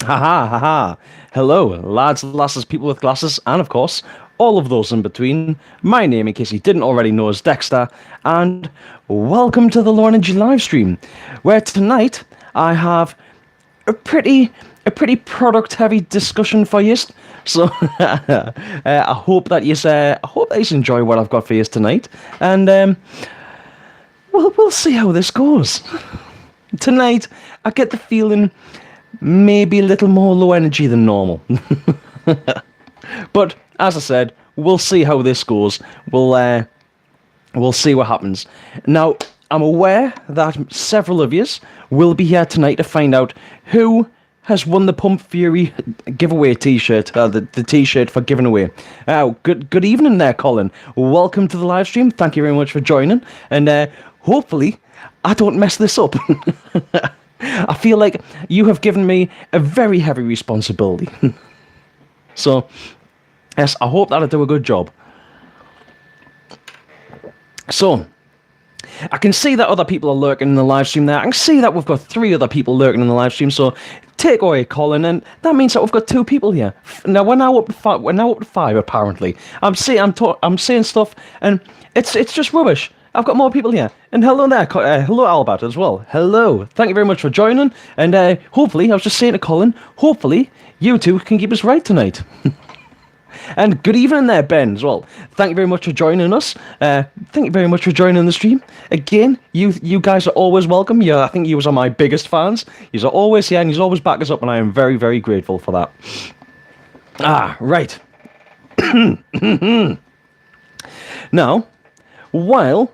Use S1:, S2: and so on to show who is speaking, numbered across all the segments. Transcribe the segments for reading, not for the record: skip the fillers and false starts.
S1: Haha, haha. Hello, lads, lasses, people with glasses, and of course, all of those in between. My name, in case you didn't already know, is Dexter, and welcome to the Energy Livestream, where tonight I have a pretty product-heavy discussion for you. So I hope that you enjoy what I've got for you tonight, and we'll see how this goes. Tonight, I get the feeling maybe a little more low energy than normal. But as I said, we'll see how this goes. We'll see what happens. Now, I'm aware that several of you will be here tonight to find out who has won the Pump Fury giveaway T-shirt, the T-shirt for giving away. Good evening there, Colin. Welcome to the live stream. Thank you very much for joining, and hopefully I don't mess this up. I feel like you have given me a very heavy responsibility. So, yes, I hope that I do a good job. So, I can see that other people are lurking in the live stream there. I can see that we've got 3 other people lurking in the live stream. So, take away Colin, and that means that we've got 2 people here. Now we're now up to 5. We're now up to 5 apparently. I'm saying stuff, and it's just rubbish. I've got more people here. And hello there. Hello, Albert, as well. Hello. Thank you very much for joining. And hopefully, I was just saying to Colin, hopefully, you two can keep us right tonight. And good evening there, Ben, as well. Thank you very much for joining us. Thank you very much for joining the stream. Again, you guys are always welcome. I think you are my biggest fans. You are always here, and you always back us up, and I am very, very grateful for that. Right. Now, while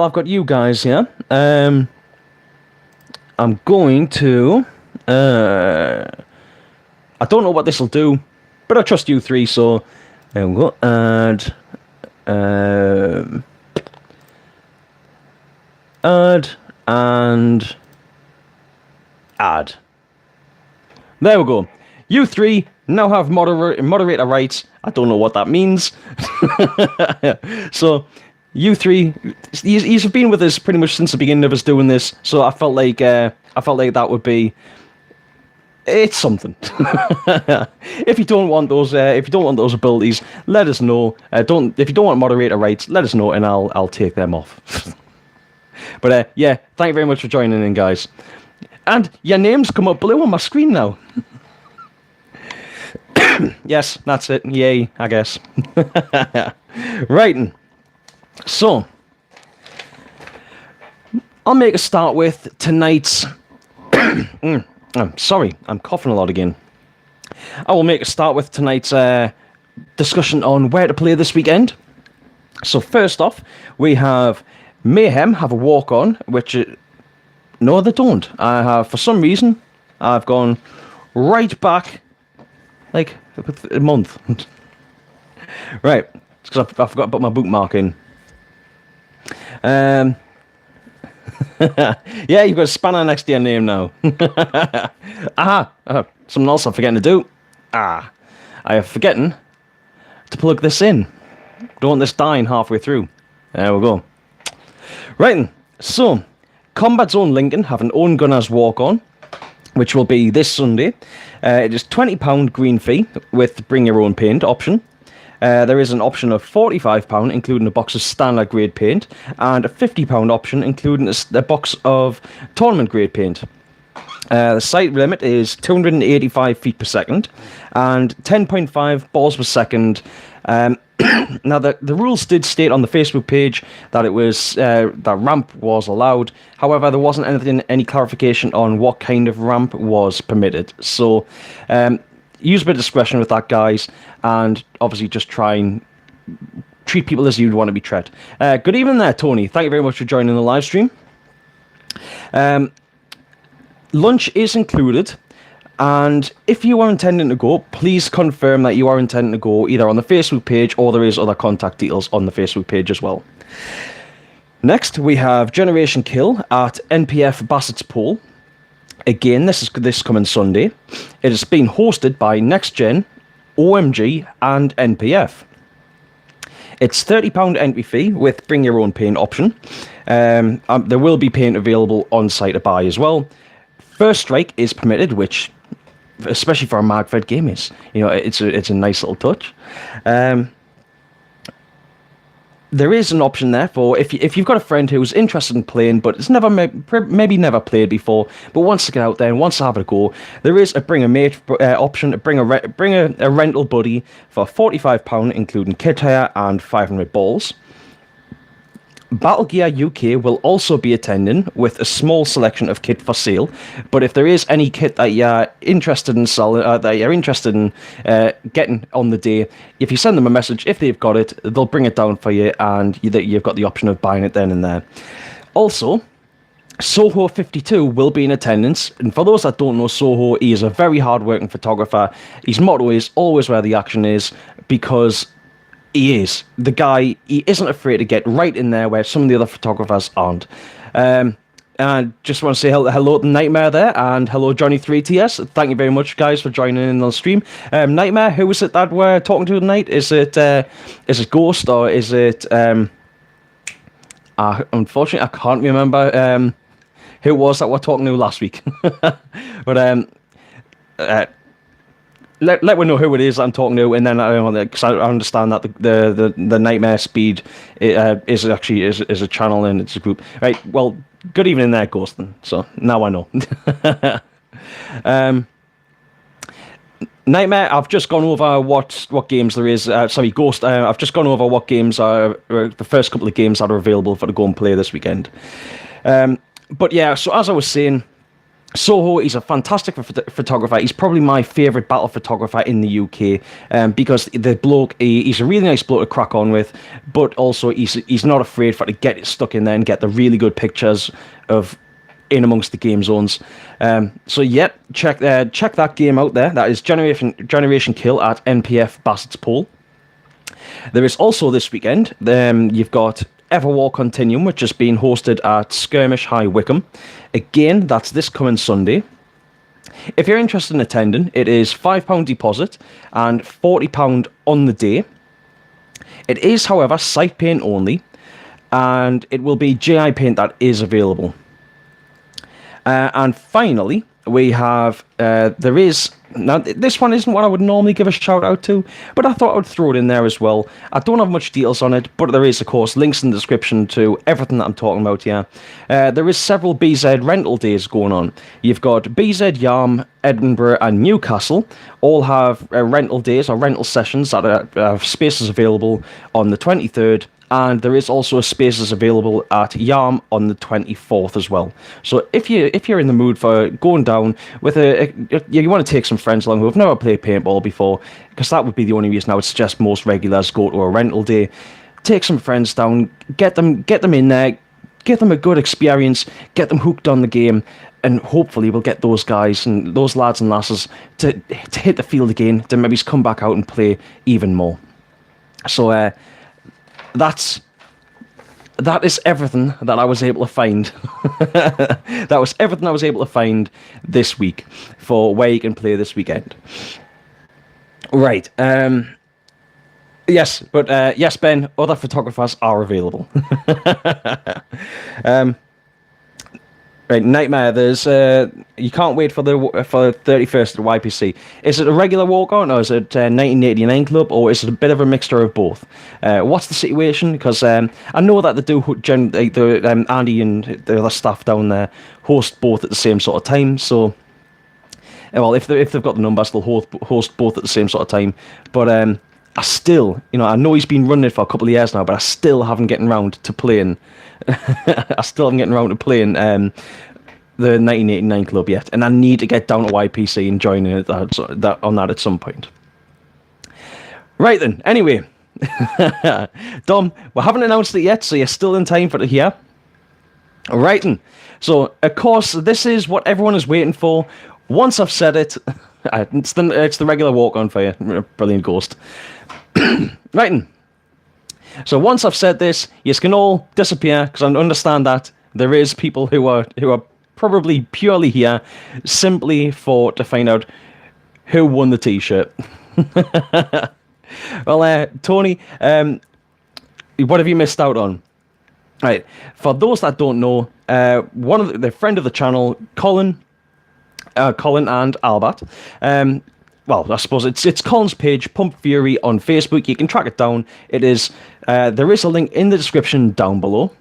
S1: I've got you guys here, I'm going to... I don't know what this will do, but I trust you 3, so there we go. Add, and add. There we go. You 3 now have moderator rights. I don't know what that means. So... You 3, you've been with us pretty much since the beginning of us doing this, so I felt like that would be, it's something. If you don't want those abilities, let us know. If you don't want moderator rights, let us know, and I'll take them off. But yeah, thank you very much for joining in, guys. And your names come up blue on my screen now. Yes, that's it. Yay, I guess. Right. So, I'll make a start with tonight's... I'm sorry, I'm coughing a lot again. I will make a start with tonight's discussion on where to play this weekend. So first off, we have Mayhem have a walk-on, which... No, they don't. For some reason, I've gone right back, like, a month. Right, it's because I forgot to put my bookmark in. Yeah, you've got a spanner next to your name now. Something else I'm forgetting to do. I am forgetting to plug this in. Don't want this dying halfway through. There we go. Right then, so Combat Zone Lincoln have an own gunners walk-on, which will be this Sunday. It is £20 green fee with bring your own paint option. There is an option of £45, including a box of standard grade paint, and a £50 option, including a box of tournament grade paint. The sight limit is 285 feet per second, and 10.5 balls per second. Now, the rules did state on the Facebook page that it was that ramp was allowed. However, there wasn't any clarification on what kind of ramp was permitted. So, use a bit of discretion with that, guys, and obviously just try and treat people as you'd want to be treated. Good evening there, Tony. Thank you very much for joining the live stream. Lunch is included, and if you are intending to go, please confirm that you are intending to go either on the Facebook page or there is other contact details on the Facebook page as well. Next, we have Generation Kill at NPF Bassett's Pool. Again, this coming Sunday. It is being hosted by Next Gen, OMG, and NPF. It's £30 entry fee with bring your own paint option. There will be paint available on site to buy as well. First strike is permitted, which especially for a mag-fed game is. It's a nice little touch. There is an option there for if you've got a friend who's interested in playing but has maybe never played before but wants to get out there and wants to have a go. There is a bring a mate option to bring a rental buddy for £45, including kit hire and 500 balls. Battle Gear UK will also be attending with a small selection of kit for sale, but if there is any kit that you're interested in selling, getting on the day, if you send them a message, if they've got it, they'll bring it down for you, and you've got the option of buying it then and there. Also, Soho 52 will be in attendance, and for those that don't know Soho, he is a very hard-working photographer. His motto is always where the action is, because he is. The guy, he isn't afraid to get right in there where some of the other photographers aren't. And I just want to say hello to Nightmare there, and hello Johnny3TS. Thank you very much, guys, for joining in on the stream. Nightmare, who is it that we're talking to tonight? Is it Ghost, or is it... unfortunately, I can't remember who it was that we're talking to last week. But... Let me know who it is I'm talking to, and then because I understand that the Nightmare Speed is actually a channel and it's a group. Right. Well, good evening there, Ghostin. So now I know. Nightmare, I've just gone over what games there is. Sorry, Ghost. I've just gone over what games are the first couple of games that are available for to go and play this weekend. But yeah, so as I was saying, Soho, he's a fantastic photographer. He's probably my favourite battle photographer in the UK, because the bloke, he's a really nice bloke to crack on with, but also he's not afraid to get it stuck in there and get the really good pictures of in amongst the game zones. So yeah, check that game out there. That is Generation Kill at NPF Bassett's Pole. There is also this weekend, you've got Everwar Continuum, which is being hosted at Skirmish High Wycombe. Again, that's this coming Sunday. If you're interested in attending, it is £5 deposit and £40 on the day. It is, however, sight paint only, and it will be GI paint that is available. And finally, we have, there is... Now, this one isn't what I would normally give a shout out to, but I thought I would throw it in there as well. I don't have much details on it, but there is, of course, links in the description to everything that I'm talking about here. There is several BZ rental days going on. You've got BZ, Yarm, Edinburgh and Newcastle all have rental days or rental sessions that have spaces available on the 23rd. And there is also spaces available at Yarm on the 24th as well. So if you're in the mood for going down with you want to take some friends along who have never played paintball before, because that would be the only reason I would suggest most regulars go to a rental day. Take some friends down, get them in there, get them a good experience, get them hooked on the game, and hopefully we'll get those guys and those lads and lasses to hit the field again, to maybe come back out and play even more. So that is everything that I was able to find. That was everything I was able to find this week for where you can play this weekend. Right. Yes, but yes, Ben, other photographers are available. Right, Nightmare, there's you can't wait for the 31st at YPC. Is it a regular walk-on, or is it 1989 Club, or is it a bit of a mixture of both? What's the situation? Because I know that they do Andy and the other staff down there host both at the same sort of time. So, well, if they've got the numbers, they'll host both at the same sort of time. But I still, I know he's been running it for a couple of years now, but I still haven't gotten round to playing. The 1989 Club yet, and I need to get down to YPC and join in on that at some point. Right then, anyway, Dom, we haven't announced it yet, so you're still in time for it here. Right then, so of course this is what everyone is waiting for. Once I've said it, it's the regular walk-on for you, brilliant Ghost. Right then. So once I've said this, you can all disappear, because I understand that there is people who are probably purely here simply to find out who won the T-shirt. Well, Tony, what have you missed out on? Right, for those that don't know, one of the friend of the channel, Colin, Colin and Albert. Well, I suppose it's Colin's page, Pump Fury, on Facebook. You can track it down. It is. There is a link in the description down below.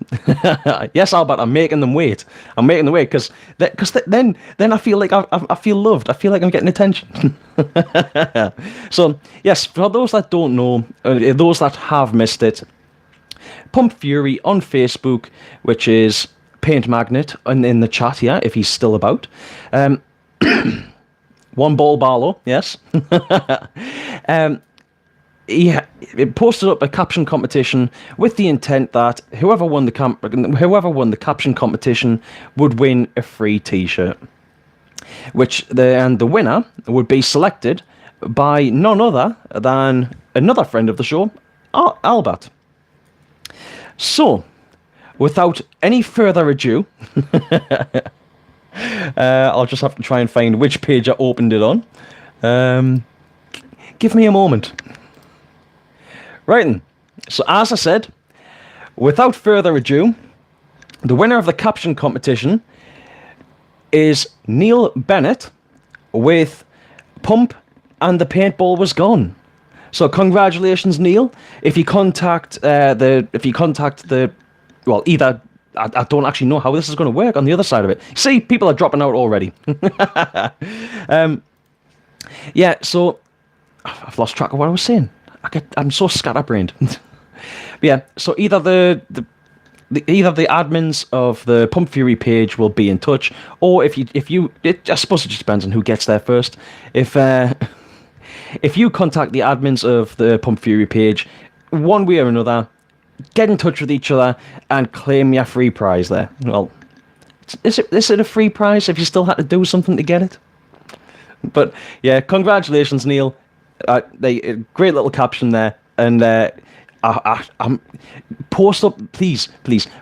S1: Yes, Albert, I'm making them wait. I'm making them wait because then I feel like I feel loved. I feel like I'm getting attention. So yes, for those that don't know, those that have missed it, Pump Fury on Facebook, which is Paint Magnet, and in the chat here if he's still about. One Ball Barlow, yes. He posted up a caption competition with the intent that whoever won the caption competition would win a free T-shirt, which the winner would be selected by none other than another friend of the show, Albert. So, without any further ado. I'll just have to try and find which page I opened it on. Give me a moment. Right then. So as I said, without further ado, the winner of the caption competition is Neil Bennett with Pump and the Paintball Was Gone. So congratulations, Neil. If you contact either I don't actually know how this is going to work on the other side of it. See, people are dropping out already. Yeah, so I've lost track of what I was saying. I'm so scatterbrained. Yeah, so either the admins of the Pump Fury page will be in touch, or I suppose it just depends on who gets there first. If you contact the admins of the Pump Fury page, one way or another, get in touch with each other and claim your free prize there. Well, is it a free prize if you still had to do something to get it? But yeah, congratulations, Neil. Great little caption there, and I'm post up, please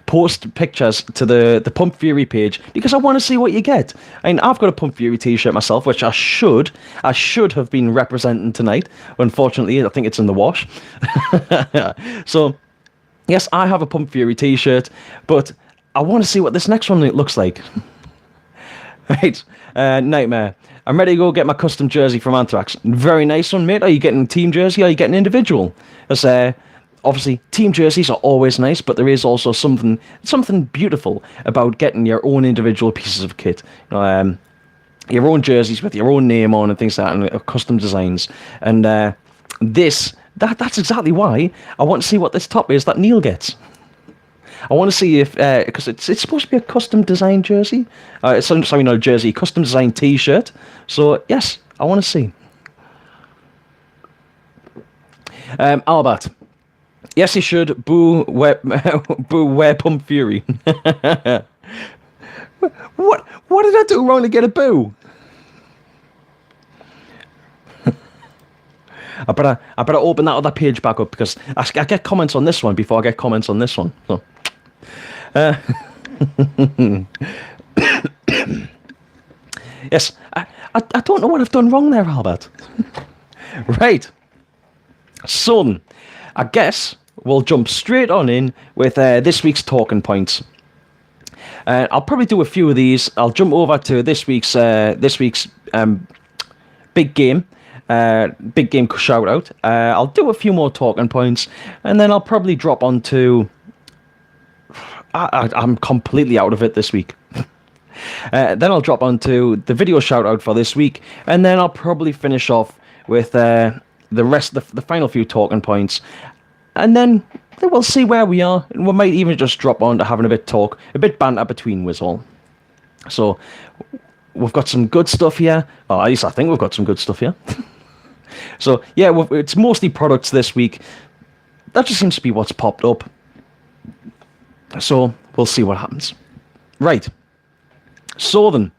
S1: post pictures to the Pump Fury page because I want to see what you get. I mean, I've got a Pump Fury t-shirt myself, which I should have been representing tonight. Unfortunately, I think it's in the wash. So. Yes, I have a Pump Fury t-shirt, but I want to see what this next one looks like. Right, Nightmare. I'm ready to go get my custom jersey from Anthrax. Very nice one, mate. Are you getting team jersey or are you getting individual? Because obviously, team jerseys are always nice, but there is also something beautiful about getting your own individual pieces of kit. Your own jerseys with your own name on and things like that, and custom designs. And That's exactly why I want to see what this top is that Neil gets. I want to see if, because it's supposed to be a custom design jersey. Sorry, not a jersey, custom design t-shirt. So, yes, I want to see. Albert. Yes, he should. Boo, wear Pump Fury. What did I do wrong to get a boo? I better open that other page back up because I get comments on this one before I get comments on this one. So, yes, I don't know what I've done wrong there, Albert. Right. So, I guess we'll jump straight on in with this week's talking points. I'll probably do a few of these. I'll jump over to this week's big game. Big game shout out. I'll do a few more talking points, and then I'll probably drop onto. I'm completely out of it this week. Then I'll drop onto the video shout out for this week, and then I'll probably finish off with the rest of the final few talking points, and then we'll see where we are, and we might even just drop on to having a bit banter between us all. So we've got some good stuff here. Or at least I think we've got some good stuff here. So, yeah, it's mostly products this week. That just seems to be what's popped up. So, we'll see what happens. Right. So then,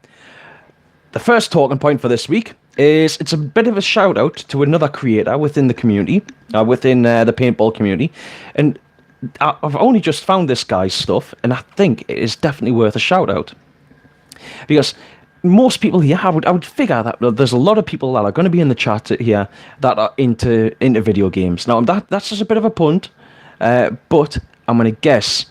S1: the first talking point for this week is it's a bit of a shout out to another creator within the community, within the paintball community. And I've only just found this guy's stuff, and I think it is definitely worth a shout out. Because most people here, I would figure that there's a lot of people that are going to be in the chat here that are into video games. Now, that's just a bit of a punt, but I'm going to guess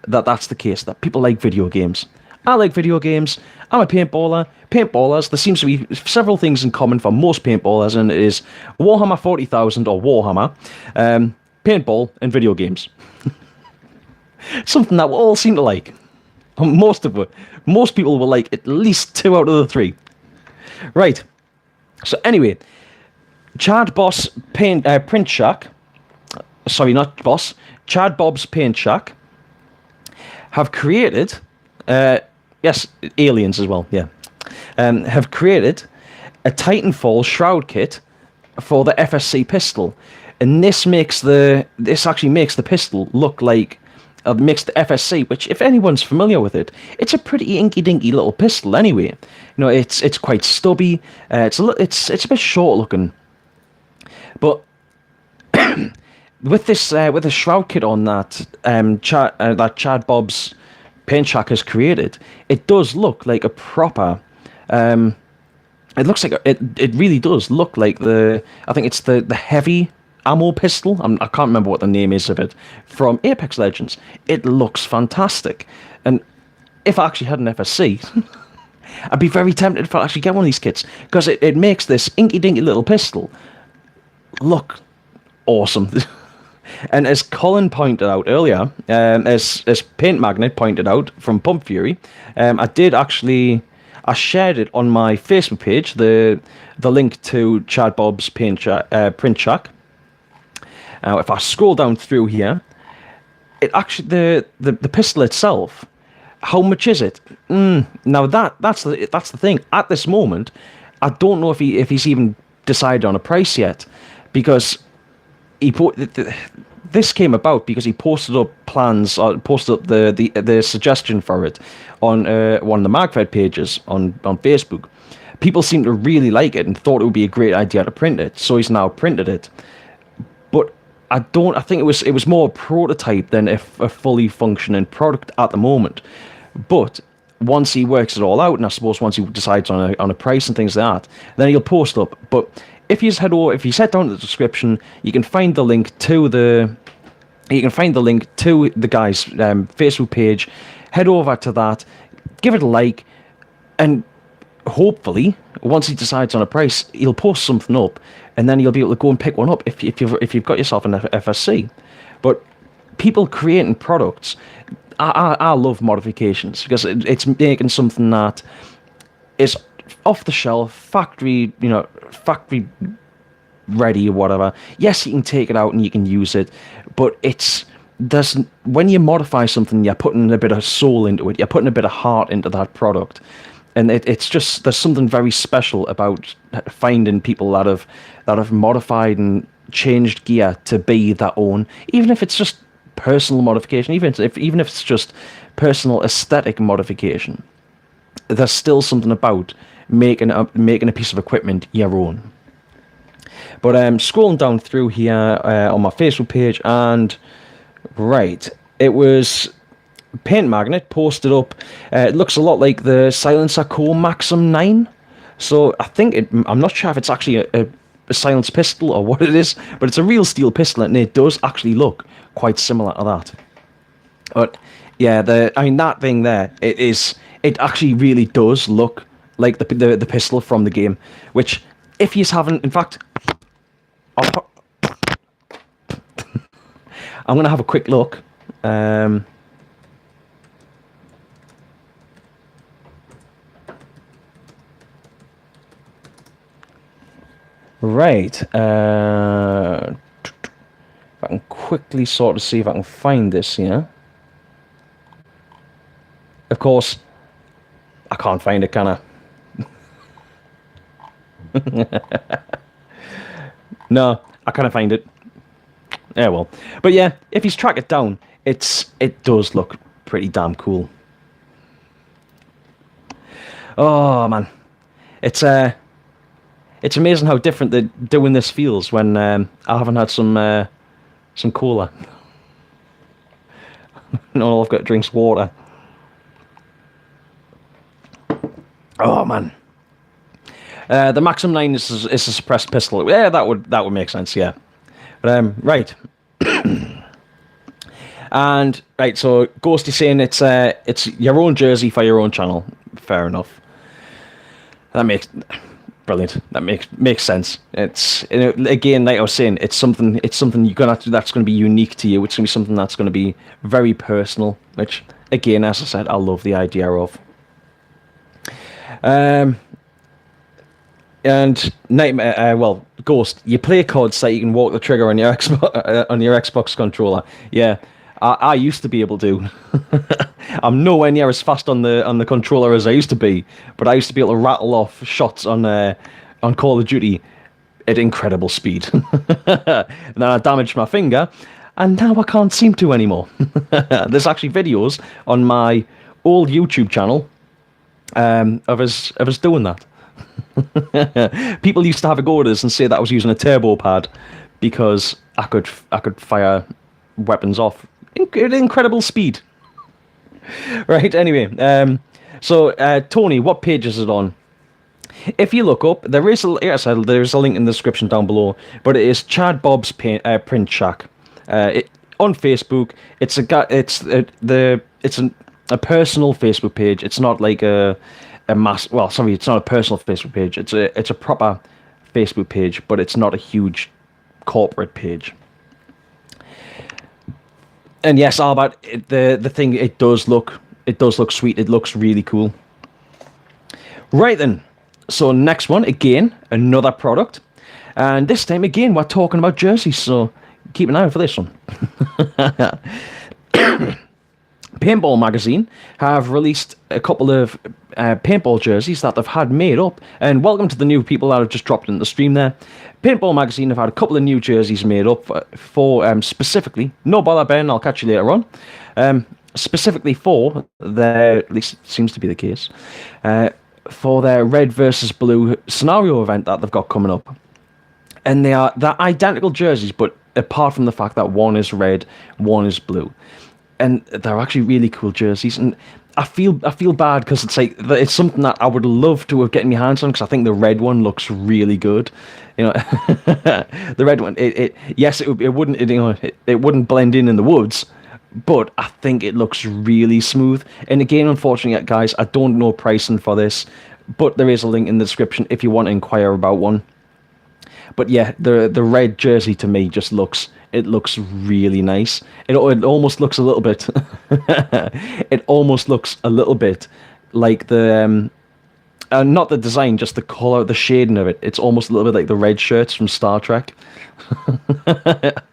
S1: that that's the case, that people like video games. I like video games. I'm a paintballer. Paintballers, there seems to be several things in common for most paintballers, and it is Warhammer 40,000 or Warhammer, paintball, and video games. Something that we all seem to like. Most people will like at least 2 out of the 3. Right. So anyway, Chad Boss Print Shack. Sorry, not Boss. Chad Bob's Paint Shack have created. Yes, aliens as well. Yeah, have created a Titanfall shroud kit for the FSC pistol, and this actually makes the pistol look like. Makes the FSC, which, if anyone's familiar with it, it's a pretty inky-dinky little pistol. Anyway, you know, it's quite stubby. It's a bit short looking, but with the shroud kit on that that Chad Bob's Paint Shack has created, it does look like a proper. It looks like it really does look like I think it's the heavy ammo pistol. I can't remember what the name is of it, from Apex Legends. It looks fantastic, and if I actually had an FSC, I'd be very tempted to actually get one of these kits, because it makes this inky dinky little pistol look awesome. And as Colin pointed out earlier, as Paint Magnet pointed out from Pump Fury, I shared it on my Facebook page, the link to Chad Bob's Print Shack. Now, if I scroll down through here, it actually the pistol itself. How much is it? Now that's the thing. At this moment, I don't know if he's even decided on a price yet, because this came about because he posted up plans, or posted up the suggestion for it on one of the MagFed pages on Facebook. People seemed to really like it and thought it would be a great idea to print it, so he's now printed it. But I think it was more a prototype than a fully functioning product at the moment. But once he works it all out, and I suppose once he decides on a price and things like that, then he'll post up. But if you head down to the description, you can find the link to the guy's Facebook page. Head over to that, give it a like, and hopefully, once he decides on a price, he'll post something up, and then you'll be able to go and pick one up if you've got yourself an FSC. But people creating products, I love modifications, because it's making something that is off the shelf, factory ready or whatever. Yes, you can take it out and you can use it, but when you modify something, you're putting a bit of soul into it, you're putting a bit of heart into that product. And it's just, there's something very special about finding people that have modified and changed gear to be their own, even if it's just personal modification, even if it's just personal aesthetic modification. There's still something about making a piece of equipment your own. But scrolling down through here on my Facebook page, and right, it was Paint Magnet posted up. It looks a lot like the Silencer Co Maxim 9. So I think I'm not sure if it's actually a silenced pistol or what it is, but it's a real steel pistol, and it does actually look quite similar to that. But yeah, that thing there, it actually really does look like the pistol from the game. Which, if you haven't, in fact, I'm gonna have a quick look. Right, if I can quickly sort of see if I can find this here. Of course, I can't find it, can I? No, I can't find it. Yeah, well. But yeah, if he's tracked it down, it does look pretty damn cool. Oh, man. It's amazing how different doing this feels when I haven't had some cola. And all I've got to drink's water. Oh man, the Maxim 9 is a suppressed pistol. Yeah, that would make sense. Yeah, but right. And right, so Ghost is saying it's your own jersey for your own channel. Fair enough. That makes brilliant. That makes sense. It's again, like I was saying, it's something you're gonna have to, that's gonna be unique to you. It's gonna be something that's gonna be very personal. Which again, as I said, I love the idea of. And Nightmare, Ghost, you play COD so you can walk the trigger on your Xbox controller. Yeah, I used to be able to. I'm nowhere near as fast on the controller as I used to be, but I used to be able to rattle off shots on Call of Duty at incredible speed. And then I damaged my finger, and now I can't seem to anymore. There's actually videos on my old YouTube channel of us doing that. People used to have a go at us and say that I was using a turbo pad because I could fire weapons off at incredible speed. Right. Anyway, so Tony, what page is it on? If you look up, there is a link in the description down below, but it is Chad Bob's Print Shack. On Facebook, it's a personal Facebook page. It's not like it's not a personal Facebook page. It's a proper Facebook page, but it's not a huge corporate page. And yes, Albert, the thing, it does look sweet. It looks really cool. Right then, so next one, again, another product, and this time again we're talking about jerseys. So keep an eye out for this one. Paintball magazine have released a couple of paintball jerseys that they've had made up, and welcome to the new people that have just dropped in the stream there. Paintball magazine have had a couple of new jerseys made up for specifically, no bother Ben, I'll catch you later on, specifically for their, at least it seems to be the case, for their red versus blue scenario event that they've got coming up. And they're identical jerseys, but apart from the fact that one is red, one is blue. And they're actually really cool jerseys, and I feel bad because it's something that I would love to have gotten my hands on, because I think the red one looks really good. You know, the red one. It wouldn't blend in the woods, but I think it looks really smooth. And again, unfortunately, guys, I don't know pricing for this, but there is a link in the description if you want to inquire about one. But yeah, the red jersey to me just looks really nice. It almost looks a little bit. It almost looks a little bit like the not the design, just the color, the shading of it. It's almost a little bit like the red shirts from Star Trek.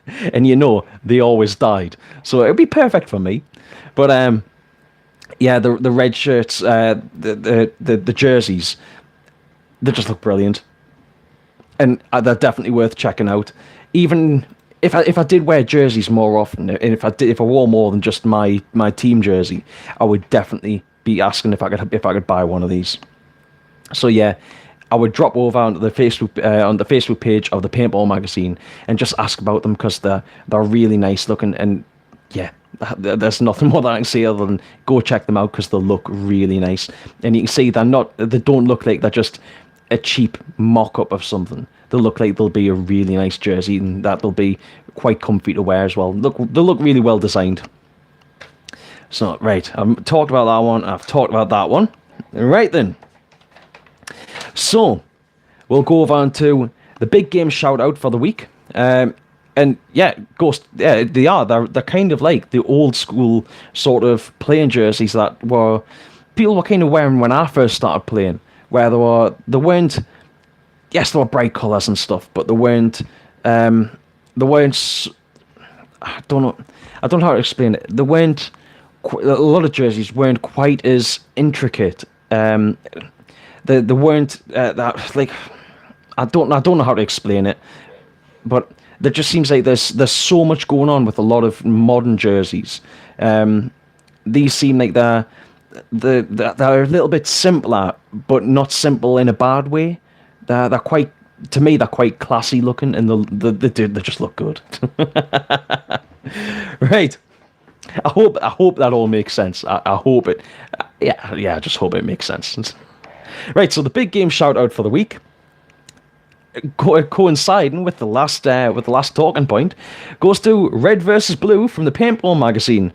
S1: And you know they always died, so it'd be perfect for me. But yeah, the red shirts, the jerseys, they just look brilliant. And they're definitely worth checking out. Even if I did wear jerseys more often, and if I wore more than just my team jersey, I would definitely be asking if I could buy one of these. So yeah, I would drop over onto the Facebook page of the Paintball magazine and just ask about them, because they're really nice looking. And yeah, there's nothing more that I can say other than go check them out, because they look really nice. And you can see they don't look like they're just a cheap mock-up of something. They'll look like they'll be a really nice jersey, and that they'll be quite comfy to wear as well. They'll look really well designed. So, right, I've talked about that one, I've talked about that one. Right then. So, we'll go over on to the big game shout-out for the week. And yeah, Ghost, yeah, they're kind of like the old school sort of playing jerseys that people were kind of wearing when I first started playing. Where they weren't, yes, there were bright colours and stuff, but they weren't, I don't know how to explain it. They weren't, a lot of jerseys weren't quite as intricate. They weren't that, like, I don't know how to explain it, but there just seems like there's so much going on with a lot of modern jerseys. These seem like they're a little bit simpler, but not simple in a bad way. They're quite, to me, they're quite classy looking, and they just look good. Right. I hope that all makes sense. I hope it. Yeah. I just hope it makes sense. Right. So the big game shout out for the week. coinciding with the last talking point, goes to Red versus Blue from the Paintball magazine.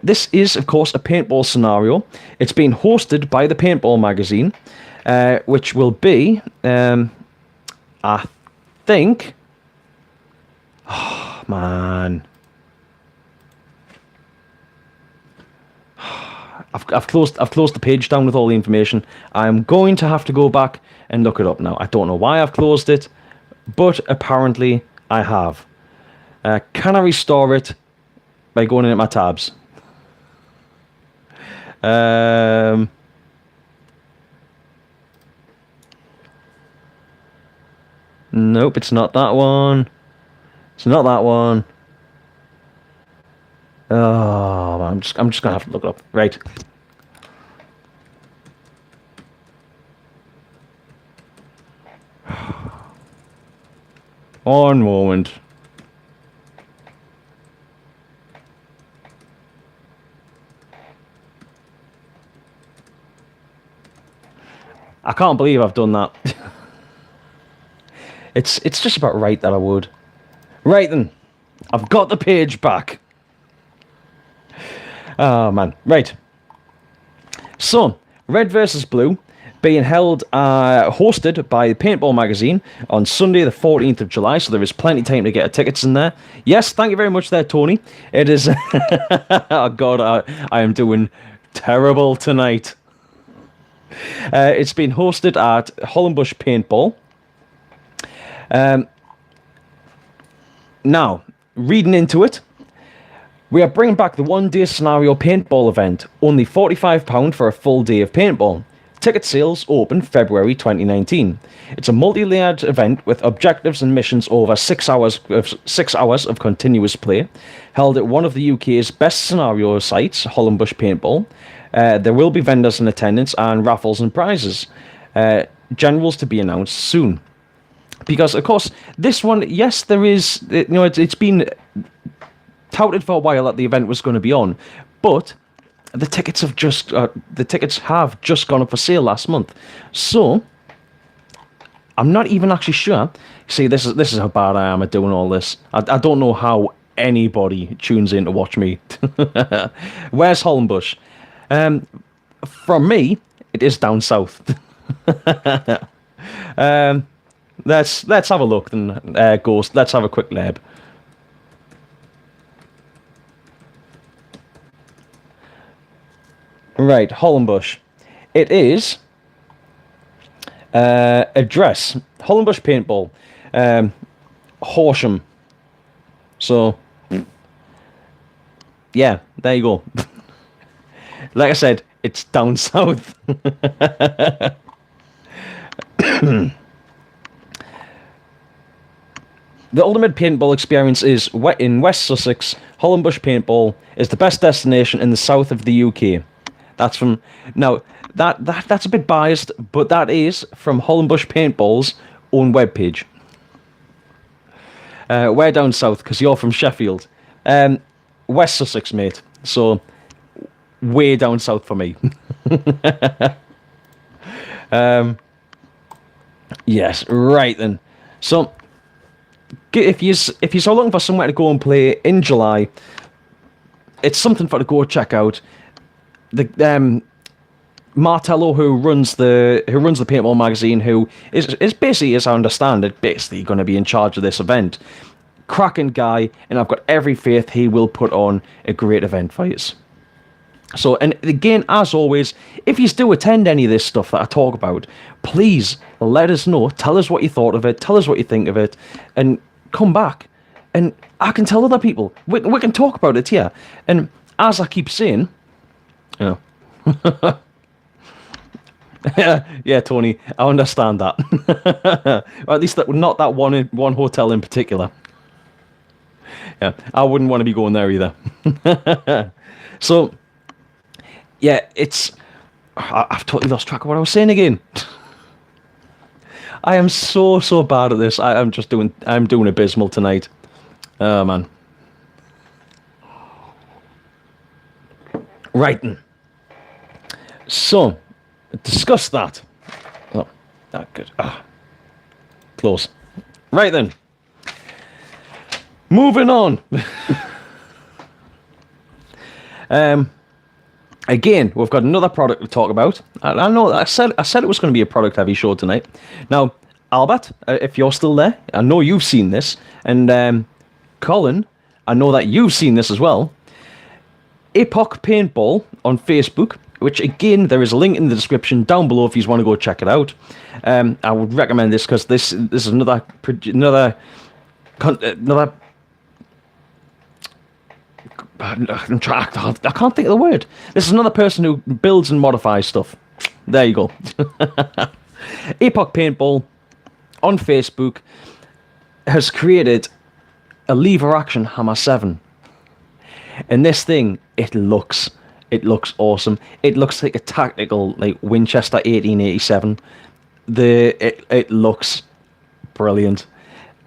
S1: This is, of course, a paintball scenario. It's been hosted by the Paintball magazine, which will be, I think. Oh man, I've closed the page down with all the information. I'm going to have to go back and look it up now. I don't know why I've closed it, but apparently I have. Can I restore it by going in at my tabs? Nope, it's not that one. It's not that one. Oh, I'm just gonna have to look it up. Right. One moment. I can't believe I've done that. It's just about right that I would. Right then, I've got the page back. Oh man, right. So, Red versus Blue being held, hosted by Paintball magazine on Sunday the 14th of July, so there is plenty of time to get tickets in there. Yes, thank you very much there, Tony. It is... Oh god, I am doing terrible tonight. It's been hosted at Hollenbush Paintball. Now, reading into it, we are bringing back the one-day scenario paintball event, only £45 for a full day of paintball. Ticket sales open February 2019. It's a multi-layered event with objectives and missions over 6 hours of continuous play, held at one of the UK's best scenario sites, Hollenbush Paintball. There will be vendors in attendance and raffles and prizes. Generals to be announced soon. Because, of course, this one, yes, there is, it's been touted for a while that the event was going to be on, but the tickets have just gone up for sale last month. So, I'm not even actually sure. See, this is how bad I am at doing all this. I don't know how anybody tunes in to watch me. Where's Hollenbush? From me, it is down south. Let's have a look then, Ghost. Let's have a quick lab. Right, Hollenbush. It is address Hollenbush Paintball, Horsham. So, yeah, there you go. Like I said, it's down south. The ultimate paintball experience is in West Sussex. Hollenbush Paintball is the best destination in the south of the UK. That's from... Now, that's a bit biased, but that is from Hollenbush Paintball's own webpage. We're down south, because you're from Sheffield. West Sussex, mate. So, way down south for me. Yes, right then. So... If you're looking for somewhere to go and play in July, it's something for to go check out. The Martello, who runs the paintball magazine, who is basically, as I understand it, basically going to be in charge of this event. Cracking guy, and I've got every faith he will put on a great event for you. So, and again, as always, if you do attend any of this stuff that I talk about, please let us know. Tell us what you thought of it. Tell us what you think of it, and come back, and I can tell other people. We can talk about it here. And as I keep saying, you know, yeah, Tony, I understand that. Or at least not that one hotel in particular. Yeah, I wouldn't want to be going there either. So. Yeah, I've totally lost track of what I was saying again. I am so bad at this. I'm doing abysmal tonight. Oh man. Right then. So, discuss that. Oh, that good. close. Right then. Moving on. Again, we've got another product to talk about. I know I said it was going to be a product-heavy show tonight. Now, Albert, if you're still there, I know you've seen this, and Colin, I know that you've seen this as well. Epoch Paintball on Facebook, which again there is a link in the description down below if you want to go check it out. I would recommend this because this is another. I can't think of the word. This is another person who builds and modifies stuff. There you go. Epoch Paintball on Facebook has created a lever action Hammer 7. And this thing, it looks awesome. It looks like a tactical, like Winchester 1887. It looks brilliant.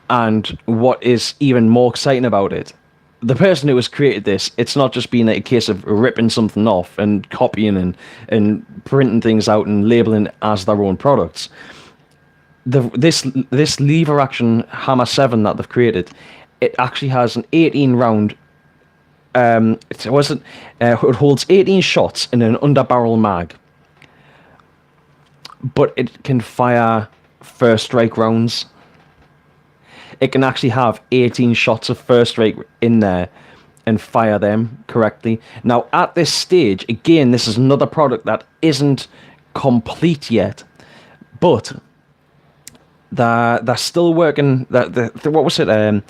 S1: And what is even more exciting about it, the person who has created this, it's not just been like a case of ripping something off and copying and printing things out and labeling it as their own products. This lever action Hammer 7 that they've created, it actually has an 18 round. It holds 18 shots in an underbarrel mag, but it can fire first strike rounds. It can actually have 18 shots of first strike in there and fire them correctly. Now, at this stage, again, this is another product that isn't complete yet, but they're still working. What was it?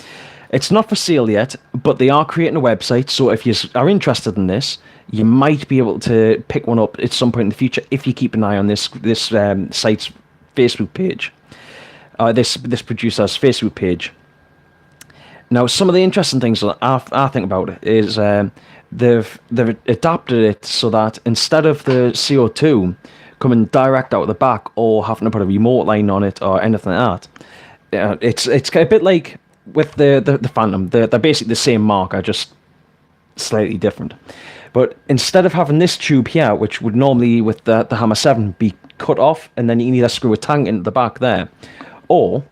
S1: It's not for sale yet, but they are creating a website. So if you are interested in this, you might be able to pick one up at some point in the future if you keep an eye on this site's Facebook page. This producer's Facebook page. Now, some of the interesting things that I think about it is they've adapted it so that instead of the CO2 coming direct out of the back or having to put a remote line on it or anything like that, it's a bit like with the Phantom. They're basically the same marker, just slightly different. But instead of having this tube here, which would normally with the Hammer 7 be cut off, and then you can either screw a tank into the back there, or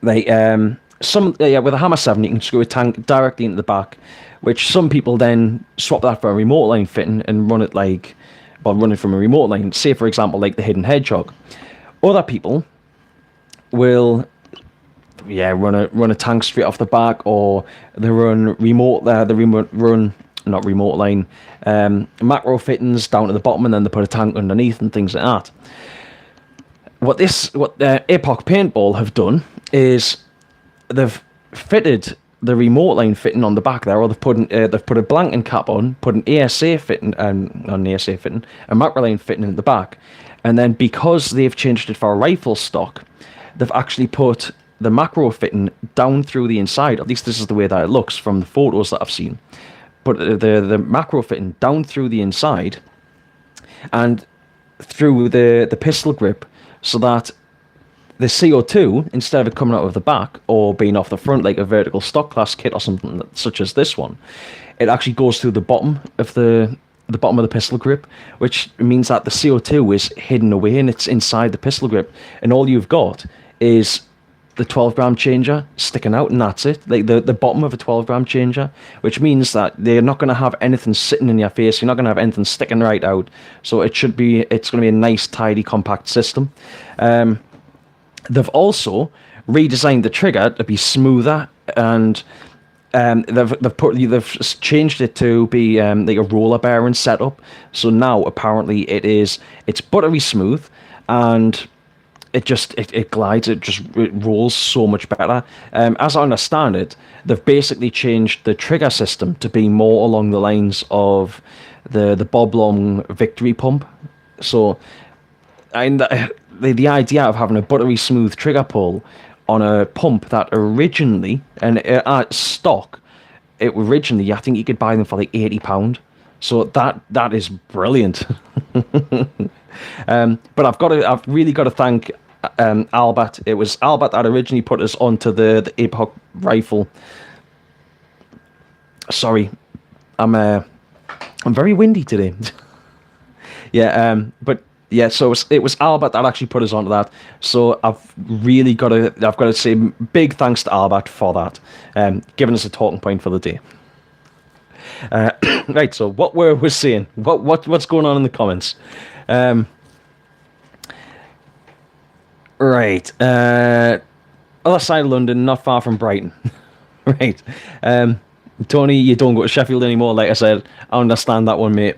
S1: with a Hammer 7 you can screw a tank directly into the back, which some people then swap that for a remote line fitting and run it from a remote line. Say for example like the Hidden Hedgehog. Other people will run a tank straight off the back, or they run macro fittings down to the bottom, and then they put a tank underneath and things like that. What Epoch Paintball have done is they've fitted the remote line fitting on the back there, or they've put a blanket cap on, put an ASA fitting, a macro line fitting in the back, and then because they've changed it for a rifle stock, they've actually put the macro fitting down through the inside. At least this is the way that it looks from the photos that I've seen. But the macro fitting down through the inside and through the pistol grip, so that the CO2, instead of it coming out of the back or being off the front like a vertical stock class kit or something such as this one, it actually goes through the bottom of the pistol grip, which means that the CO2 is hidden away and it's inside the pistol grip, and all you've got is the 12-gram changer sticking out, and that's it. Like the bottom of a 12-gram changer, which means that they're not going to have anything sitting in your face. You're not going to have anything sticking right out. So it's going to be a nice, tidy, compact system. They've also redesigned the trigger to be smoother, and they've changed it to be like a roller bearing setup. So now apparently it's buttery smooth, and it glides, it rolls so much better. As I understand it, they've basically changed the trigger system to be more along the lines of the Bob Long Victory pump. So, the idea of having a buttery smooth trigger pull on a pump that originally, and at stock, I think you could buy them for like £80. So that is brilliant. But I've really got to thank Albert. It was Albert that originally put us onto the Epoch rifle. Sorry, I'm very windy today. But Yeah, so it was Albert that actually put us onto that. So I've got to say big thanks to Albert for that, giving us a talking point for the day. Right, so what we're saying, what's going on in the comments? Right, other side of London, not far from Brighton. Right, Tony, you don't go to Sheffield anymore. Like I said, I understand that one, mate.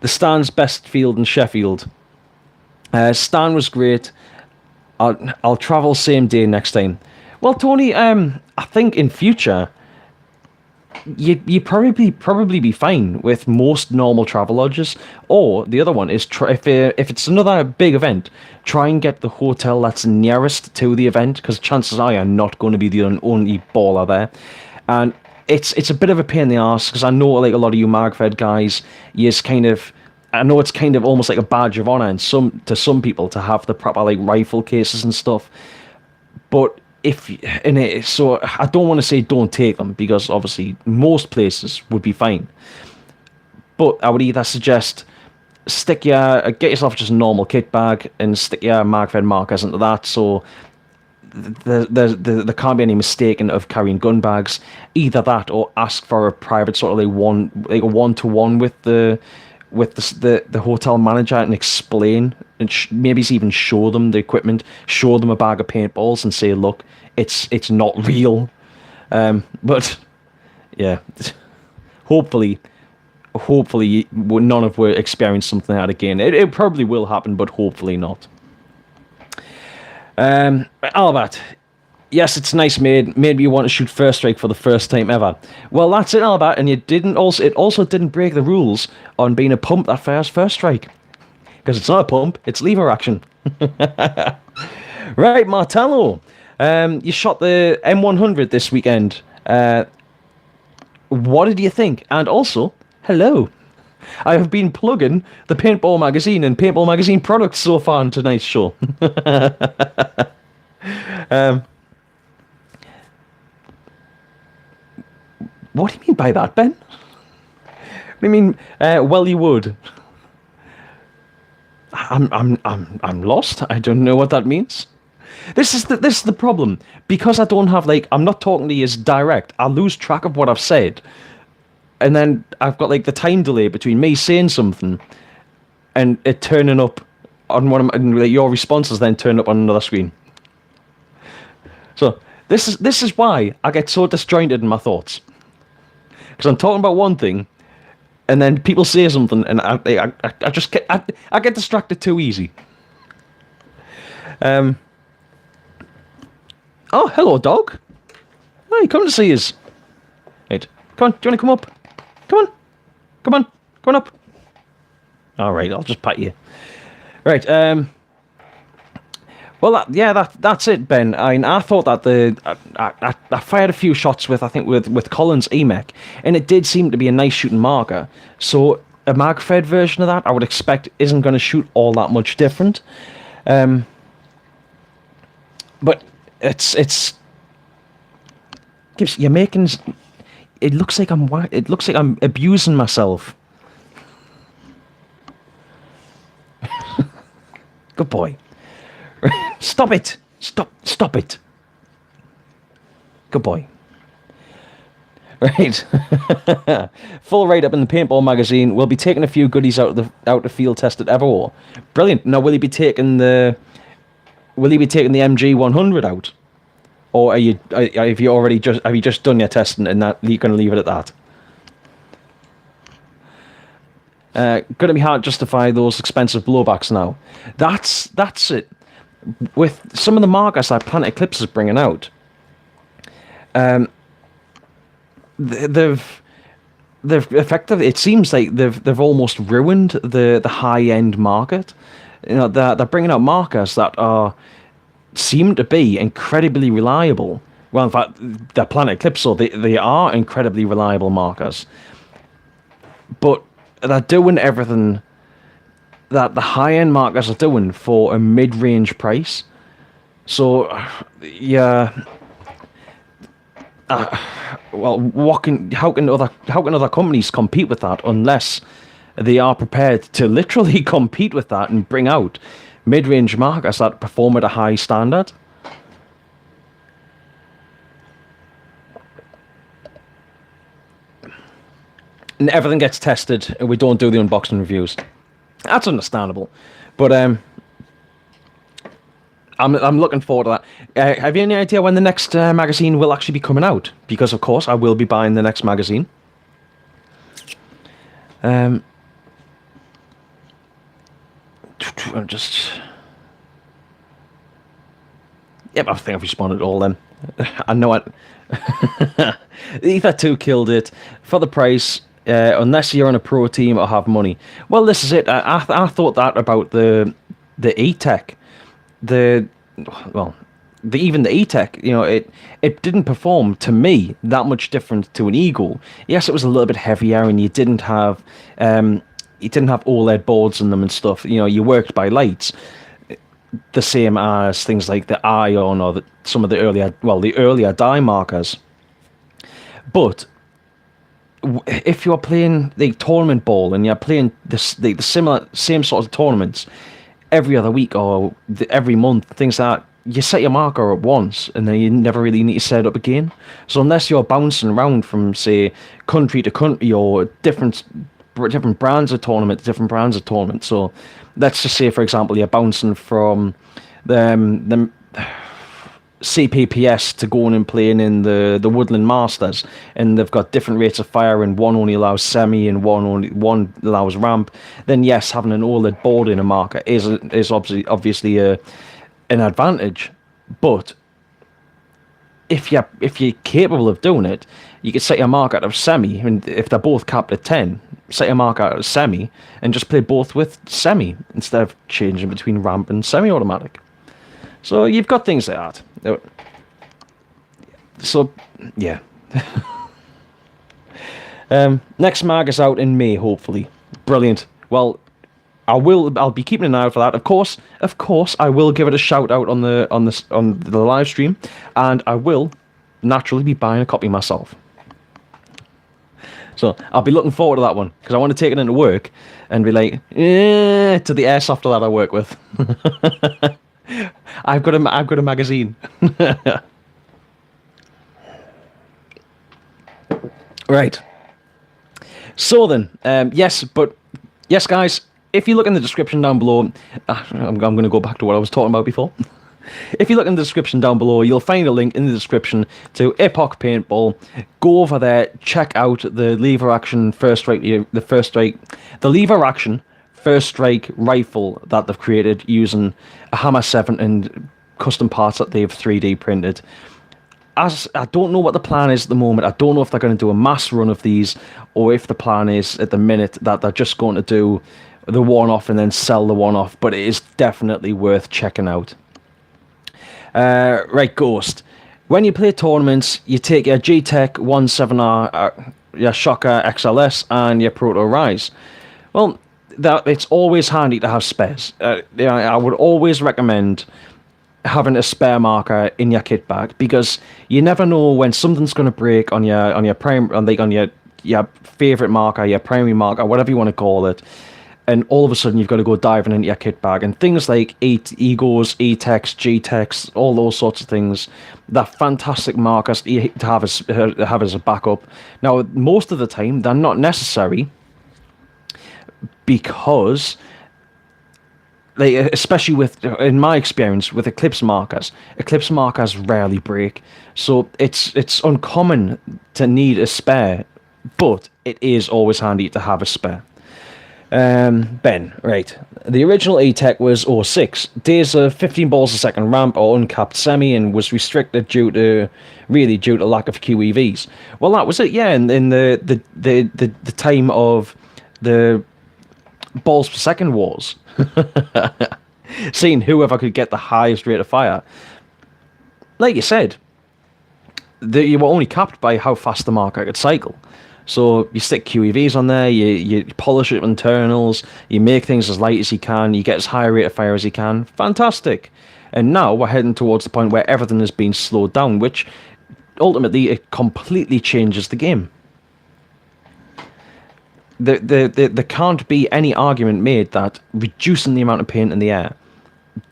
S1: The Stan's best field in Sheffield. Stan was great. I'll travel same day next time. Well, Tony, I think in future you probably be fine with most normal travel lodges. Or the other one is if it's another big event, try and get the hotel that's nearest to the event, because chances are you're not going to be the only baller there, and it's a bit of a pain in the arse, because I know like a lot of you Magfed guys, I know it's kind of almost like a badge of honor to some people to have the proper like rifle cases and stuff, but so I don't want to say don't take them, because obviously most places would be fine. But I would either suggest get yourself just a normal kit bag and stick your Markfed markers into that, so there can't be any mistaking of carrying gun bags. Either that, or ask for a private sort of a one-to-one with the hotel manager and explain, and maybe even show them the equipment, show them a bag of paintballs and say, look, it's not real. But yeah, hopefully none of us experience something like that again. It probably will happen, but hopefully not. Albert, yes, it's nice, mate. Made me want to shoot first strike for the first time ever. Well, that's it, Albert, and it also didn't break the rules on being a pump that fires first strike, because it's not a pump, it's lever action. Right, Martello, you shot the M100 this weekend. What did you think? And also, hello. I have been plugging the Paintball magazine and Paintball magazine products so far on tonight's show. What do you mean by that, Ben? What do you mean? Well, you would. I'm lost. I don't know what that means. This is the problem, because I don't have I'm not talking to you as direct. I lose track of what I've said. And then I've got the time delay between me saying something and it turning up on your responses then turn up on another screen. So this is why I get so disjointed in my thoughts, because I'm talking about one thing, and then people say something, and I get distracted too easy. Oh, hello, dog. Hey, come to see us. Right, come on. Do you want to come up? Come on up. All right, I'll just pat you. Right. Well, that's it, Ben. I thought that I fired a few shots with Colin's EMEC, and it did seem to be a nice shooting marker. So a mag-fed version of that, I would expect, isn't going to shoot all that much different. But you're making. It looks like I'm abusing myself. Good boy. Stop it. Stop it. Good boy. Right. Full write-up in the Paintball magazine. We'll be taking a few goodies out of field test at Everwar. Brilliant. Now, will he be taking the MG100 out? Or have you just done your testing and that you're going to leave it at that? Going to be hard to justify those expensive blowbacks now. That's it. With some of the markers that Planet Eclipse is bringing out, they've effectively, it seems like they've almost ruined the high end market. You know, they're bringing out markers that seem to be incredibly reliable. Well, in fact, they're Planet Eclipse, so they are incredibly reliable markers. But they're doing everything that the high-end markers are doing for a mid-range price. So, yeah. Well, how can other companies compete with that unless they are prepared to literally compete with that and bring out mid-range markers that perform at a high standard. And everything gets tested, and we don't do the unboxing reviews. That's understandable, but I'm looking forward to that. Have you any idea when the next magazine will actually be coming out? Because of course I will be buying the next magazine. I'm just. Yep, I think I've responded all then. I know it. Ether 2 killed it for the price. Unless you're on a pro team or have money. Well, this is it. I thought that about the E-Tech. Even the E-Tech, you know, it didn't perform to me that much different to an Eagle. Yes, it was a little bit heavier, and you didn't have OLED boards in them and stuff. You know, you worked by lights, the same as things like the Ion or some of the earlier dye markers. But if you're playing the tournament ball and you're playing the same sort of tournaments every other week or every month, things like that, you set your marker up once and then you never really need to set it up again. So unless you're bouncing around from, say, country to country or different brands of tournament, so let's just say, for example, you're bouncing from the CPPS to going and playing in the Woodland Masters, and they've got different rates of fire, and one only allows semi and one allows ramp, then yes, having an OLED board in a marker is obviously an advantage. But if you're capable of doing it, you could set your marker out of semi, and if they're both capped at 10, set your marker out of semi and just play both with semi instead of changing between ramp and semi-automatic. So you've got things like that. So, yeah. Next mag is out in May, hopefully. Brilliant. Well, I'll be keeping an eye out for that. Of course, I will give it a shout out on the live stream, and I will naturally be buying a copy myself. So I'll be looking forward to that one, because I want to take it into work and be like, to the airsoft that I work with. I've got a magazine. Right. So then, yes, guys. If you look in the description down below, I'm going to go back to what I was talking about before. If you look in the description down below, you'll find a link in the description to Epoch Paintball. Go over there, check out the lever action first strike rifle that they've created using a Hammer 7 and custom parts that they've 3D printed. As I don't know what the plan is at the moment. I don't know if they're going to do a mass run of these, or if the plan is at the minute that they're just going to do the one-off and then sell the one-off, but it is definitely worth checking out. Right, Ghost. When you play tournaments, you take your G-Tech 17R, your Shocker XLS, and your Proto Rise. Well, it's always handy to have spares. I would always recommend having a spare marker in your kit bag, because you never know when something's going to break on your favorite marker, your primary marker, whatever you want to call it, and all of a sudden you've got to go diving into your kit bag. And things like Egos, E-Techs, G-Techs, all those sorts of things, they're fantastic markers to have as a backup. Now, most of the time, they're not necessary, because, like, especially in my experience with eclipse markers rarely break. So it's uncommon to need a spare, but it is always handy to have a spare. Ben, right. The original E-Tech was 06. Days of 15 balls a second ramp or uncapped semi, and was restricted due to lack of QEVs. Well, that was it, yeah. In the time of the balls per second wars, seeing whoever could get the highest rate of fire. Like you said, you were only capped by how fast the marker could cycle. So you stick QEVs on there, you polish it internals, you make things as light as you can, you get as high a rate of fire as you can. Fantastic. And now we're heading towards the point where everything is being slowed down, which ultimately it completely changes the game. there can't be any argument made that reducing the amount of paint in the air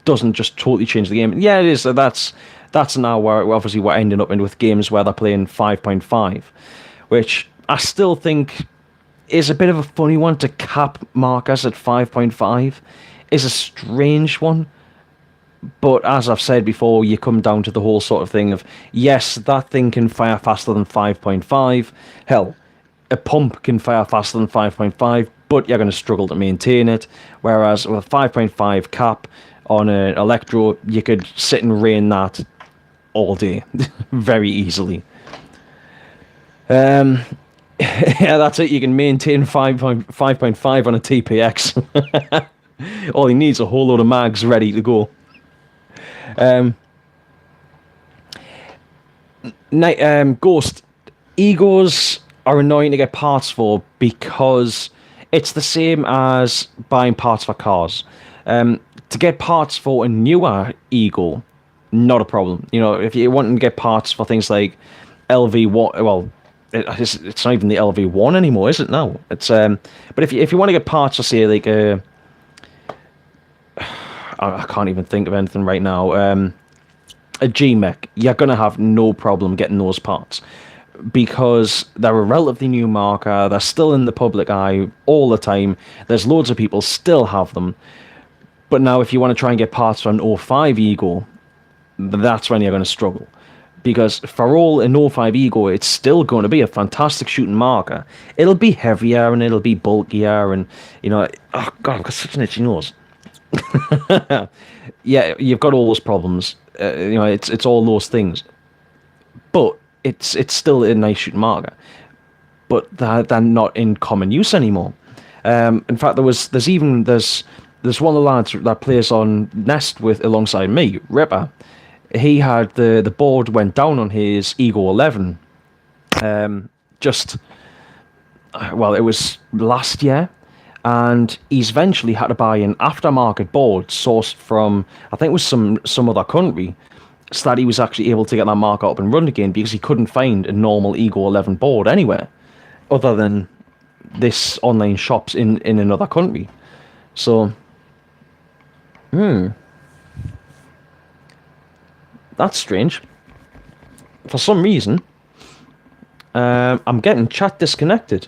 S1: doesn't just totally change the game. Yeah, it is. That's now where obviously we're ending up in with games where they're playing 5.5, which I still think is a bit of a funny one to cap markers at 5.5. Is a strange one. But as I've said before, you come down to the whole sort of thing of, yes, that thing can fire faster than 5.5. Hell, a pump can fire faster than 5.5, but you're going to struggle to maintain it. Whereas with a 5.5 cap on an electro, you could sit and rain that all day very easily. Yeah, that's it. You can maintain 5.5 on a TPX. All he needs is a whole load of mags ready to go. Ghost, egos are annoying to get parts for because it's the same as buying parts for cars. To get parts for a newer ego, not a problem. You know, if you want to get parts for things like LV1, well, it's not even the LV1 anymore, is it now? It's but if you want to get parts for, say, like I can't even think of anything right now. A G-Mech, you're going to have no problem getting those parts because they're a relatively new marker. They're still in the public eye all the time. There's loads of people still have them. But now if you want to try and get parts for an O5 Ego, that's when you're going to struggle. Because for all an O5 Ego, it's still going to be a fantastic shooting marker. It'll be heavier and it'll be bulkier and, you know, oh God, I've got such an itchy nose. Yeah, you've got all those problems. You know, it's all those things. But it's still a nice shooting marker. But they're not in common use anymore. In fact, there's one of the lads that plays on Nest alongside me, Ripper. He had the board went down on his Ego 11. It was last year. And he's eventually had to buy an aftermarket board sourced from, I think it was some other country, so that he was actually able to get that marker up and run again because he couldn't find a normal Ego 11 board anywhere other than this online shops in another country. So, that's strange. For some reason, I'm getting chat disconnected.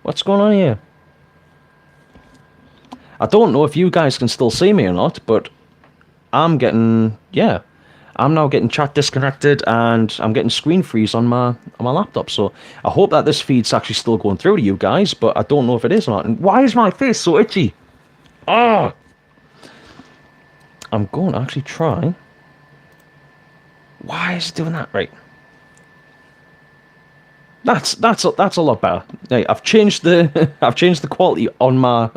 S1: What's going on here? I don't know if you guys can still see me or not, but I'm now getting chat disconnected and I'm getting screen freeze on my laptop. So I hope that this feed's actually still going through to you guys, but I don't know if it is or not. And why is my face so itchy? Ah! I'm going to actually try. Why is it doing that? Right. That's a lot better. Hey, I've changed the quality on my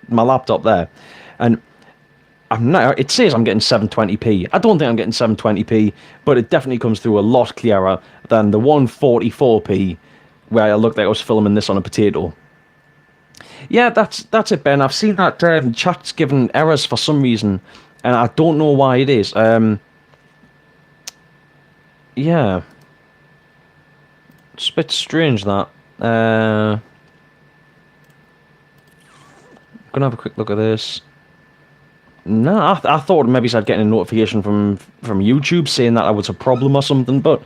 S1: laptop there, and it says I'm getting 720p. I don't think I'm getting 720p, but it definitely comes through a lot clearer than the 144p where I looked like I was filming this on a potato. Yeah, that's it, Ben. I've seen that chat's given errors for some reason, and I don't know why it is. Yeah. It's a bit strange, that. I'm gonna have a quick look at this. No, I thought maybe I'd get a notification from YouTube saying that I was a problem or something, but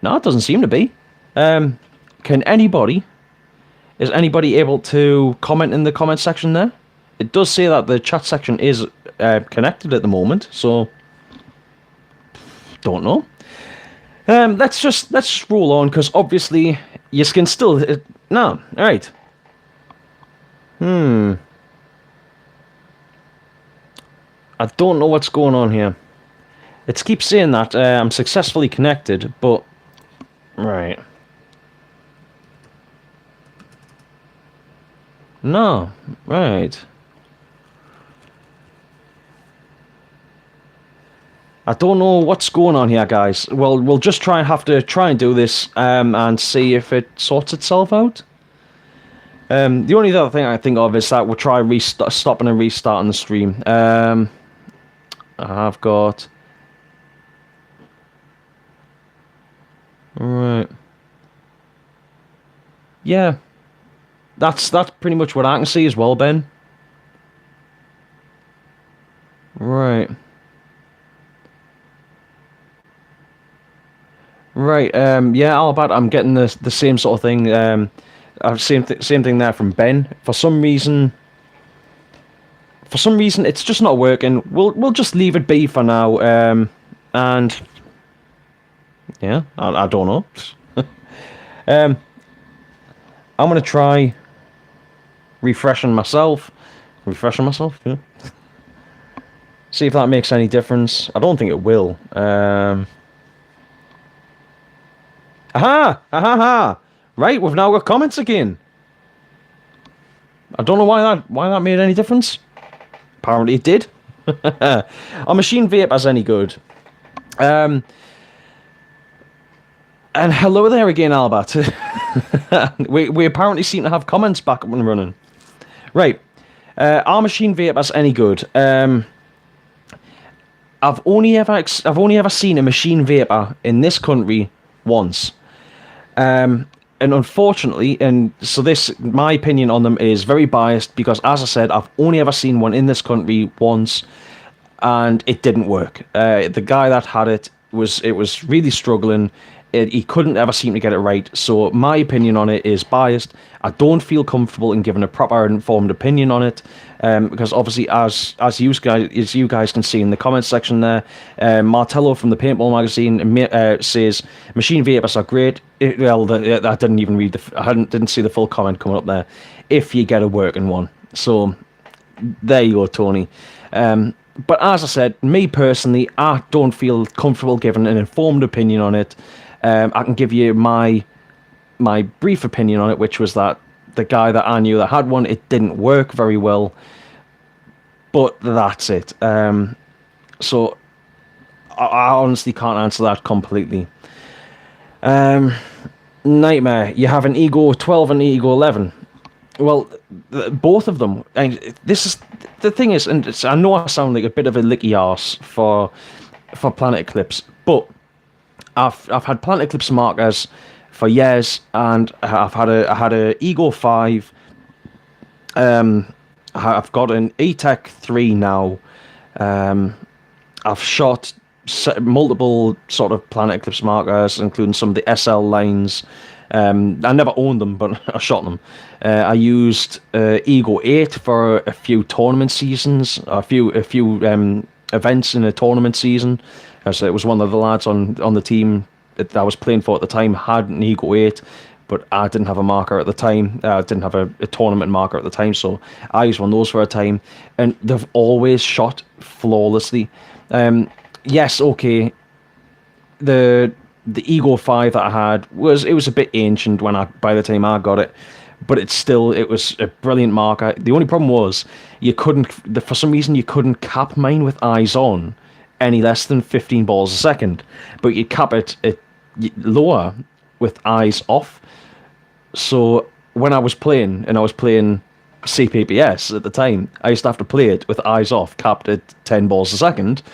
S1: no, it doesn't seem to be. Is anybody able to comment in the comment section there? It does say that the chat section is connected at the moment, so don't know. Let's just roll on, because obviously you can still no. All right. I don't know what's going on here. It keeps saying that I'm successfully connected, but right. No, right. I don't know what's going on here, guys. Well, we'll just have to do this and see if it sorts itself out. The only other thing I think of is that we'll try stopping and restarting the stream. I've got... Right. yeah, that's pretty much what I can see as well, Ben. Right. Right. Yeah, Albert, I'm getting the same sort of thing. I've same thing there from Ben. For some reason, it's just not working. We'll just leave it be for now. And yeah, I don't know. um, I'm gonna try refreshing myself. Refreshing myself. Yeah. See if that makes any difference. I don't think it will. Aha! Aha! Ha! Right, we've now got comments again. I don't know why that made any difference. Apparently it did. Are machine vapors any good? And hello there again, Albert. we apparently seem to have comments back up and running. Right. Are machine vapors any good? I've only ever seen a machine vapor in this country once. And unfortunately, and so my opinion on them is very biased because, as I said, I've only ever seen one in this country once, and it didn't work. The guy that had it was really struggling. He couldn't ever seem to get it right. So my opinion on it is biased. I don't feel comfortable in giving a proper informed opinion on it, because obviously, as you guys can see in the comments section there, Martello from the Paintball magazine says machine vapors are great. I didn't even read didn't see the full comment coming up there. If you get a working one, so there you go, Tony. But as I said, me personally, I don't feel comfortable giving an informed opinion on it. I can give you my brief opinion on it, which was that the guy that I knew that had one, it didn't work very well. But that's it. So I honestly can't answer that completely. Nightmare, you have an Ego 12 and Ego 11. Well, both of them. This is the thing is, and I know I sound like a bit of a licky arse for Planet Eclipse, but I've had Planet Eclipse markers for years, and I had a Ego 5. I've got an E-Tech 3 now. I've shot multiple sort of Planet Eclipse markers, including some of the SL lines. I never owned them, but I shot them. I used Ego 8 for a few tournament seasons, a few events in a tournament season. So it was one of the lads on the team that I was playing for at the time had an Ego 8, but I didn't have a marker at the time. I didn't have a tournament marker at the time, so I used one of those for a time, and they've always shot flawlessly. Yes, okay. The Ego 5 that I had was a bit ancient by the time I got it, but it was a brilliant marker. The only problem was for some reason you couldn't cap mine with eyes on any less than 15 balls a second, but you cap it lower with eyes off. So when I was playing, and I was playing CPPS at the time, I used to have to play it with eyes off, capped at 10 balls a second.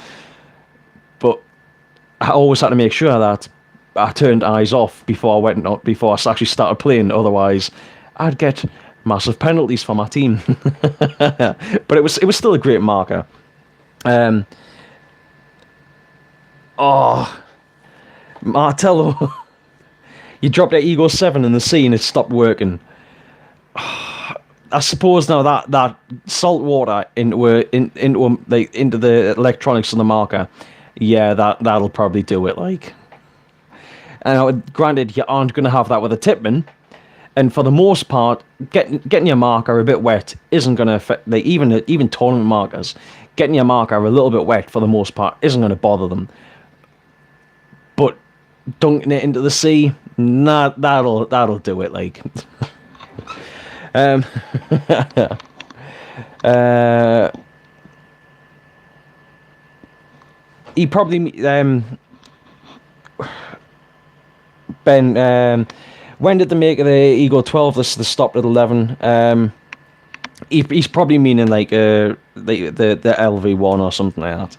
S1: But I always had to make sure that I turned eyes off before I actually started playing. Otherwise, I'd get massive penalties for my team. But it was still a great marker. Martello, you dropped your Ego 7 in the sea and it stopped working. I suppose now that salt water into the electronics of the marker, yeah, that'll probably do it. Like, and granted, you aren't going to have that with a tipman, and for the most part, getting your marker a bit wet isn't going to affect. Like, even tournament markers, getting your marker a little bit wet for the most part isn't going to bother them. But dunking it into the sea, nah, that'll do it. Like, he probably Ben. When did they make the Ego 12? This is stopped at 11. He's probably meaning like the LV1 or something like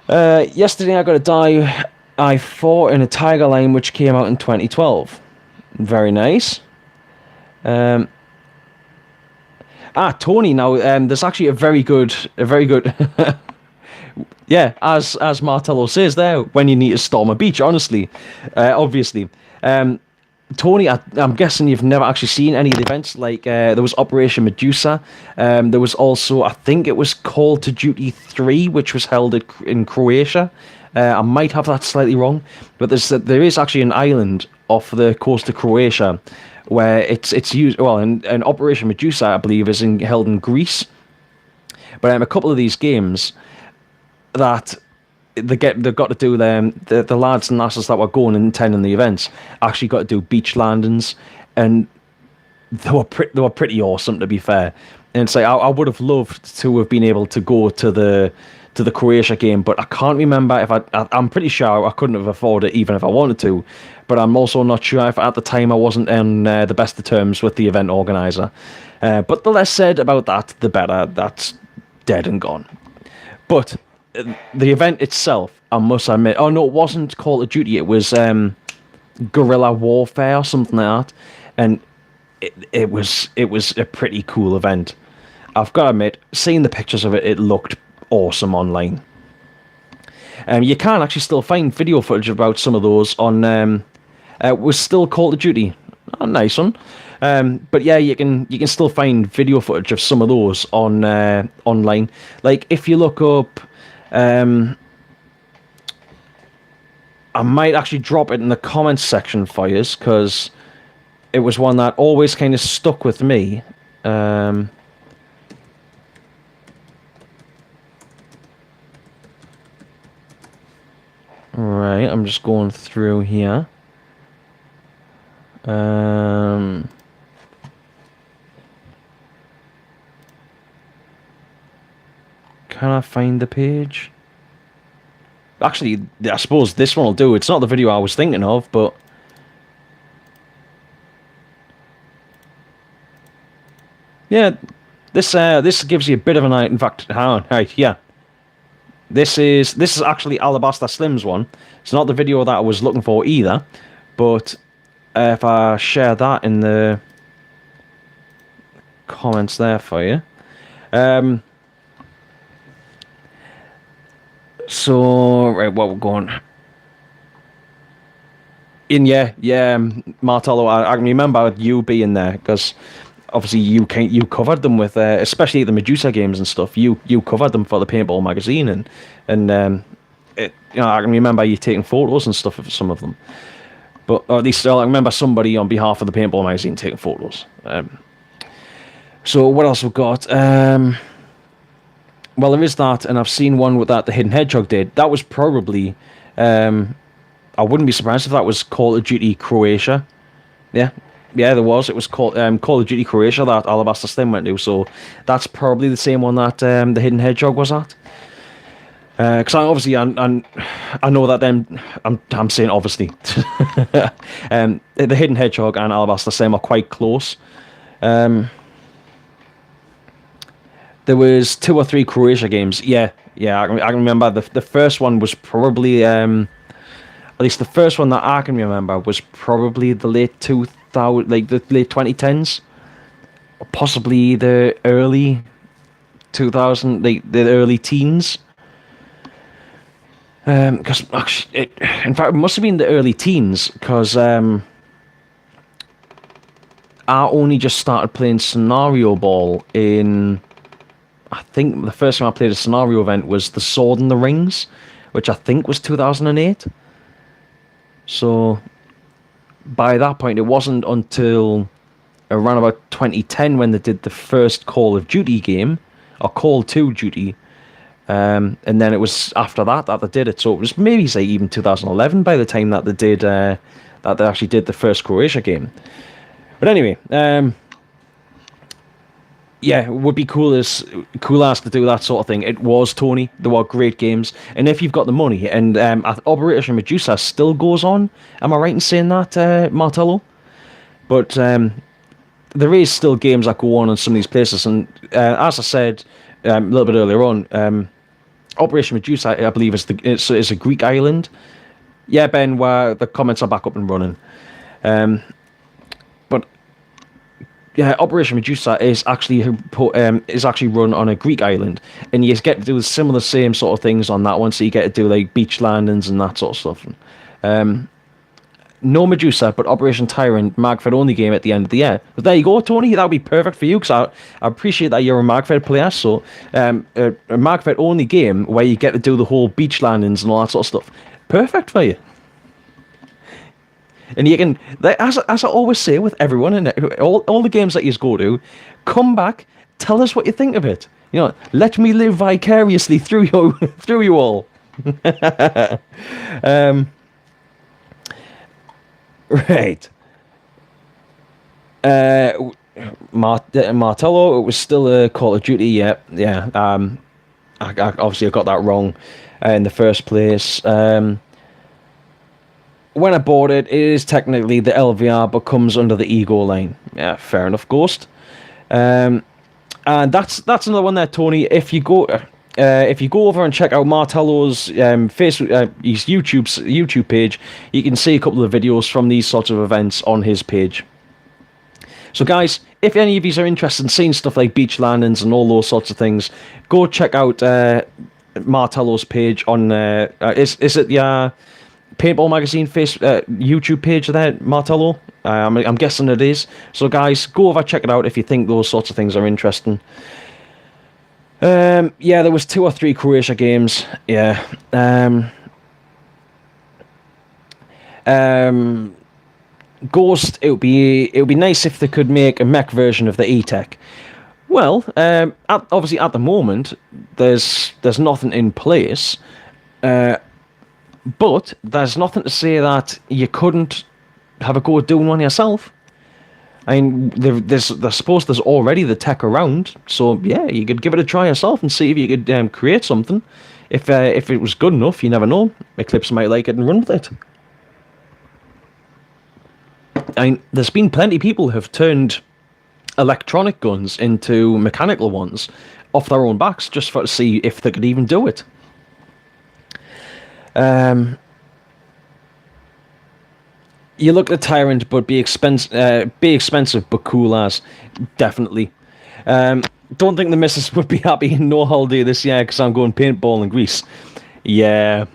S1: that. Yesterday I got a die I4 in a Tiger line which came out in 2012. Very nice. Um, Tony. Now, there's actually a very good. Yeah, as Martello says there, when you need to storm a beach. Honestly, obviously, Tony, I'm guessing you've never actually seen any of the events. Like there was Operation Medusa. There was also, I think it was Call to Duty 3, which was held in Croatia. I might have that slightly wrong, but there is actually an island off the coast of Croatia where it's used. Well, and Operation Medusa, I believe, is held in Greece. But a couple of these games that they've got to do the lads and lasses that were going and attending the events actually got to do beach landings, and they were pretty awesome, to be fair. And it's like I would have loved to have been able to go to the Croatia game, but I can't remember if I'm pretty sure I couldn't have afforded it even if I wanted to, but I'm also not sure if at the time I wasn't on the best of terms with the event organizer. But the less said about that, the better. That's dead and gone. But the event itself, I must admit, oh no, it wasn't Call of Duty, it was Guerrilla Warfare or something like that, and it was a pretty cool event. I've got to admit, seeing the pictures of it, it looked awesome online. You can actually still find video footage about some of those on. It was still Call of Duty, a nice one. But yeah, you can still find video footage of some of those on online. Like if you look up. I might actually drop it in the comments section for you, because it was one that always kind of stuck with me. Right, I'm just going through here. Can I find the page? Actually, I suppose this one will do. It's not the video I was thinking of, but... yeah, this gives you a bit of an idea. In fact, hang on, right, yeah. This is actually Alabaster Slim's one. It's not the video that I was looking for either, but if I share that in the comments there for you. So, right, what we're going... yeah, Martello, I can remember you being there, because obviously you covered them with, especially the Medusa games and stuff, you covered them for the Paintball magazine, and I can remember you taking photos and stuff of some of them. But, or at least I remember somebody on behalf of the Paintball magazine taking photos. So, what else we've got? Well, there is that, and I've seen one with that the Hidden Hedgehog did. That was probably... I wouldn't be surprised if that was Call of Duty Croatia. Yeah, there was. It was Call of Duty Croatia that Alabaster Slim went to, so that's probably the same one that the Hidden Hedgehog was at. Because obviously, I know that them... I'm saying obviously. The Hidden Hedgehog and Alabaster Slim are quite close. There was 2 or 3 Croatia games. Yeah, I can remember the first one was probably... at least the first one that I can remember was probably the late 2000, like the late 2010s, or possibly the early 2000, like the early teens. Because actually, in fact, it must have been the early teens, because I only just started playing Scenario Ball in... I think the first time I played a scenario event was the Sword and the Rings, which I think was 2008. So, by that point, it wasn't until around about 2010 when they did the first Call of Duty game, or Call to Duty, and then it was after that they did it. So it was maybe say even 2011 by the time that they did that they actually did the first Croatia game. But anyway, yeah, it would be cool as to do that sort of thing. It was, Tony. They were great games. And if you've got the money, and Operation Medusa still goes on, am I right in saying that, Martello? But there is still games that go on in some of these places. And as I said a little bit earlier on, Operation Medusa, I believe, is a Greek island. Yeah, Ben, where the comments are back up and running. But yeah, Operation Medusa is actually run on a Greek island, and you get to do similar same sort of things on that one. So you get to do like beach landings and that sort of stuff. No Medusa, but Operation Tyrant, Magfed only game at the end of the year. But there you go, Tony. That would be perfect for you because I appreciate that you're a Magfed player. So a Magfed only game where you get to do the whole beach landings and all that sort of stuff. Perfect for you. And you can, as I always say with everyone and all the games that you go to, come back, tell us what you think of it. You know, let me live vicariously through you, through you all. Right. Martello, it was still a Call of Duty, yeah. I obviously got that wrong in the first place. When I bought it, it is technically the LVR, but comes under the Ego line. Yeah, fair enough, Ghost. And that's another one there, Tony. If you go over and check out Martello's Facebook, his YouTube page, you can see a couple of videos from these sorts of events on his page. So, guys, if any of you are interested in seeing stuff like beach landings and all those sorts of things, go check out Martello's page on. Is it the Paintball Magazine YouTube page there, Martello? I'm guessing it is. So, guys, go over, check it out if you think those sorts of things are interesting. Yeah, there was 2 or 3 Croatia games. Yeah. Ghost. It would be nice if they could make a mech version of the E-Tech. Well, obviously at the moment there's nothing in place. But there's nothing to say that you couldn't have a go at doing one yourself. I mean, there's already the tech around, so yeah, you could give it a try yourself and see if you could create something. If it was good enough, you never know. Eclipse might like it and run with it. I mean, there's been plenty of people who have turned electronic guns into mechanical ones off their own backs just to see if they could even do it. You look at Tyrant, but be expensive, but cool as. Definitely. Don't think the missus would be happy in no holiday this year because I'm going paintball in Greece. Yeah,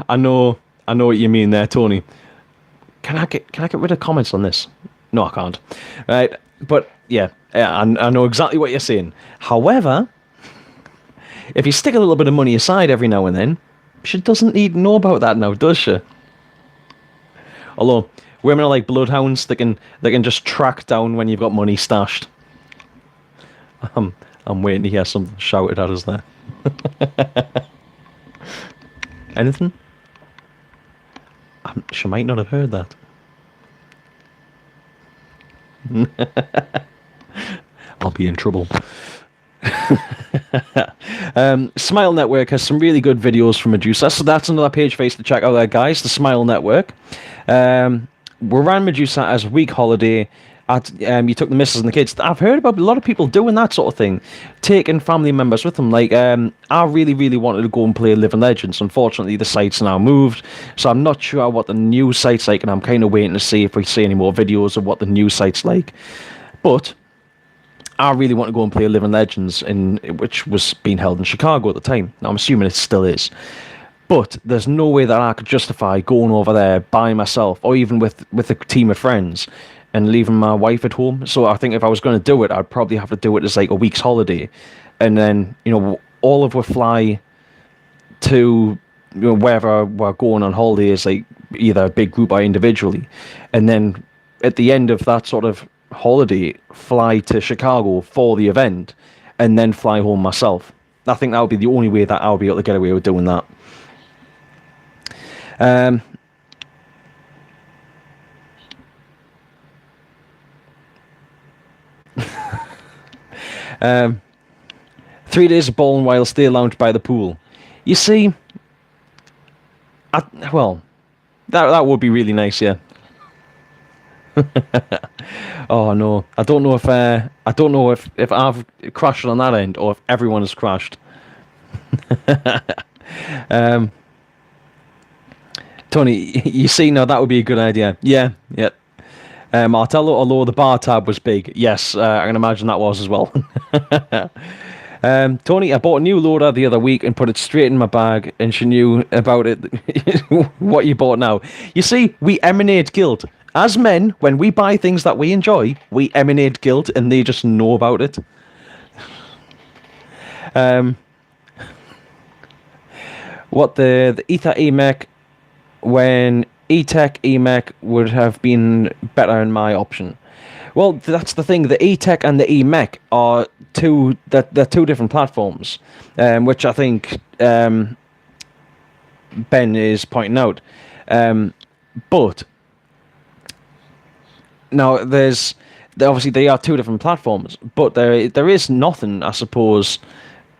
S1: I know what you mean there, Tony. Can I get rid of comments on this? No, I can't. Right, but yeah, I know exactly what you're saying. However, if you stick a little bit of money aside every now and then, she doesn't need to know about that now, does she? Although women are like bloodhounds; they can just track down when you've got money stashed. I'm waiting to hear something shouted at us there. Anything? She might not have heard that. I'll be in trouble. Smile Network has some really good videos from Medusa, so that's another page for you to check out there, guys. The Smile Network. We ran Medusa as a week holiday. You took the missus and the kids. I've heard about a lot of people doing that sort of thing, taking family members with them. Like, I really wanted to go and play Living Legends. Unfortunately, the site's now moved, so I'm not sure what the new site's like, and I'm kind of waiting to see if we see any more videos of what the new site's like. But I really want to go and play Living Legends, which was being held in Chicago at the time. Now, I'm assuming it still is. But there's no way that I could justify going over there by myself, or even with a team of friends, and leaving my wife at home. So I think if I was going to do it, I'd probably have to do it as like a week's holiday. And then, all of us fly to wherever we're going on holiday is like either a big group or individually. And then at the end of that sort of holiday, fly to Chicago for the event and then fly home myself. I think that would be the only way that I would be able to get away with doing that. 3 days of bowling while still lounged by the pool. You see, that would be really nice, yeah. Oh no, I don't know if I've crashed on that end or if everyone has crashed. Tony, you see, now that would be a good idea. Yeah. Martello, although the bar tab was big. Yes, I can imagine that was as well. Tony, I bought a new loader the other week and put it straight in my bag, and she knew about it. What you bought now. You see, we emanate guilt. As men, when we buy things that we enjoy, we emanate guilt, and they just know about it. What the Ether EMEC, when E-Tech EMEC would have been better in my option. Well, that's the thing. The E-Tech and the EMEC are they're two different platforms, which I think Ben is pointing out. But now obviously they are two different platforms, but there is nothing, I suppose.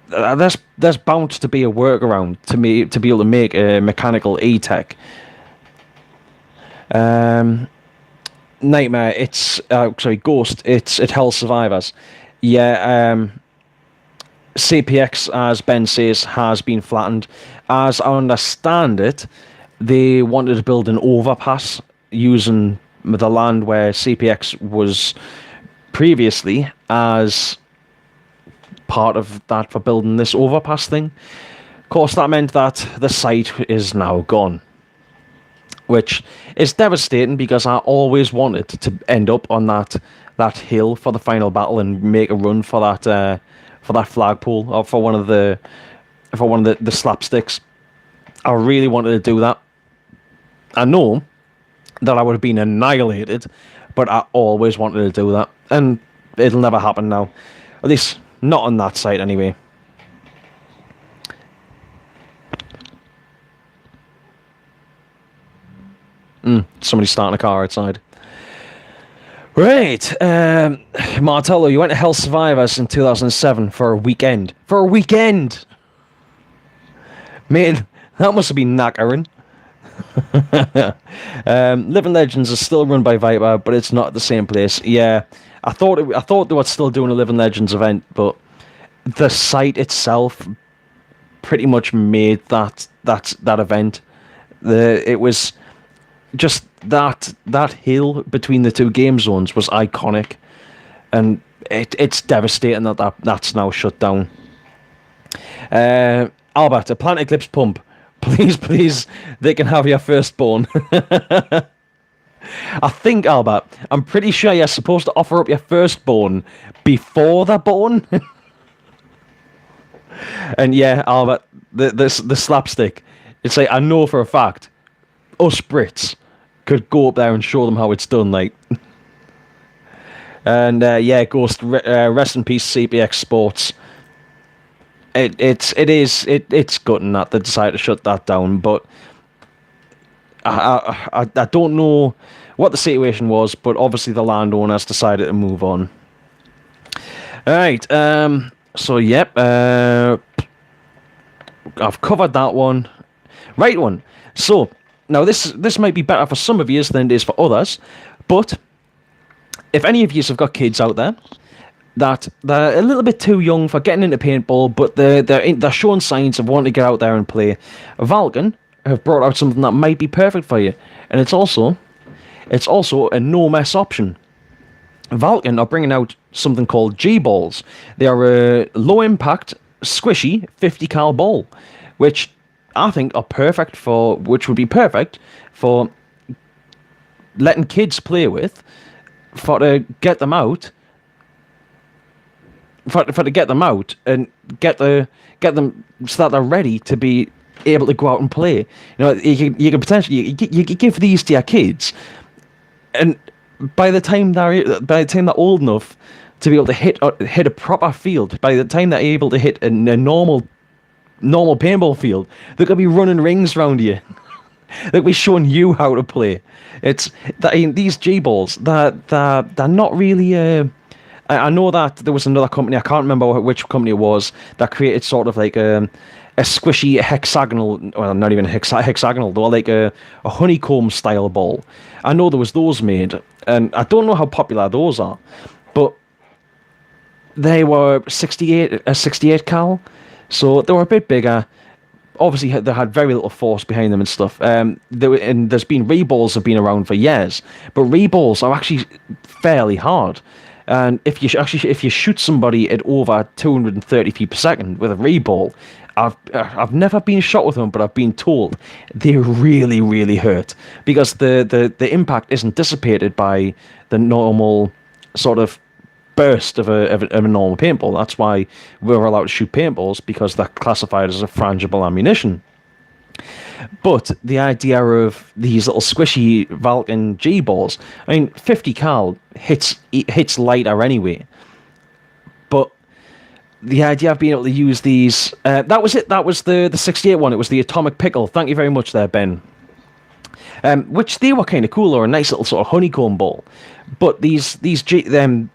S1: There's bound to be a workaround to be able to make a mechanical E-Tech. Nightmare, Ghost, it Hell Survivors. Yeah, CPX, as Ben says, has been flattened. As I understand it, they wanted to build an overpass using the land where CPX was previously as part of that for building this overpass thing. Of course, that meant that the site is now gone, which is devastating because I always wanted to end up on that hill for the final battle and make a run for that flagpole, or for one of the slapsticks. I really wanted to do that. I know that I would have been annihilated, but I always wanted to do that, and it'll never happen now. At least not on that site, anyway. Somebody's starting a car outside. Right, Martello, you went to Hell Survivors in 2007 for a weekend. For a weekend! Man, that must have been knackering. Living Legends is still run by Viper, but it's not at the same place. Yeah, I thought they were still doing a Living Legends event, but the site itself pretty much made that event. It was just that hill between the two game zones was iconic, and it's devastating that's now shut down. Albert, a Plant Eclipse pump. Please, they can have your firstborn. I think, Albert, I'm pretty sure you're supposed to offer up your firstborn before they're born. And yeah, Albert, the slapstick. It's like, I know for a fact, us Brits could go up there and show them how it's done, like. And yeah, Ghost, rest in peace, CPX Sports. It's gutting that they decided to shut that down, but I don't know what the situation was, but obviously the landowners decided to move on. All right, so yep, I've covered that one. Right one. So now this might be better for some of you than it is for others, but if any of you have got kids out there that they're a little bit too young for getting into paintball, but they're showing signs of wanting to get out there and play, Vulcan have brought out something that might be perfect for you, and it's also a no mess option. Vulcan are bringing out something called G-balls. They are a low impact, squishy 50 cal ball, which I think would be perfect for letting kids play with, to get them out and get them so that they're ready to be able to go out and play. You know, you can potentially you give these to your kids, and by the time they're old enough to be able to hit a proper field, by the time they're able to hit a normal paintball field, they're gonna be running rings around you. They'll be showing you how to play. It's that these G-balls, they're not really. I know that there was another company, I can't remember which company it was, that created sort of like a squishy hexagonal, well, not even hexagonal, though, like a honeycomb style ball. I know there was those made, and I don't know how popular those are, but they were 68 cal, so they were a bit bigger. obviously they had very little force behind them and stuff. And there's been reballs have been around for years, but reballs are actually fairly hard. And if you shoot somebody at over 230 feet per second with a reball, I've never been shot with them, but I've been told they really, really hurt, because the impact isn't dissipated by the normal sort of burst of a normal paintball. That's why we're allowed to shoot paintballs, because they're classified as a frangible ammunition. But the idea of these little squishy Vulcan G balls, I mean, 50 cal hits lighter anyway. But the idea of being able to use these, that was it. That was the 68 one. It was the Atomic Pickle. Thank you very much there, Ben. Which they were kind of cool, or a nice little sort of honeycomb ball. But these 50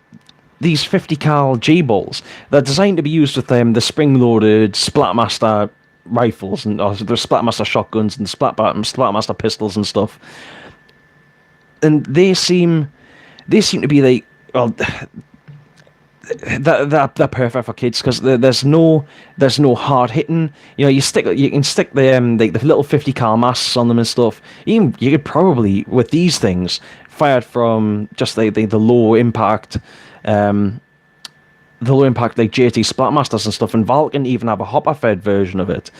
S1: cal G balls, they're designed to be used with the spring-loaded Splatmaster rifles and the Splatmaster shotguns and Splatmaster pistols and stuff, and they seem to be like, well, they're perfect for kids, because there's no hard hitting. You know, you can stick the little 50 cal masks on them and stuff. You could probably, with these things fired from just the low impact. The low impact like JT Splatmasters and stuff, and Vulcan even have a hopper fed version of it.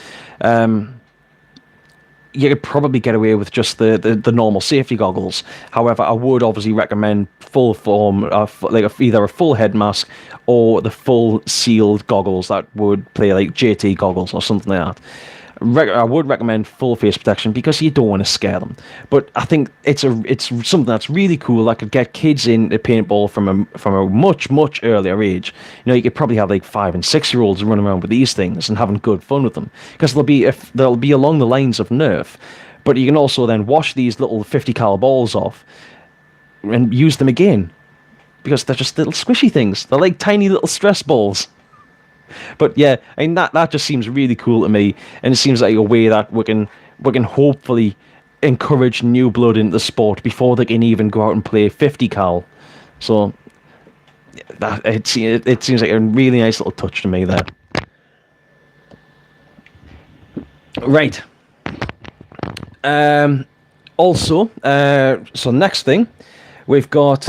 S1: You could probably get away with just the normal safety goggles. However, I would obviously recommend full form, either a full head mask or the full sealed goggles that would play like JT goggles or something like that. I would recommend full face protection, because you don't want to scare them. But I think it's something that's really cool that could get kids into paintball from a much earlier age. You know, you could probably have like 5 and 6 year olds running around with these things and having good fun with them, because they'll be along the lines of Nerf. But you can also then wash these little 50 cal balls off and use them again, because they're just little squishy things. They're like tiny little stress balls. But yeah, I mean, that just seems really cool to me, and it seems like a way that we can hopefully encourage new blood into the sport before they can even go out and play 50 cal. So it seems like a really nice little touch to me there. Right. Also, so next thing, we've got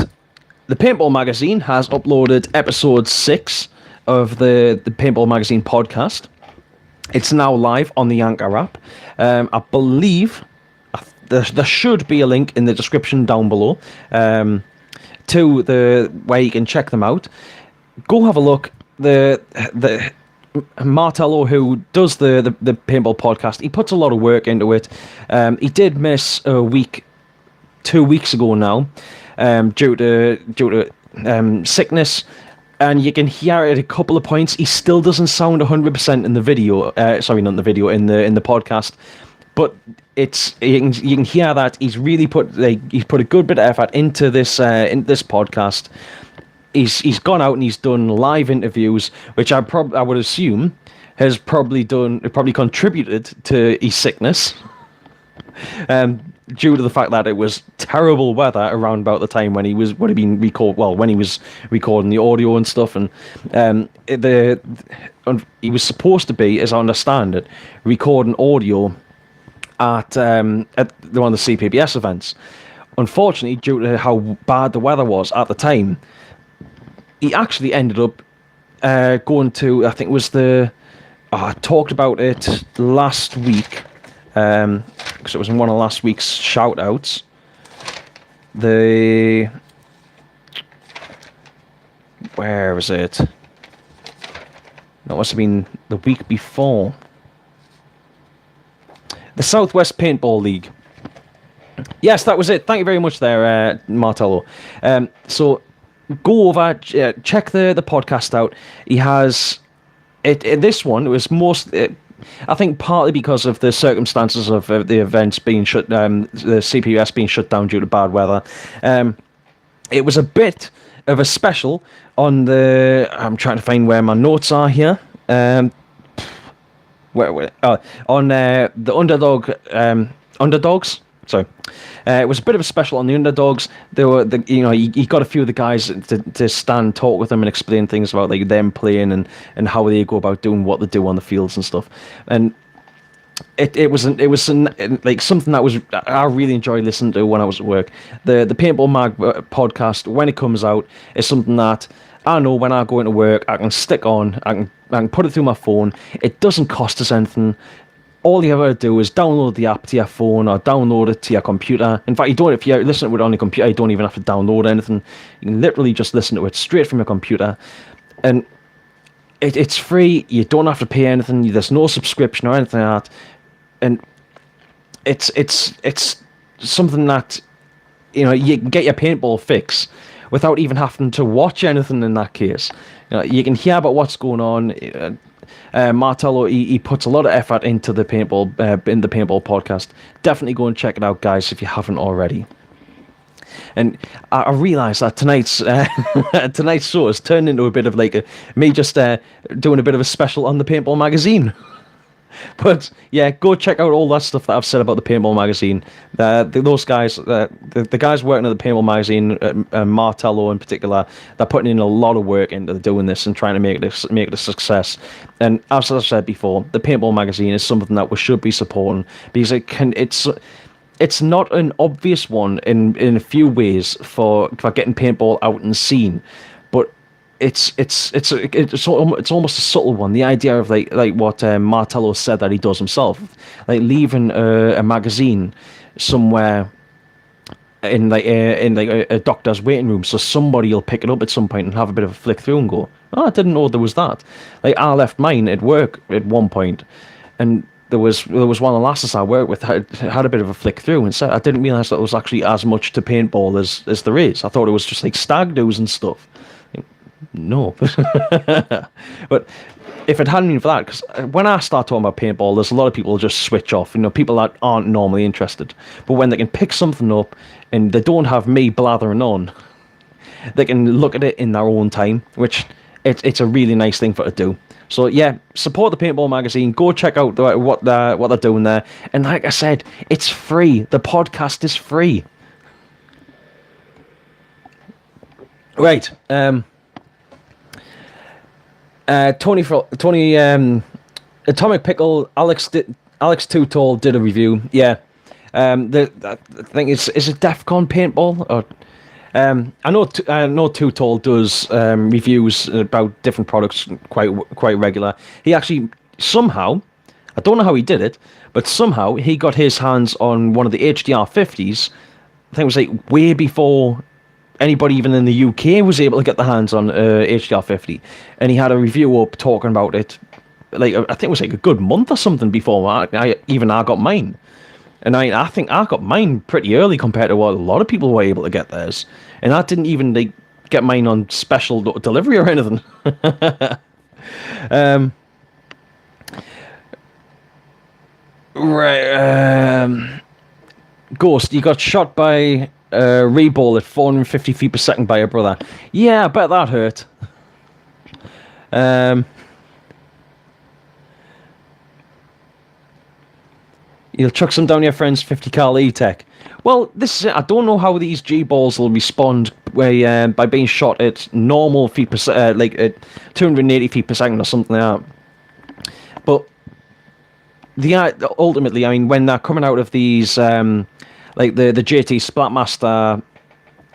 S1: the Paintball Magazine has uploaded episode 6 of the Paintball Magazine podcast. It's now live on the Anchor app. I believe there should be a link in the description down below to where you can check them out. Go have a look. The Martello, who does the Paintball podcast, he puts a lot of work into it. He did miss a week 2 weeks ago now, due to sickness. And you can hear it at a couple of points. He still doesn't sound 100% in the video. Sorry, not in the video, in the podcast. But you can hear that he's really put a good bit of effort into this podcast. He's gone out and he's done live interviews, which I would assume has probably contributed to his sickness. Due to the fact that it was terrible weather around about the time when he was when he was recording the audio and stuff, and he was supposed to be, as I understand it, recording audio at one of the CPBS events. Unfortunately, due to how bad the weather was at the time, he actually ended up going to, I think it was I talked about it last week. Because it was in one of last week's shout-outs. Where was it? That must have been the week before. The Southwest Paintball League. Yes, that was it. Thank you very much there, Martello. So go over, check the podcast out. He has this one. It was most. I think partly because of the circumstances of the events being shut, the CPUS being shut down due to bad weather. It was a bit of a special on the. I'm trying to find where my notes are here. On the underdogs. Sorry, it was a bit of a special on the underdogs. There were he got a few of the guys to stand, talk with them, and explain things about like them playing and how they go about doing what they do on the fields and stuff. And like something that was I really enjoyed listening to when I was at work. The Paintball Mag podcast, when it comes out, is something that I know when I go into work I can stick on. I can put it through my phone. It doesn't cost us anything. All you ever do is download the app to your phone or download it to your computer. In fact, you don't. If you listen to it on your computer, you don't even have to download anything. You can literally just listen to it straight from your computer, and it's free. You don't have to pay anything. There's no subscription or anything like that. And it's something that you can get your paintball fix without even having to watch anything. In that case, you can hear about what's going on. Martello, he puts a lot of effort into the paintball podcast. Definitely go and check it out, guys, if you haven't already. And I realised that tonight's show has turned into a bit of like me just doing a bit of a special on the Paintball magazine. But yeah, go check out all that stuff that I've said about the Paintball magazine. Those guys, the guys working at the Paintball magazine, Martello in particular, they're putting in a lot of work into doing this and trying to make it a success. And as I said before, the Paintball magazine is something that we should be supporting because it's not an obvious one in a few ways for getting paintball out and seen, but it's almost a subtle one. The idea of like what Martello said that he does himself, like leaving a magazine somewhere in a doctor's waiting room, so somebody will pick it up at some point and have a bit of a flick through and go, "Oh, I didn't know there was that." Like I left mine at work at one point, and there was one of the lasses I worked with had a bit of a flick through and said, "I didn't realise that there was actually as much to paintball as there is. I thought it was just like stag do's and stuff." No. But if it hadn't been for that, because when I start talking about paintball, there's a lot of people who just switch off, people that aren't normally interested. But when they can pick something up and they don't have me blathering on, they can look at it in their own time, which it's a really nice thing for it to do. So yeah, support the Paintball magazine. Go check out what they're doing there. And like I said, it's free. The podcast is free. Right. Tony Atomic Pickle, Alex Too Tall did a review. Yeah. I think is it DEFCON paintball or I know Too Tall does reviews about different products quite regular. He actually somehow, I don't know how he did it, but somehow he got his hands on one of the HDR 50s. I think it was like way before anybody even in the UK was able to get their hands on HDR 50, and he had a review up talking about it. Like I think it was like a good month or something before I got mine. And I think I got mine pretty early compared to what a lot of people were able to get theirs. And I didn't even get mine on special delivery or anything. Right. Ghost, you got shot by a reball at 450 feet per second by your brother. Yeah, I bet that hurt. You'll chuck some down your friend's 50 cal E-Tech. Well, this is it. I don't know how these G-balls will respond by being shot at normal feet per like at 280 feet per second or something like that. But ultimately, I mean, when they're coming out of these like the JT Splatmaster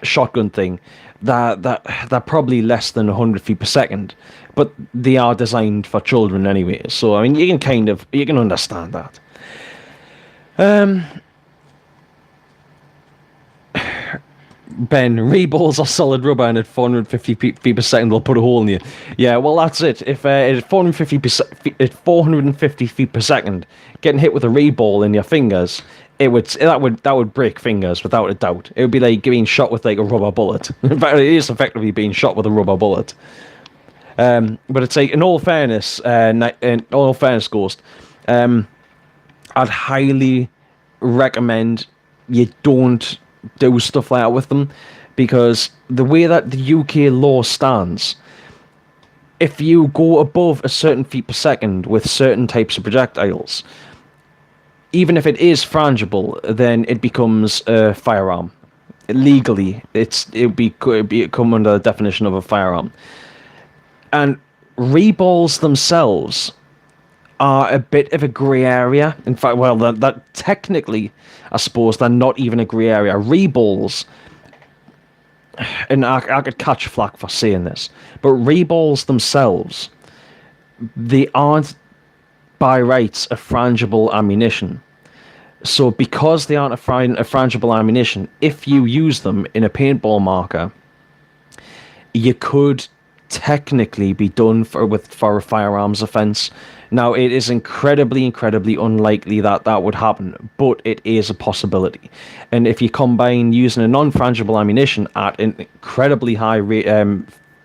S1: shotgun thing, they're probably less than 100 feet per second, but they are designed for children anyway. So I mean, you can understand that. Ben, reballs are solid rubber, and at 450 feet per second they'll put a hole in you. Yeah, well that's it. If at 450 feet per second, getting hit with a reball in your fingers, that would break fingers without a doubt. It would be like being shot with like a rubber bullet. In fact, it is effectively being shot with a rubber bullet. But it's like, in all fairness, Ghost, I'd highly recommend you don't do stuff like that with them, because the way that the UK law stands, if you go above a certain feet per second with certain types of projectiles, even if it is frangible, then it becomes a firearm. Legally, it come under the definition of a firearm. And reballs themselves are a bit of a grey area. In fact, well, that technically, I suppose, they're not even a grey area. Reballs, and I could catch flack for saying this, but reballs themselves, they aren't by rights a frangible ammunition. So because they aren't a frangible ammunition, if you use them in a paintball marker, you could technically be done for a firearms offence. Now, it is incredibly unlikely that that would happen, but it is a possibility. And if you combine using a non-frangible ammunition at an incredibly high rate, at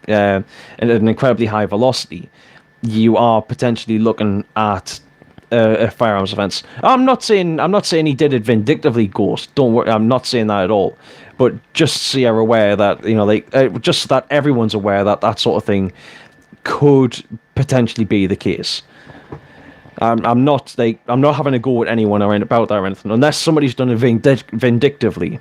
S1: an incredibly high velocity, you are potentially looking at a firearms offence. I'm not saying he did it vindictively, Ghost. Don't worry, I'm not saying that at all. But just so you're aware that, just so that everyone's aware that that sort of thing could potentially be the case. I'm not having a go at anyone or about that or anything, unless somebody's done it vindictively.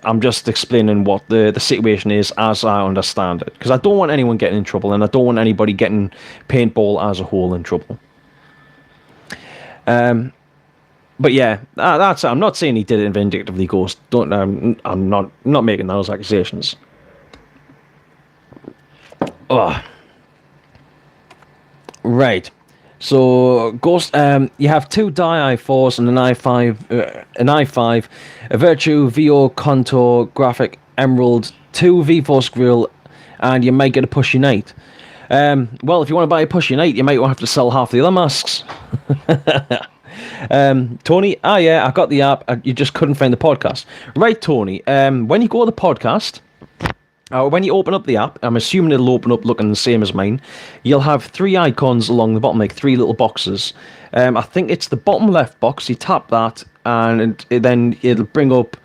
S1: I'm just explaining what the situation is as I understand it, because I don't want anyone getting in trouble, and I don't want anybody getting paintball as a whole in trouble. But yeah, that's. I'm not saying he did it vindictively, Ghost. Don't. I'm not making those accusations. Oh. Right. So, Ghost, you have two i4s and an i5, a Virtue VO Contour Graphic Emerald, two V-Force Grill, and you might get a Push Unite. Well, if you want to buy a Push Unite, you might have to sell half the other masks. Tony, yeah, I got the app. You just couldn't find the podcast. Right, Tony, when you go to the podcast, when you open up the app, I'm assuming it'll open up looking the same as mine. You'll have three icons along the bottom, like three little boxes. I think it's the bottom left box. You tap that, and then it'll bring up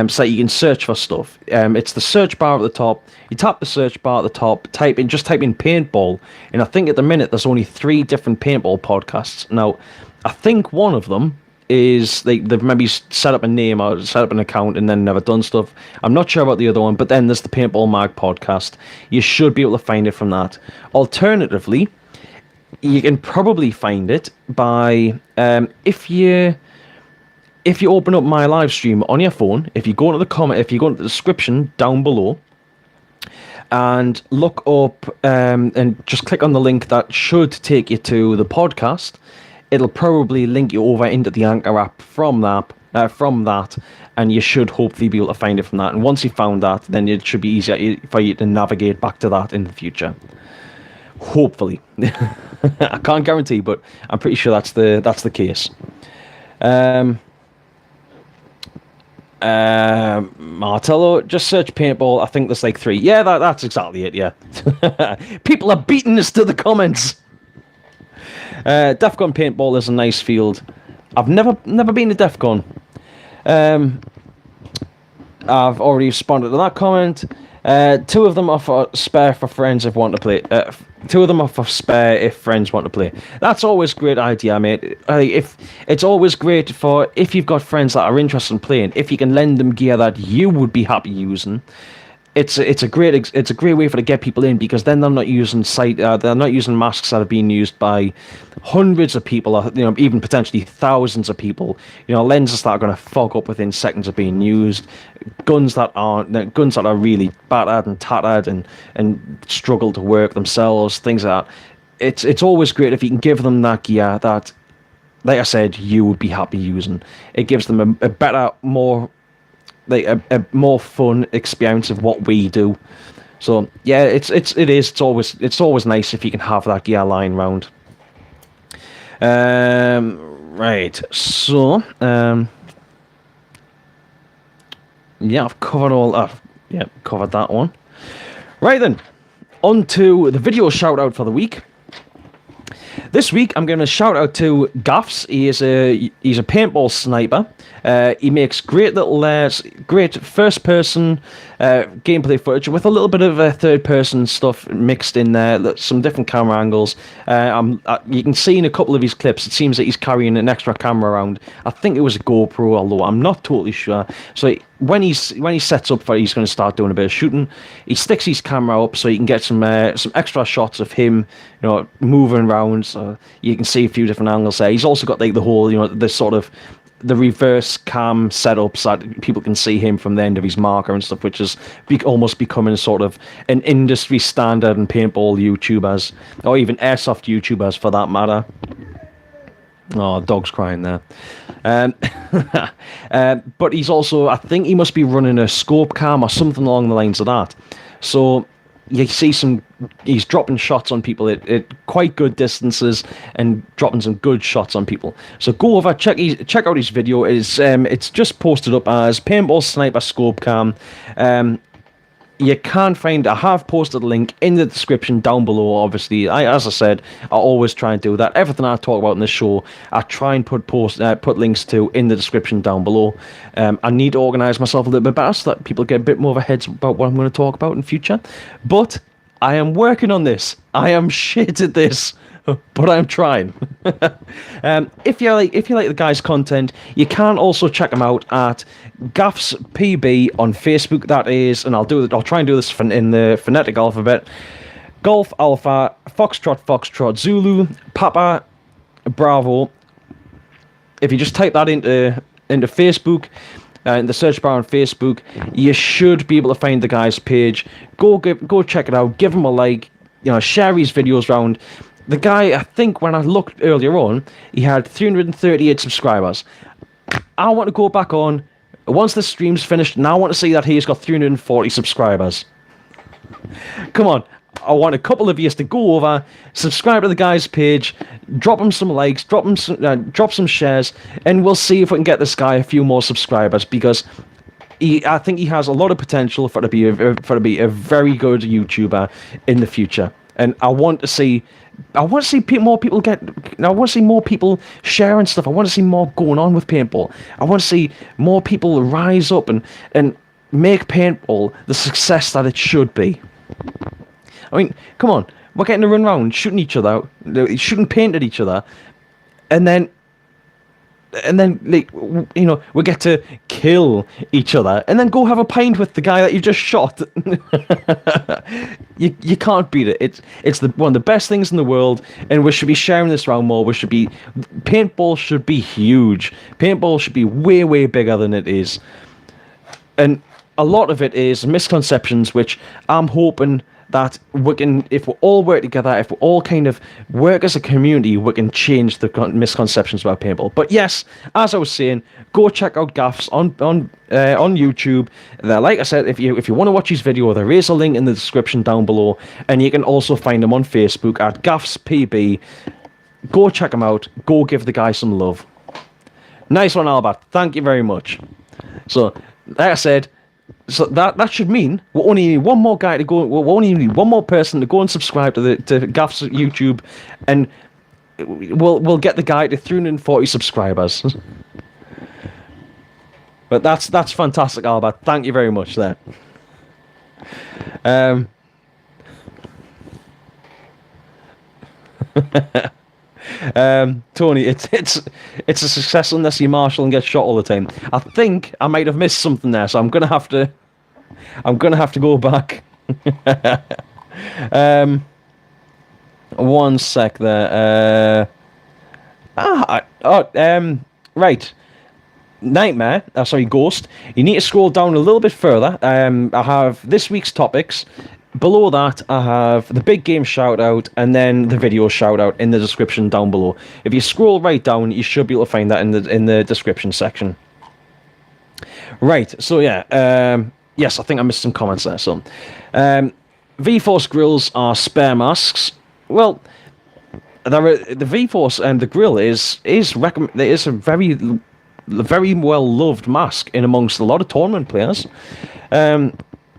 S1: so you can search for stuff. It's the search bar at the top. You tap the search bar at the top, type in paintball, and I think at the minute there's only 3 different paintball podcasts. Now, I think one of them is they've maybe set up a name or set up an account and then never done stuff. I'm not sure about the other one, but then there's the Paintball Mag podcast. You should be able to find it from that. Alternatively, you can probably find it by if you open up my live stream on your phone, if you go into the description down below and look up and just click on the link that should take you to the podcast, it'll probably link you over into the Anchor app from that, and you should hopefully be able to find it from that. And once you've found that, then it should be easier for you to navigate back to that in the future. Hopefully. I can't guarantee, but I'm pretty sure that's the case. Martello, just search paintball. I think there's like 3. Yeah, that's exactly it, yeah. People are beating us to the comments. DEFCON paintball is a nice field. I've never been to DEFCON. I've already responded to that comment. 2 of them are for spare for friends if want to play. 2 of them are for spare if friends want to play. That's always a great idea, mate. If it's always great for if you've got friends that are interested in playing, if you can lend them gear that you would be happy using. It's a great way for to get people in, because then they're not using masks that are being used by hundreds of people, even potentially thousands of people. Lenses that are going to fog up within seconds of being used, guns that are really battered and tattered and struggle to work themselves, things like that. It's always great if you can give them that gear that, like I said, you would be happy using. It gives them a better, more fun experience of what we do. So yeah, it's always nice if you can have that gear lying around. Right, so yeah, I've covered that one. Right then, on to the video shout out for the week. This week, I'm going to shout out to Gaffs. He's a paintball sniper. He makes great first-person gameplay footage with a little bit of third-person stuff mixed in there. Some different camera angles. You can see in a couple of his clips, it seems that he's carrying an extra camera around. I think it was a GoPro, although I'm not totally sure. So when he sets up for he's going to start doing a bit of shooting, he sticks his camera up so you can get some extra shots of him, moving around. So you can see a few different angles there. He's also got like the whole, the sort of the reverse cam setup so that people can see him from the end of his marker and stuff, which is almost becoming sort of an industry standard in paintball YouTubers, or even airsoft YouTubers for that matter. Oh, dog's crying there. But he's also, I think he must be running a scope cam or something along the lines of that. So you see he's dropping shots on people at quite good distances and dropping some good shots on people. So go over, check out his video. It's just posted up as Paintball Sniper Scope Cam. You can find, I have posted a link in the description down below. Obviously, as I said, I always try and do that. Everything I talk about in this show, I try and put links to in the description down below. I need to organise myself a little bit better so that people get a bit more of a heads about what I'm going to talk about in future. But I am working on this. I am shit at this, but I'm trying. If you like the guy's content, you can also check him out at Gaffs PB on Facebook. That is, and I'll try and do this in the phonetic alphabet: Golf Alpha Foxtrot Zulu Papa Bravo. If you just type that into Facebook, in the search bar on Facebook, you should be able to find the guy's page. Go check it out. Give him a like. Share his videos around. The guy, I think when I looked earlier on, he had 338 subscribers. I want to go back on, once the stream's finished, now I want to see that he's got 340 subscribers. Come on, I want a couple of you to go over, subscribe to the guy's page, drop him some likes, drop some shares, and we'll see if we can get this guy a few more subscribers, because I think he has a lot of potential for to be a very good YouTuber in the future. And I want to see more people I want to see more people sharing stuff. I want to see more going on with paintball. I want to see more people rise up and make paintball the success that it should be. I mean, come on, we're getting to run around shooting each other, shooting paint at each other, and then we get to kill each other and then go have a pint with the guy that you just shot. you can't beat it. It's one of the best things in the world, and we should be sharing this around more. Paintball should be huge. Paintball should be way, way bigger than it is. And a lot of it is misconceptions, which I'm hoping that if we all work together, if we all kind of work as a community, we can change the misconceptions about paintball. But yes, as I was saying, go check out Gaffs on YouTube. Like I said, if you want to watch his video, there is a link in the description down below, and you can also find him on Facebook at Gaffs PB. Go check him out. Go give the guy some love. Nice one, Albert. Thank you very much. So, like I said, so that should mean we only need one more guy to go. We only need one more person to go and subscribe to Gaff's YouTube, and we'll get the guy to 340 subscribers. But that's fantastic, Albert. Thank you very much there. Tony, it's a success unless you marshal and get shot all the time. I think I might have missed something there, so I'm gonna have to go back. One sec there. Right. Nightmare. Sorry, Ghost. You need to scroll down a little bit further. I have this week's topics. Below that, I have the big game shout out and then the video shout out in the description down below. If you scroll right down, you should be able to find that in the description section. Right, so yeah, yes, I think I missed some comments there. So, V-Force grills are spare masks. Well, the V-Force and the grill is a very well loved mask in amongst a lot of tournament players.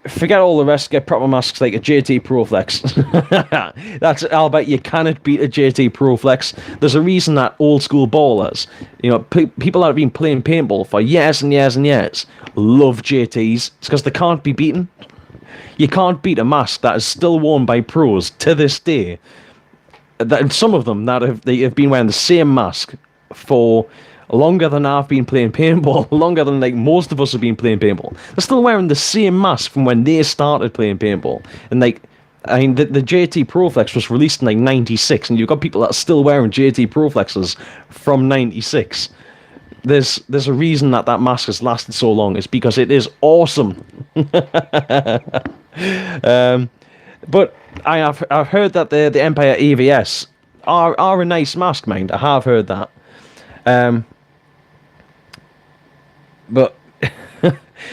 S1: Forget all the rest, get proper masks like a JT Proflex. I'll bet you cannot beat a JT Proflex. There's a reason that old school ballers, people that have been playing paintball for years and years and years, love JTs. It's because they can't be beaten. You can't beat a mask that is still worn by pros to this day. Some of them they have been wearing the same mask for longer than I've been playing paintball, longer than like most of us have been playing paintball. They're still wearing the same mask from when they started playing paintball. And like, I mean, the JT Proflex was released in like 96, and you've got people that are still wearing JT Proflexes from 96. There's a reason that mask has lasted so long. It's because it is awesome. But I've heard that the Empire EVS are a nice mask, mind. I have heard that. But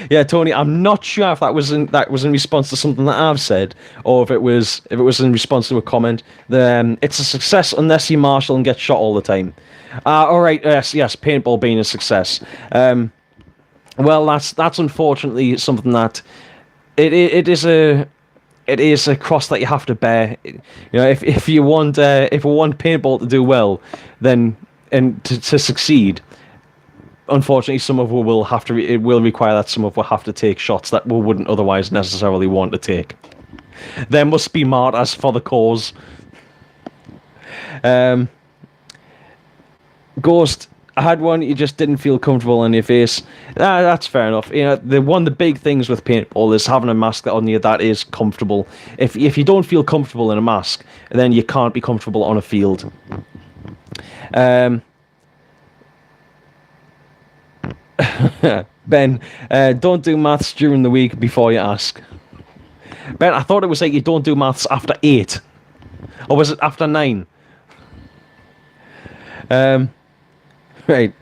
S1: yeah, Tony, I'm not sure if that was in response to something that I've said, or if it was in response to a comment. It's a success unless you marshal and get shot all the time. All right, yes, paintball being a success. Well, that's unfortunately something that it is a cross that you have to bear. You know, if you want paintball to do well, then and to succeed, unfortunately, some of us will have to. It will require that some of us will have to take shots that we wouldn't otherwise necessarily want to take. There must be martyrs for the cause. Ghost, I had one. You just didn't feel comfortable on your face. That's fair enough. You know, one of the big things with paintball is having a mask on you that is comfortable. If you don't feel comfortable in a mask, then you can't be comfortable on a field. Ben, don't do maths during the week before you ask. Ben, I thought it was like you don't do maths after 8. Or was it after 9? Right.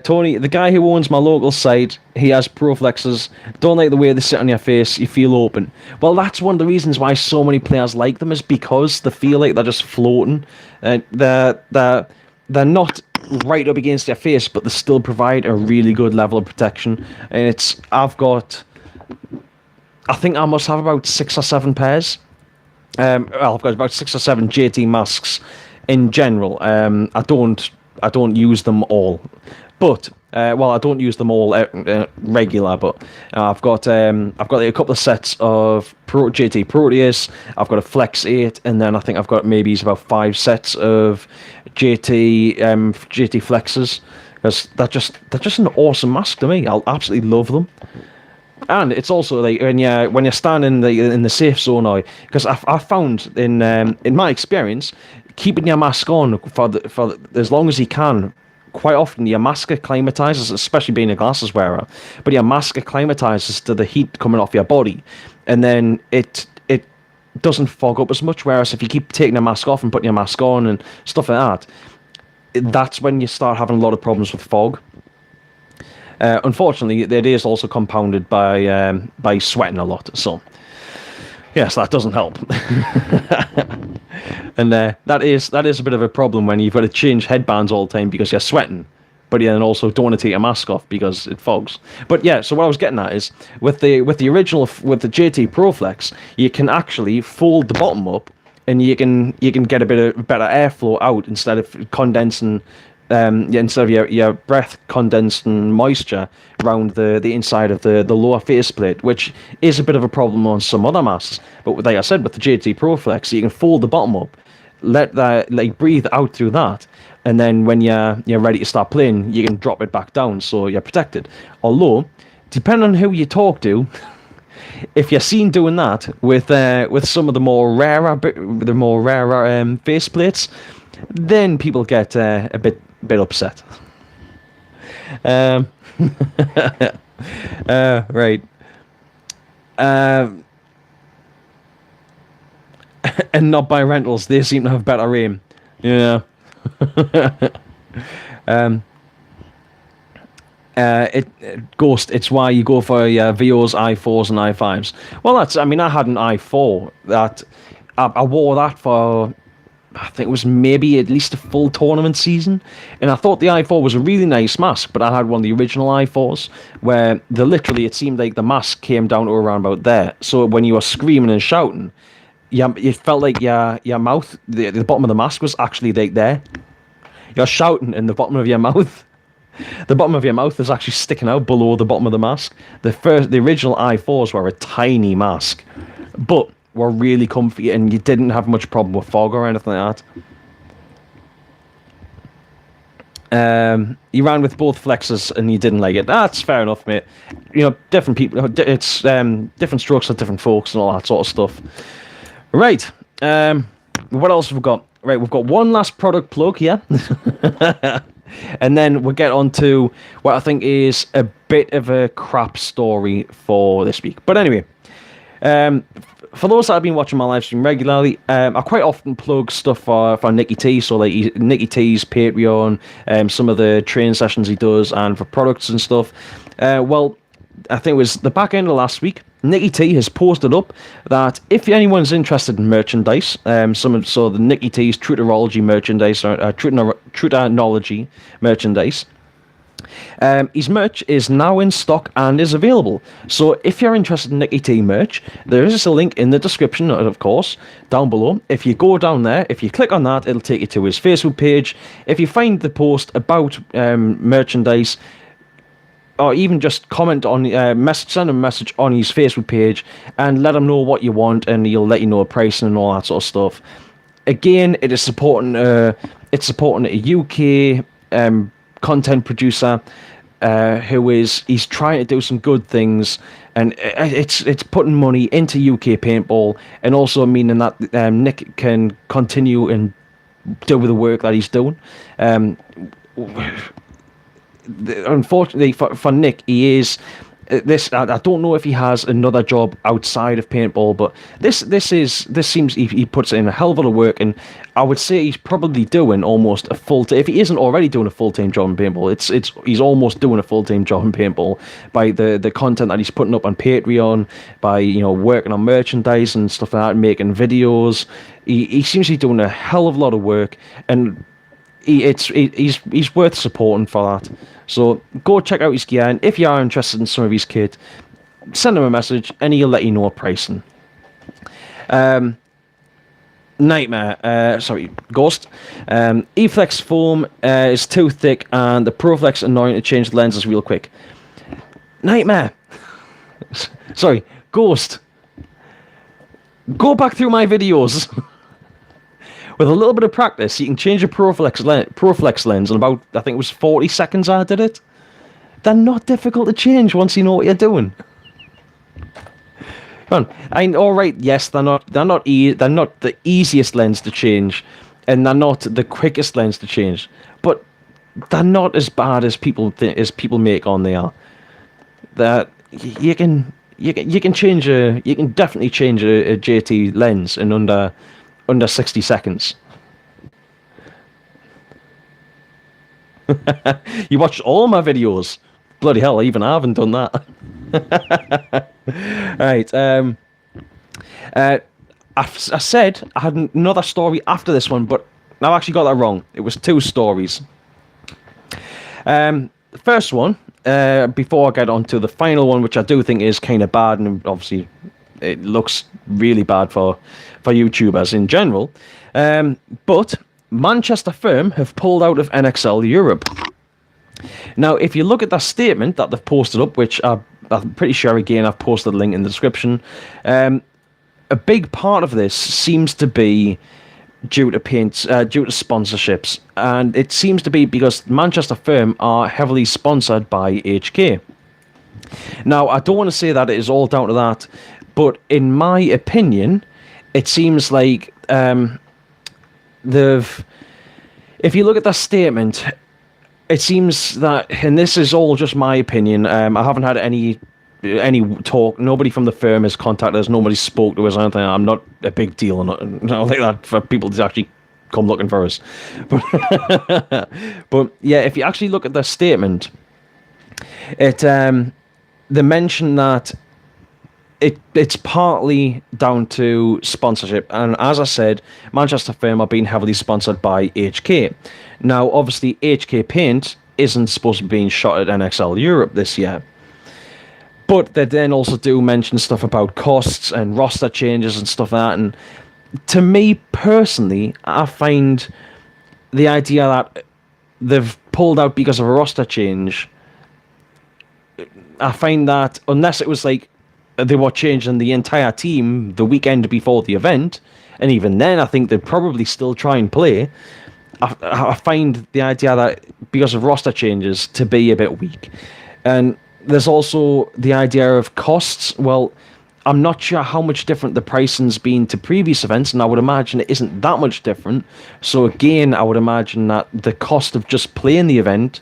S1: Tony, the guy who owns my local site, he has Proflexes. Don't like the way they sit on your face. You feel open. Well, that's one of the reasons why so many players like them, is because they feel like they're just floating. They're not right up against your face, but they still provide a really good level of protection. And I think I must have about 6 or 7 pairs. Well, I've got about 6 or 7 JT masks in general. I don't use them all, but I don't use them all regular. But I've got a couple of sets of JT Proteus. I've got a Flex 8, and then I think I've got maybe about 5 sets of JT Flexes, because they're just an awesome mask to me. I'll absolutely love them. And it's also like when you're standing in the safe zone now, because I found in my experience, keeping your mask on for as long as you can, quite often your mask acclimatizes, especially being a glasses wearer, but your mask acclimatizes to the heat coming off your body, and then it doesn't fog up as much. Whereas if you keep taking the mask off and putting your mask on and stuff like that, that's when you start having a lot of problems with fog. Unfortunately, it is also compounded by sweating a lot. So, yes, that doesn't help. And that is a bit of a problem when you've got to change headbands all the time because you're sweating, but you then also don't want to take your mask off because it fogs. But yeah, so what I was getting at is with the JT Proflex, you can actually fold the bottom up, and you can get a bit of better airflow out instead of condensing. Instead of your breath condensing moisture around the inside of the lower faceplate, which is a bit of a problem on some other masks. But like I said, with the JT Proflex, you can fold the bottom up, let that breathe out through that, and then when you're ready to start playing, you can drop it back down, so you're protected. Although, depending on who you talk to, if you're seen doing that with some of the more rarer faceplates, then people get a bit upset. Right. And not buy rentals. They seem to have better aim. Yeah. Ghost, it's why you go for your VOs, i4s and i5s. Well, I had an i4 that I wore that for, I think it was maybe at least a full tournament season, and I thought the i4 was a really nice mask, but I had one of the original i4s where it seemed like the mask came down to around about there, so when you were screaming and shouting, it felt like your mouth, the bottom of the mask was actually like there. You're shouting and the bottom of your mouth is actually sticking out below the bottom of the mask. The original i4s were a tiny mask, but were really comfy, and you didn't have much problem with fog or anything like You ran with both flexes and you didn't like it. That's fair enough, mate. Different people. It's different strokes for different folks and all that sort of stuff. Right. What else have we got? Right, we've got one last product plug here. And then we'll get on to what I think is a bit of a crap story for this week. But anyway, for those that have been watching my live stream regularly, I quite often plug stuff for Nicky T. So like Nicky T's Patreon, some of the training sessions he does, and for products and stuff. Well, I think it was the back end of last week, Nicky T has posted up that if anyone's interested in merchandise, so the Nicky T's Truterology merchandise, or Truterology merchandise, his merch is now in stock and is available. So if you're interested in Nicky T merch, there is a link in the description, of course, down below. If you go down there, if you click on that, it'll take you to his Facebook page. If you find the post about merchandise, or even just comment on, send him a message on his Facebook page and let him know what you want, and he'll let you know pricing and all that sort of stuff. Again, it is supporting a UK content producer he's trying to do some good things, and it's putting money into UK paintball, and also meaning that Nick can continue and do the work that he's doing. Unfortunately for Nick, he is this. I don't know if he has another job outside of paintball, but this seems he puts in a hell of a lot of work, and I would say he's probably doing almost a full-time. If he isn't already doing a full-time job in paintball, he's almost doing a full-time job in paintball by the content that he's putting up on Patreon, by working on merchandise and stuff like that, making videos. He seems to be doing a hell of a lot of work, and he's worth supporting for that. So go check out his gear, and if you are interested in some of his kit, send him a message and he'll let you know pricing. Ghost. E-Flex foam is too thick, and the ProFlex annoying to change the lenses real quick. Nightmare. Sorry, Ghost. Go back through my videos. With a little bit of practice, you can change a ProFlex lens in about, I think it was 40 seconds I did it. They're not difficult to change once you know what you're doing. Come on. All right, yes, they're not the easiest lens to change, and they're not the quickest lens to change, but they're not as bad as people make on they are. That you can definitely change a JT lens in under 60 seconds. You watched all my videos. Bloody hell, even I haven't done that. Right. I said I had another story after this one, but I've actually got that wrong. It was 2 stories. The first one, before I get on to the final one, which I do think is kind of bad, and obviously it looks really bad for YouTubers in general. But Manchester firm have pulled out of NXL Europe. Now, if you look at that statement that they've posted up, which I'm pretty sure, again, I've posted a link in the description, a big part of this seems to be due to sponsorships, and it seems to be because Manchester firm are heavily sponsored by HK. Now, I don't want to say that it is all down to that, but in my opinion, it seems like if you look at that statement, it seems that, and this is all just my opinion, I haven't had any talk, nobody from the firm has contacted us, nobody spoke to us or anything. I'm not a big deal, and I don't think that for people to actually come looking for us. But yeah, if you actually look at the statement, they mention that it's partly down to sponsorship, and as I said, Manchester firm are being heavily sponsored by HK. Now, obviously, HK Paint isn't supposed to be being shot at NXL Europe this year, but they then also do mention stuff about costs and roster changes and stuff like that. And to me personally, I find the idea that they've pulled out because of a roster change, I find that unless it was like they were changing the entire team the weekend before the event, and even then I think they'd probably still try and play, I find the idea that because of roster changes, to be a bit weak. And there's also the idea of costs. Well, I'm not sure how much different the pricing's been to previous events, and I would imagine it isn't that much different. So again, I would imagine that the cost of just playing the event,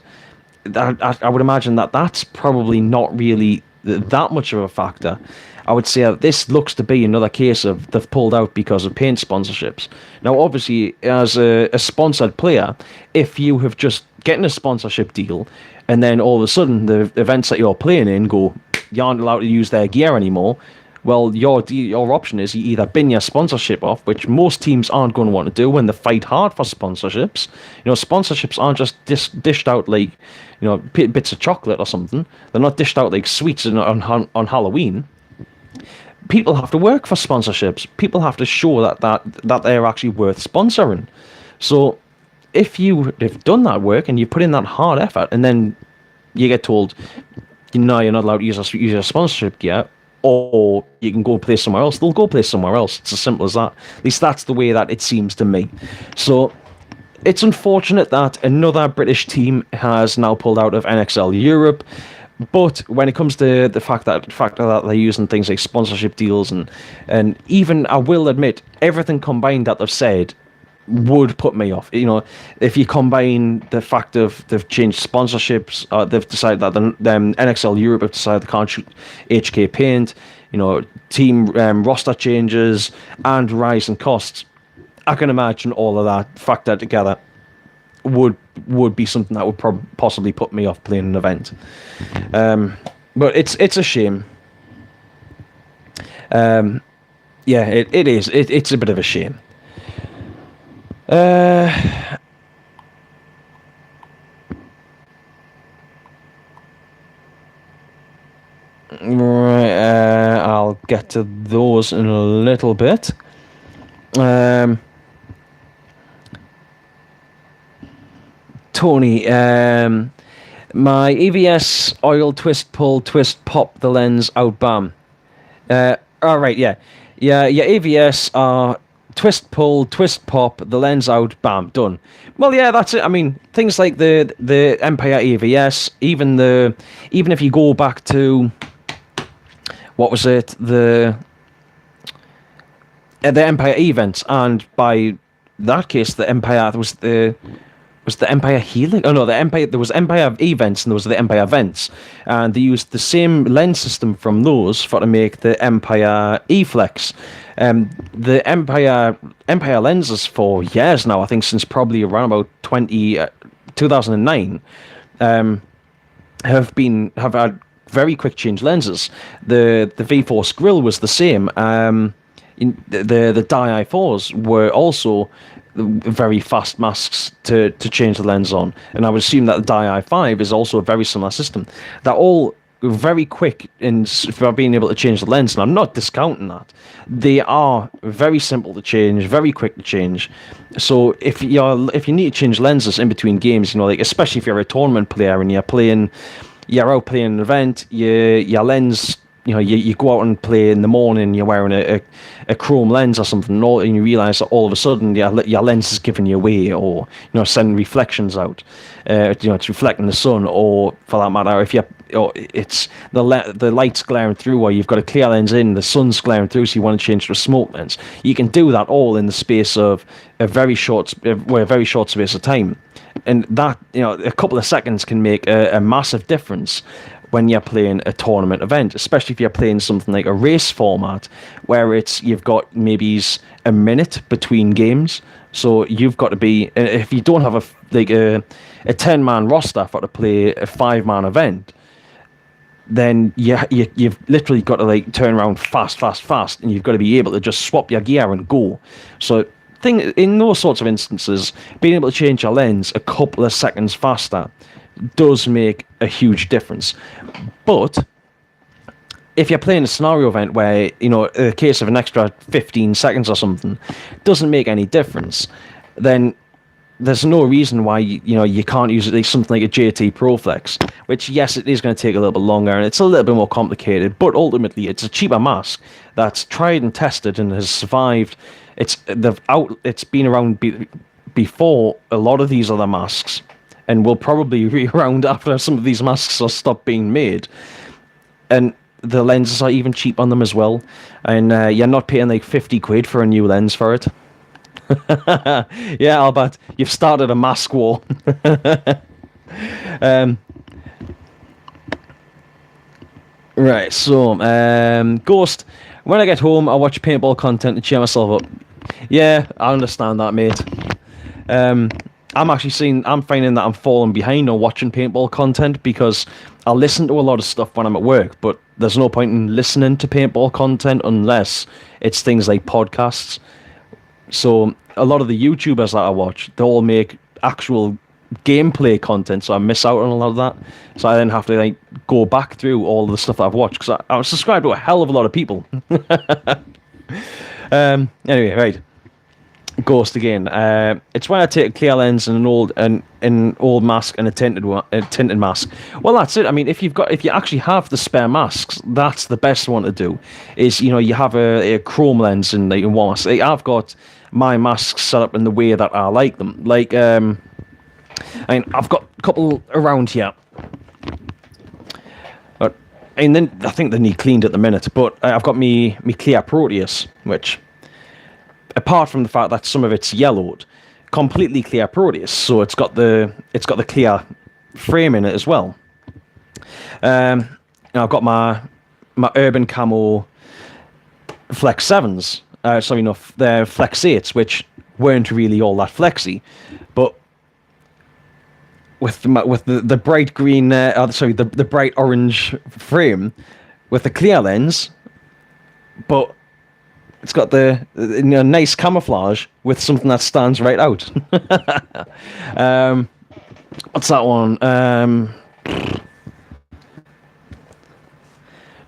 S1: I would imagine that that's probably not really that much of a factor. I would say that this looks to be another case of they've pulled out because of paint sponsorships. Now, obviously, as a sponsored player, if you have just getting a sponsorship deal, and then all of a sudden the events that you're playing in go, you aren't allowed to use their gear anymore, well, your option is you either bin your sponsorship off, which most teams aren't going to want to do when they fight hard for sponsorships. Sponsorships aren't just dished out like, bits of chocolate or something. They're not dished out like sweets on Halloween. People have to work for sponsorships. People have to show that they're actually worth sponsoring. So if you have done that work and you put in that hard effort, and then you get told, no, you're not allowed to use your sponsorship gear, or you can go play somewhere else, they'll go play somewhere else. It's as simple as that. At least that's the way that it seems to me. So it's unfortunate that another British team has now pulled out of NXL Europe. But when it comes to the fact that they're using things like sponsorship deals and even, I will admit, everything combined that they've said would put me off. If you combine the fact of they've changed sponsorships, they've decided that the NXL Europe have decided they can't shoot HK paint, team roster changes and rising costs, I can imagine all of that factored together would be something that would possibly put me off playing an event. But it's a shame. Yeah, it is. It's a bit of a shame. Right, I'll get to those in a little bit. Tony, my EVS oil twist pull twist pop the lens out bam. All right, yeah, your EVS are twist pull twist pop the lens out bam done. Well, yeah, that's it. I mean, things like the Empire EVS, even if you go back to what was it, the Empire events, and by that case the Empire was the Empire Helix? Oh no, there was Empire events and there was the Empire events, and they used the same lens system from those to make the Empire E-Flex. The Empire lenses for years now, I think since probably around about 2009, have had very quick change lenses. The V-Force grill was the same. The Dye i4s were also very fast masks to change the lens on, and I would assume that the Dye i5 is also a very similar system. They're all very quick for being able to change the lens, and I'm not discounting that. They are very simple to change, very quick to change. So if you need to change lenses in between games, like especially if you're a tournament player and you're out playing an event, your lens, you go out and play in the morning, you're wearing a chrome lens or something, and you realise that all of a sudden your lens is giving you away, or sending reflections out. It's reflecting the sun, or for that matter, it's the light's glaring through, or you've got a clear lens in, the sun's glaring through, so you want to change to a smoke lens. You can do that all in the space of a very short space of time, and that a couple of seconds can make a massive difference when you're playing a tournament event, especially if you're playing something like a race format where you've got maybe a minute between games. So you've got to be, if you don't have a 10-man roster to play a 5-man event, then you've literally got to turn around fast, and you've got to be able to just swap your gear and go. So in those sorts of instances, being able to change your lens a couple of seconds faster does make a huge difference. But if you're playing a scenario event where a case of an extra 15 seconds or something doesn't make any difference, then there's no reason why you can't use something like a JT ProFlex, which, yes, it is going to take a little bit longer and it's a little bit more complicated, but ultimately it's a cheaper mask that's tried and tested and has survived. It's been around before a lot of these other masks. and will probably be around after some of these masks are stopped being made. And the lenses are even cheap on them as well, and you're not paying like 50 quid for a new lens for it. Yeah, I'll bet you've started a mask war. Right, so Ghost, when I get home I watch paintball content to cheer myself up. Yeah, I understand that, mate. I'm finding that I'm falling behind on watching paintball content because I listen to a lot of stuff when I'm at work, but there's no point in listening to paintball content unless it's things like podcasts. So a lot of the YouTubers that I watch, they all make actual gameplay content, so I miss out on a lot of that. So I then have to like go back through all the stuff that I've watched because I was subscribed to a hell of a lot of people. Anyway, right. Ghost again. It's when I take a clear lens and an old mask and a tinted mask. Well, that's it. I mean, if you actually have the spare masks, that's the best one to do. Is you have a chrome lens and like one mask. Like, I've got my masks set up in the way that I like them. Like I've got a couple around here. And then I think they need cleaned at the minute. But I've got me clear Proteus, which, apart from the fact that some of it's yellowed, completely clear Proteus, so it's got the clear frame in it as well. And I've got my Urban Camo Flex 7s. They're Flex 8s, which weren't really all that flexy, but with the bright green, the bright orange frame with the clear lens, but it's got the nice camouflage with something that stands right out. What's that one?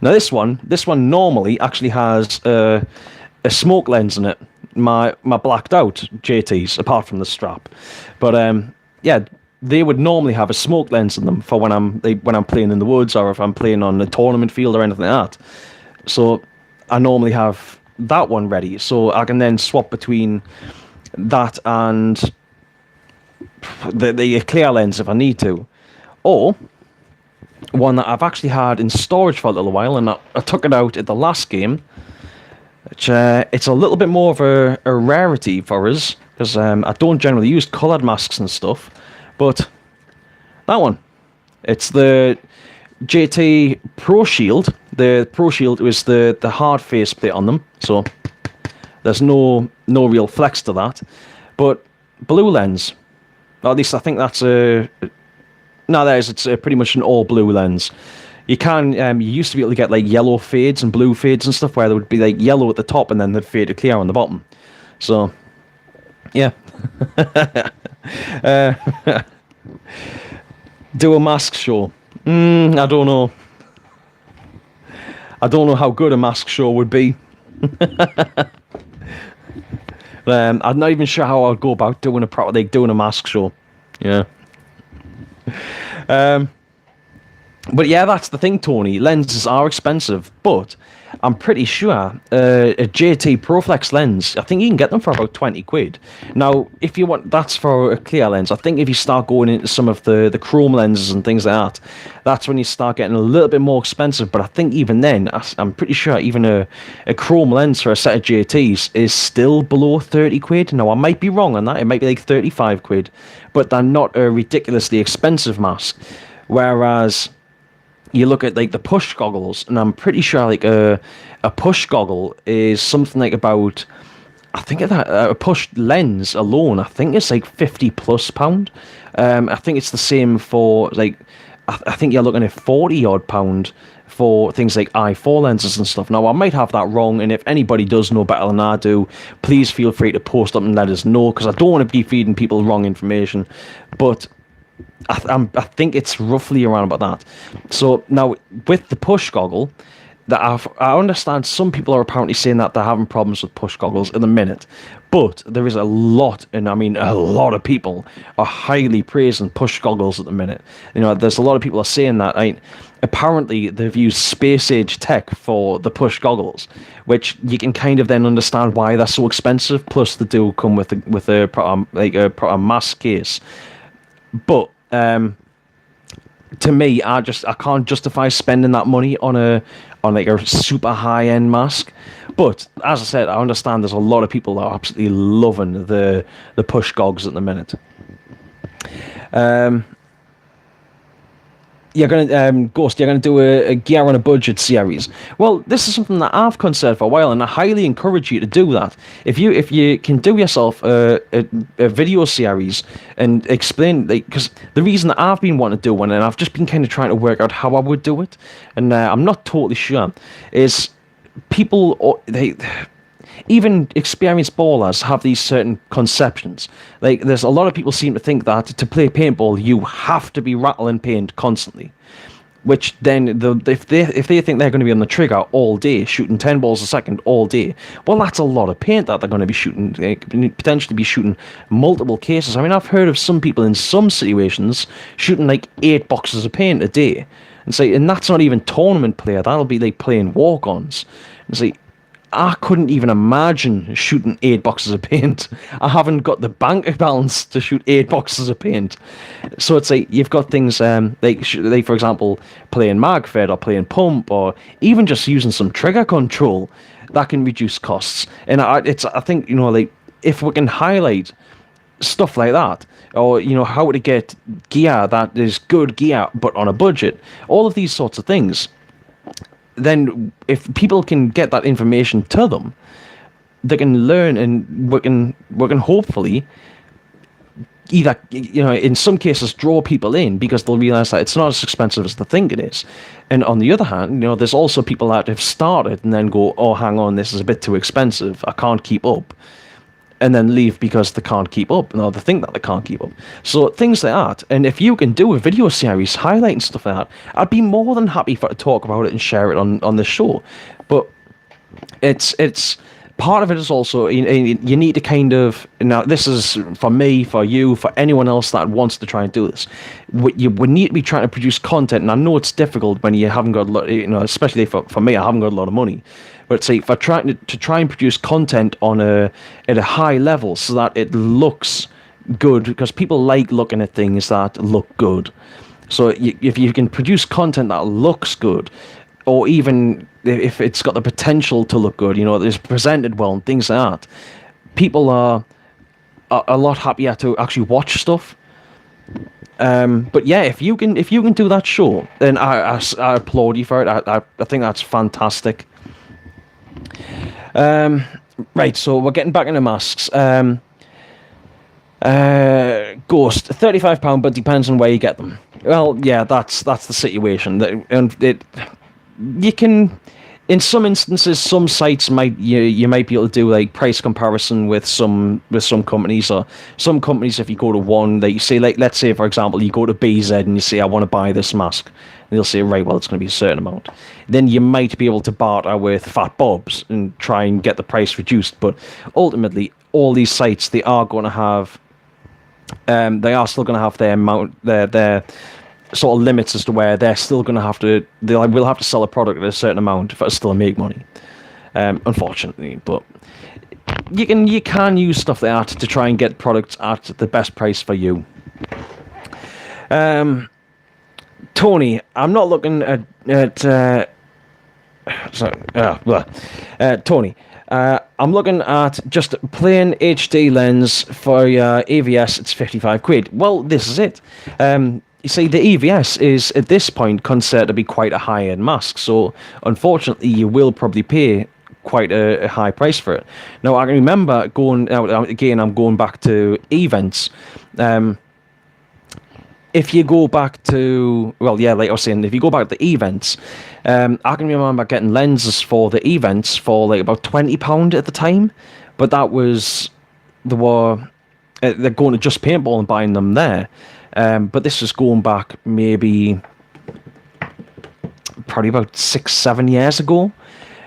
S1: Now this one normally actually has a smoke lens in it. My blacked out JTs, apart from the strap, but yeah, they would normally have a smoke lens in them for when I'm playing in the woods or if I'm playing on a tournament field or anything like that. So I normally have that one ready, so I can then swap between that and the clear lens if I need to, or one that I've actually had in storage for a little while, and I took it out at the last game, which it's a little bit more of a rarity for us because I don't generally use coloured masks and stuff, but that one, it's the JT Pro Shield. The Pro Shield was the hard face bit on them, so there's no real flex to that. But blue lens, or at least I think that's it's pretty much an all blue lens. You used to be able to get like yellow fades and blue fades and stuff where there would be like yellow at the top and then they'd fade to clear on the bottom. So yeah. Do a mask show. I don't know. I don't know how good a mask show would be. I'm not even sure how I'd go about doing a mask show. Yeah. But yeah, that's the thing, Tony. Lenses are expensive, but I'm pretty sure a JT Proflex lens, I think you can get them for about 20 quid. Now, if you want, that's for a clear lens. I think if you start going into some of the chrome lenses and things like that, that's when you start getting a little bit more expensive. But I think even then, I'm pretty sure even a chrome lens for a set of JTs is still below 30 quid. Now, I might be wrong on that. It might be like 35 quid, but they're not a ridiculously expensive mask. Whereas you look at like the push goggles, and I'm pretty sure like a push goggle is something like about, I think that a push lens alone, I think it's like £50+. I think it's the same for like, I think you're looking at £40 odd for things like i4 lenses and stuff. Now I might have that wrong, and if anybody does know better than I do, please feel free to post up and let us know, because I don't want to be feeding people wrong information. But I think it's roughly around about that. So now with the push goggle, that I understand some people are apparently saying that they're having problems with push goggles in the minute, but there is a lot, and I mean a lot of people are highly praising push goggles at the minute. You know, there's a lot of people are saying that. Apparently they've used space age tech for the push goggles, which you can kind of then understand why they're so expensive. Plus they do come with a proper mask case. But To me, I can't justify spending that money on like a super high end mask. But as I said, I understand there's a lot of people that are absolutely loving the push gogs at the minute. You're gonna Ghost. You're gonna do a gear on a budget series. Well, this is something that I've considered for a while, and I highly encourage you to do that. If you can do yourself a video series and explain, like, because the reason that I've been wanting to do one, and I've just been kind of trying to work out how I would do it, and I'm not totally sure, is people even experienced ballers have these certain conceptions. Like, there's a lot of people seem to think that to play paintball, you have to be rattling paint constantly. Which then, if they think they're going to be on the trigger all day, shooting 10 balls a second all day, well, that's a lot of paint that they're going to be shooting, potentially be shooting multiple cases. I mean, I've heard of some people in some situations shooting like 8 boxes of paint a day. And that's not even tournament player, that'll be like playing walk-ons. And say, I couldn't even imagine shooting 8 boxes of paint. I haven't got the bank balance to shoot 8 boxes of paint. So it's like you've got things like for example, playing magfed or playing pump, or even just using some trigger control that can reduce costs. And I think, like, if we can highlight stuff like that, or how to get gear that is good gear but on a budget, all of these sorts of things, then if people can get that information to them, they can learn, and we can hopefully either, in some cases, draw people in because they'll realize that it's not as expensive as they think it is. And on the other hand, there's also people that have started and then go, oh, hang on, this is a bit too expensive, I can't keep up, and then leave because they can't keep up, or they think that they can't keep up. So things like that. And if you can do a video series highlighting stuff like that, I'd be more than happy to talk about it and share it on the show. But it's part of it is also, you need to kind of, now this is for me, for you, for anyone else that wants to try and do this, you would need to be trying to produce content. And I know it's difficult when you haven't got a lot, especially for me, I haven't got a lot of money. But say, for trying to try and produce content at a high level so that it looks good, because people like looking at things that look good. So if you can produce content that looks good, or even if it's got the potential to look good, it's presented well and things like that, people are a lot happier to actually watch stuff. But yeah, if you can do that show, then I applaud you for it. I think that's fantastic. Right, so we're getting back into masks. Ghost, £35, but depends on where you get them. Well, yeah, that's the situation. You can, in some instances, some sites you might be able to do like price comparison with some companies, or some companies, if you go to one, that you say, like, let's say for example you go to BZ and you say, I want to buy this mask, and they'll say, right, well, it's going to be a certain amount. Then you might be able to barter with Fat Bob's and try and get the price reduced. But ultimately, all these sites, they are going to have, they are still going to have their amount, their sort of limits as to where they're still going to have to, they will have to sell a product at a certain amount for it to still make money. Unfortunately, but you can use stuff like that to try and get products at the best price for you. Tony, I'm not looking at Tony, I'm looking at just plain HD lens for your AVS. It's 55 quid. Well, this is it. You see, the EVS is at this point considered to be quite a high-end mask, so unfortunately you will probably pay quite a high price for it. Now, I can remember going out again. I'm going back to events. If you go back to, well, yeah, like I was saying, if you go back to events, I can remember getting lenses for the events for like about £20 at the time, but that was, they're going to Just Paintball and buying them there. But this was going back maybe probably about 6-7 years ago.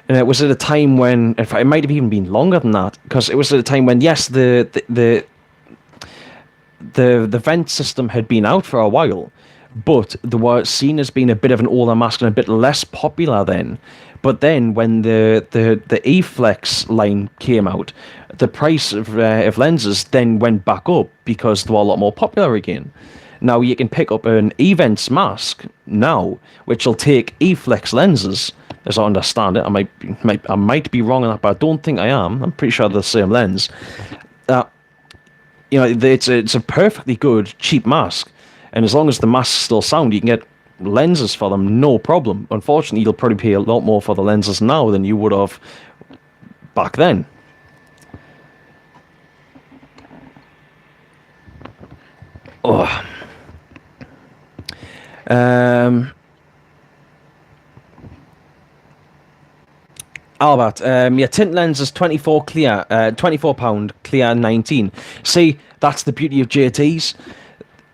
S1: And it was at a time when, in fact, it might have even been longer than that, because it was at a time when, yes, the vent system had been out for a while, but they were seen as being a bit of an older mask and a bit less popular then. But then when the E-Flex line came out, the price of lenses then went back up because they were a lot more popular again. Now you can pick up an Events mask now, which will take E-Flex lenses, as I understand it. I might be wrong on that, but I don't think I am. I'm pretty sure they're the same lens. It's a perfectly good cheap mask, and as long as the mask's still sound, you can get lenses for them, no problem. Unfortunately, you'll probably pay a lot more for the lenses now than you would have back then. Oh. Albert, your tint lens is 24 clear, £24 clear 19. See, that's the beauty of JTs.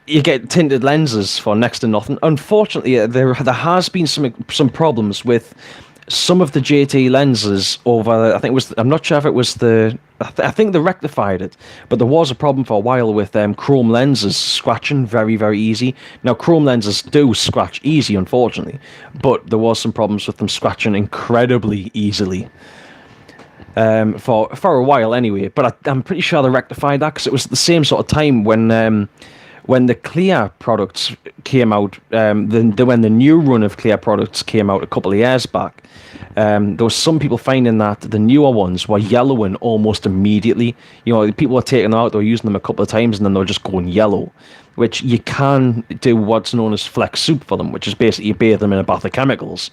S1: You get tinted lenses for next to nothing. Unfortunately, there has been some problems with some of the JT lenses over. I'm not sure if it was I think they rectified it, but there was a problem for a while with chrome lenses scratching very, very easy. Now, chrome lenses do scratch easy, unfortunately, but there was some problems with them scratching incredibly easily. For a while anyway, but I'm pretty sure they rectified that, because it was at the same sort of time when the clear products came out, when the new run of clear products came out a couple of years back, there was some people finding that the newer ones were yellowing almost immediately. People were taking them out, they were using them a couple of times, and then they were just going yellow, which you can do what's known as flex soup for them, which is basically you bathe them in a bath of chemicals,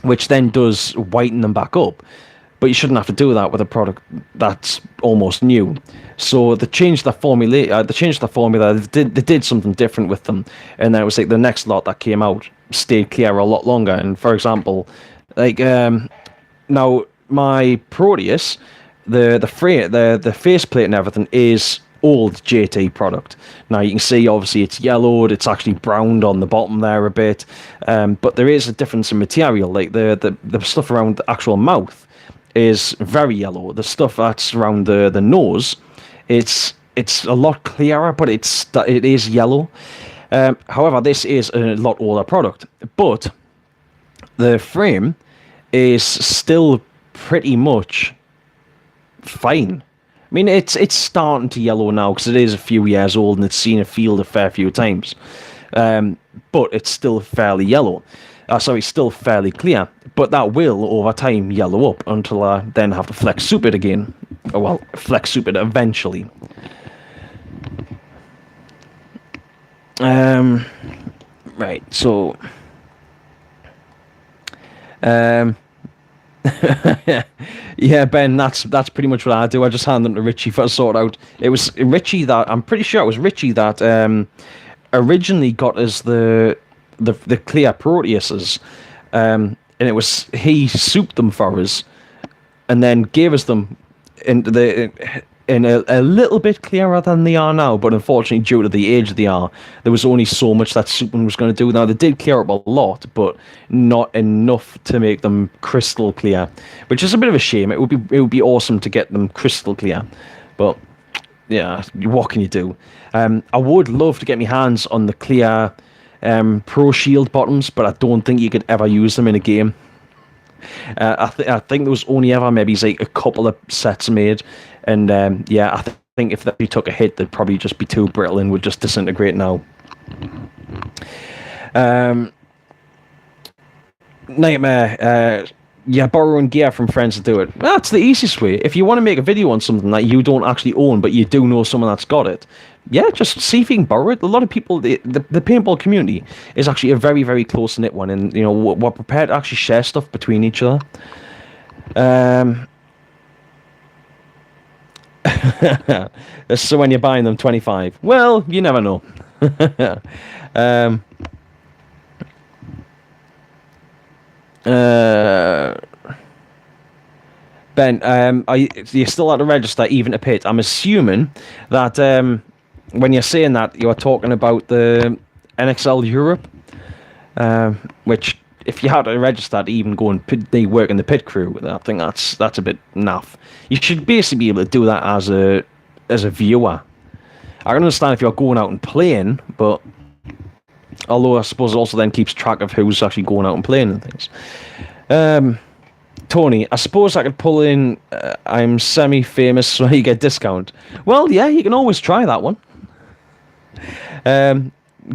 S1: which then does whiten them back up. But you shouldn't have to do that with a product that's almost new. So they changed the formula. They did something different with them, and then it was like the next lot that came out stayed clear a lot longer. And for example, now my Proteus, the faceplate and everything is old JT product. Now you can see obviously it's yellowed, it's actually browned on the bottom there a bit, but there is a difference in material. Like the stuff around the actual mouth is very yellow. The stuff that's around the nose, it's a lot clearer, but it is yellow. However, this is a lot older product, but the frame is still pretty much fine. I mean, it's starting to yellow now because it is a few years old and it's seen a field a fair few times, but it's still fairly yellow. Still fairly clear, but that will, over time, yellow up until I then have to flex soup it again. Well, flex soup it eventually. Right, so... yeah, Ben, that's pretty much what I do. I just hand them to Richie for a sort out. It was Richie that... I'm pretty sure it was Richie that originally got us the clear Proteuses, and it was he souped them for us and then gave us them in a little bit clearer than they are now, but unfortunately due to the age they are, there was only so much that souping was going to do. Now they did clear up a lot, but not enough to make them crystal clear, which is a bit of a shame. It would be awesome to get them crystal clear, but yeah, what can you do? I would love to get my hands on the clear Pro Shield bottoms, but I don't think you could ever use them in a game. I think there was only ever maybe like a couple of sets made, and I think if they took a hit, they'd probably just be too brittle and would just disintegrate now. Nightmare, yeah, borrowing gear from friends to do it. That's the easiest way. If you want to make a video on something that you don't actually own, but you do know someone that's got it, yeah, just see if you can borrow it. A lot of people, the paintball community is actually a very, very close-knit one, and we're prepared to actually share stuff between each other. So when you're buying them 25, well, you never know. Ben, you're still at the register, even to pit. I'm assuming that when you're saying that, you're talking about the NXL Europe, which, if you had to register to even go and work in the pit crew, I think that's a bit naff. You should basically be able to do that as a viewer. I can understand if you're going out and playing, but although I suppose it also then keeps track of who's actually going out and playing and things. Tony, I suppose I could pull in I'm semi-famous so you get discount. Well, yeah, you can always try that one.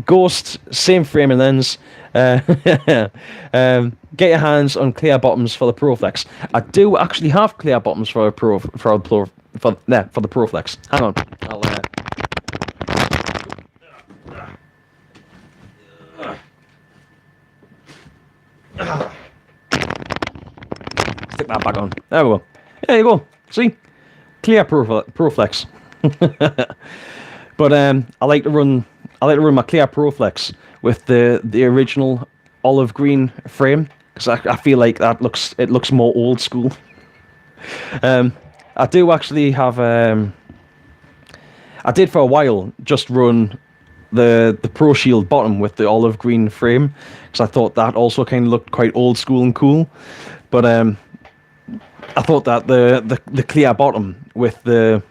S1: Ghost, same frame and lens. Get your hands on clear bottoms for the Proflex. I do actually have clear bottoms for the Proflex. Hang on, I'll stick that back on. There we go. There you go. See, clear Proflex. But I like to run my clear Proflex with the original olive green frame because I feel like it looks more old school. I do actually have I did for a while just run the Pro Shield bottom with the olive green frame because I thought that also kind of looked quite old school and cool. But I thought that the clear bottom with the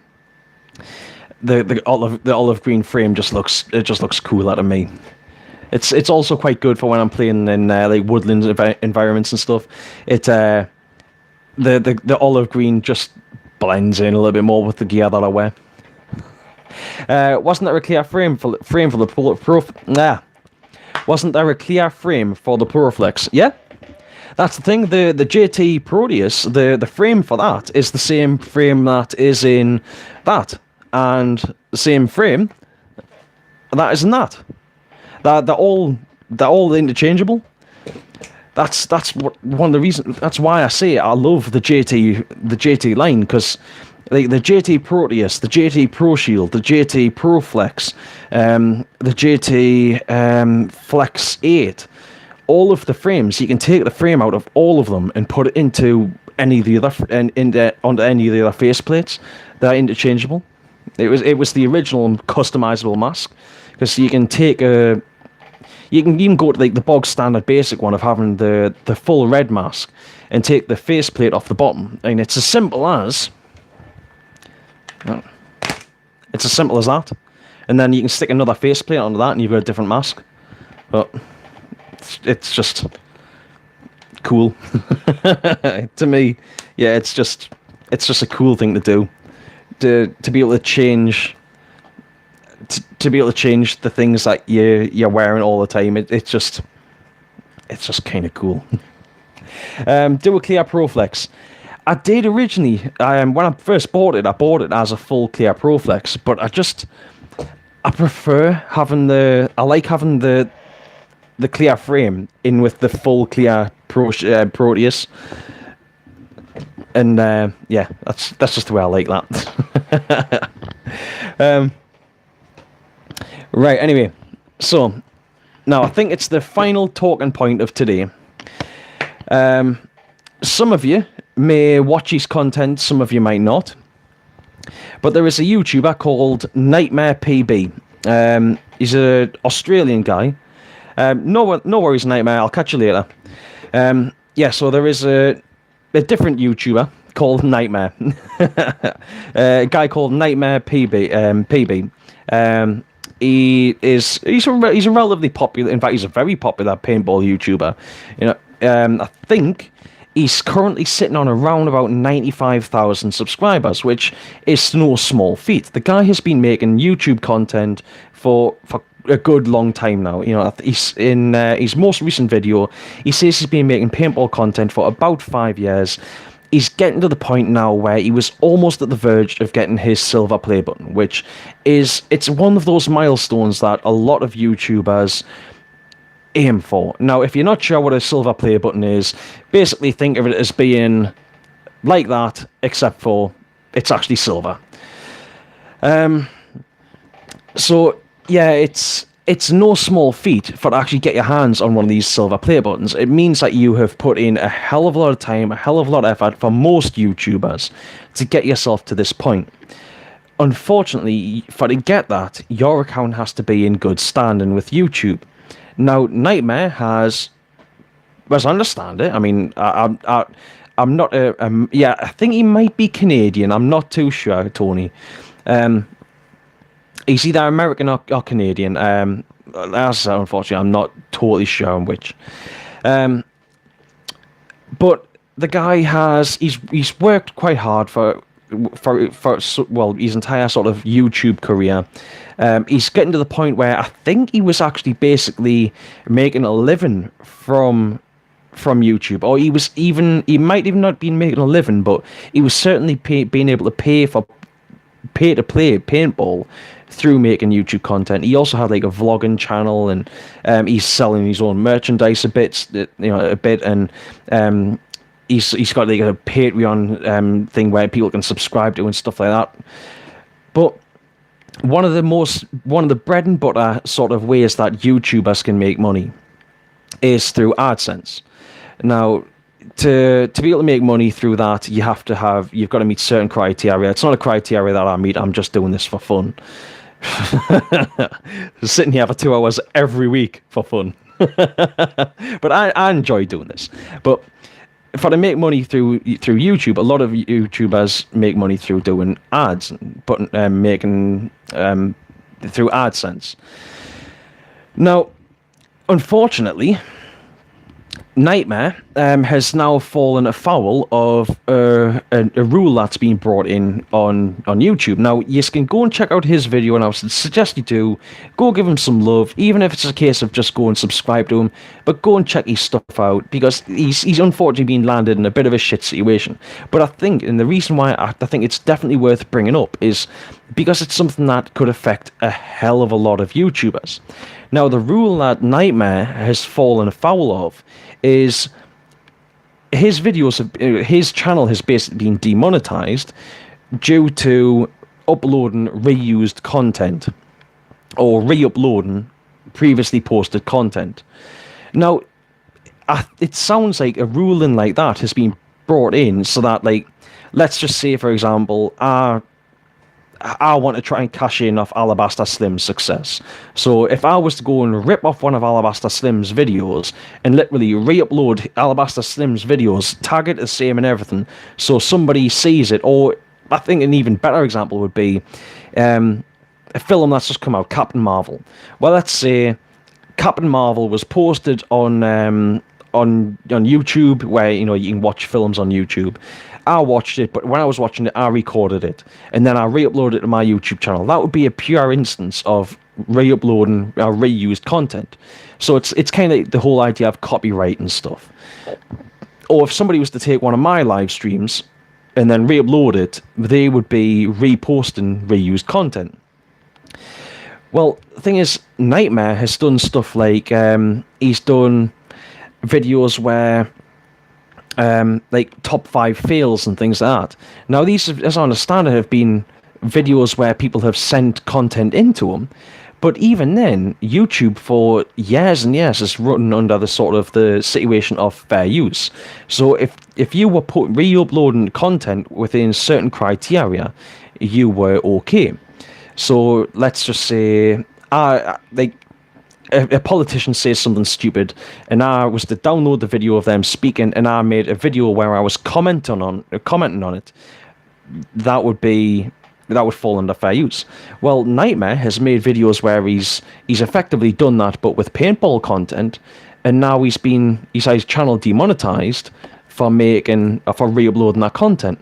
S1: olive green frame just looks cooler to me. It's also quite good for when I'm playing in like woodland environments and stuff. The olive green just blends in a little bit more with the gear that I wear. Wasn't there a clear frame for the Wasn't there a clear frame for the Proflex? Yeah, that's the thing. The JT Proteus, the frame for that is the same frame that is in that, and the same frame that is in that. They're all interchangeable. That's one of the reasons. That's why I say I love the JT line, because the JT Proteus, the JT Pro Shield, the JT Proflex, the JT Flex 8, all of the frames, you can take the frame out of all of them and put it into any of the other onto any of the other faceplates. They're interchangeable. It was the original customizable mask, because you can take you can even go to like the bog standard basic one of having the full red mask and take the faceplate off the bottom, and it's as simple as that. And then you can stick another faceplate onto that, and you've got a different mask. But it's just cool to me. Yeah, it's just a cool thing to do, to be able to change. To be able to change the things that you're wearing all the time, it's just kind of cool. Do a clear Proflex. I did originally, when I first bought it, I bought it as a full clear Proflex, but I prefer having I like having the clear frame in with the full clear Proteus, and yeah, that's just the way I like that. Right, anyway, so now I think it's the final talking point of today. Some of you may watch his content, some of you might not. But there is a YouTuber called Nightmare PB. He's an Australian guy. No worries, Nightmare, I'll catch you later. Yeah, so there is a different YouTuber called Nightmare. A guy called Nightmare PB. He's a relatively popular, in fact, he's a very popular paintball YouTuber. You know, I think he's currently sitting on around about 95,000 subscribers, which is no small feat. The guy has been making YouTube content for a good long time now. You know, he's in his most recent video, he says he's been making paintball content for about 5 years. He's getting to the point now where he was almost at the verge of getting his silver play button, which it's one of those milestones that a lot of YouTubers aim for. Now, if you're not sure what a silver play button is, basically think of it as being like that, except for it's actually silver. So yeah, it's no small feat for to actually get your hands on one of these silver play buttons. It means that you have put in a hell of a lot of time, a hell of a lot of effort for most YouTubers to get yourself to this point. Unfortunately, for to get that, your account has to be in good standing with YouTube. Now, Nightmare has, as I understand it, I mean, I'm not yeah, I think he might be Canadian. I'm not too sure, Tony. He's either American or Canadian. That's unfortunately, I'm not totally sure on which. But the guy he's worked quite hard for well, his entire sort of YouTube career. He's getting to the point where I think he was actually basically making a living from YouTube, or he might even not been making a living, but he was certainly being able to pay to play paintball through making YouTube content. He also had like a vlogging channel, and he's selling his own merchandise a bit, and he's got like a Patreon thing where people can subscribe to and stuff like that. But one of the bread and butter sort of ways that YouTubers can make money is through AdSense. Now, to be able to make money through that, you've got to meet certain criteria. It's not a criteria that I meet. I'm just doing this for fun. Sitting here for 2 hours every week for fun. But I enjoy doing this. But if I make money through YouTube, a lot of YouTubers make money through doing ads, but making through AdSense. Now, unfortunately, Nightmare has now fallen afoul of a rule that's been brought in on YouTube. Now, you can go and check out his video, and I would suggest you do. Go give him some love, even if it's a case of just go and subscribe to him, but go and check his stuff out, because he's unfortunately been landed in a bit of a shit situation. But I think, and the reason why I think it's definitely worth bringing up is because it's something that could affect a hell of a lot of YouTubers. Now, the rule that Nightmare has fallen afoul of is his channel has basically been demonetized due to uploading reused content or re-uploading previously posted content. Now, it sounds like a ruling like that has been brought in so that, like, let's just say, for example, I want to try and cash in off Alabaster Slim's success. So if I was to go and rip off one of Alabaster Slim's videos and literally re-upload Alabaster Slim's videos, tag it the same and everything, so somebody sees it, or I think an even better example would be a film that's just come out, Captain Marvel. Well, let's say Captain Marvel was posted on YouTube, where you can watch films on YouTube. I watched it, but when I was watching it, I recorded it, and then I re-uploaded it to my YouTube channel. That would be a pure instance of re-uploading reused content. So it's kind of the whole idea of copyright and stuff. Or if somebody was to take one of my live streams and then re-upload it, they would be reposting reused content. Well, the thing is, Nightmare has done stuff like he's done videos where like top 5 fails and things like that. Now, these, as I understand it, have been videos where people have sent content into them, but even then, YouTube for years and years has run under the sort of the situation of fair use. So if you were re-uploading content within certain criteria, you were okay. So let's just say a politician says something stupid, and I was to download the video of them speaking, and I made a video where I was commenting on it, that would fall under fair use. Well, Nightmare has made videos where he's effectively done that, but with paintball content, and now he's had his channel demonetized for re-uploading that content.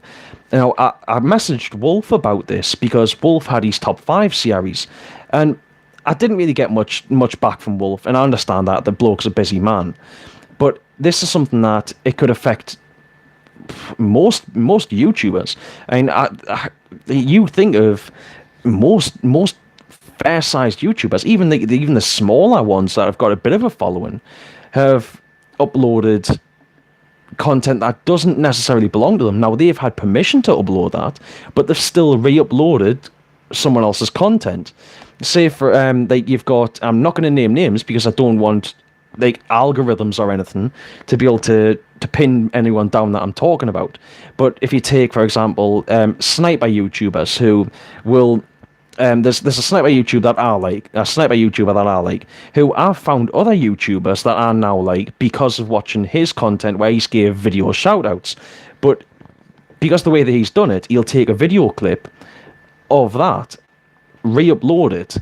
S1: Now, I messaged Wolf about this because Wolf had his top 5 series, and I didn't really get much back from Wolf, and I understand that the bloke's a busy man, but this is something that it could affect most YouTubers. I mean, you think of most fair-sized YouTubers, even the smaller ones that have got a bit of a following, have uploaded content that doesn't necessarily belong to them. Now, they've had permission to upload that, but they've still re-uploaded someone else's content. Say for you've got, I'm not going to name names because I don't want algorithms or anything to be able to pin anyone down that I'm talking about. But if you take, for example, sniper YouTubers who will there's a sniper YouTuber that I like, who I've found other YouTubers that I now like because of watching his content where he's gave video shoutouts. But because the way that he's done it, he'll take a video clip of that, re-upload it,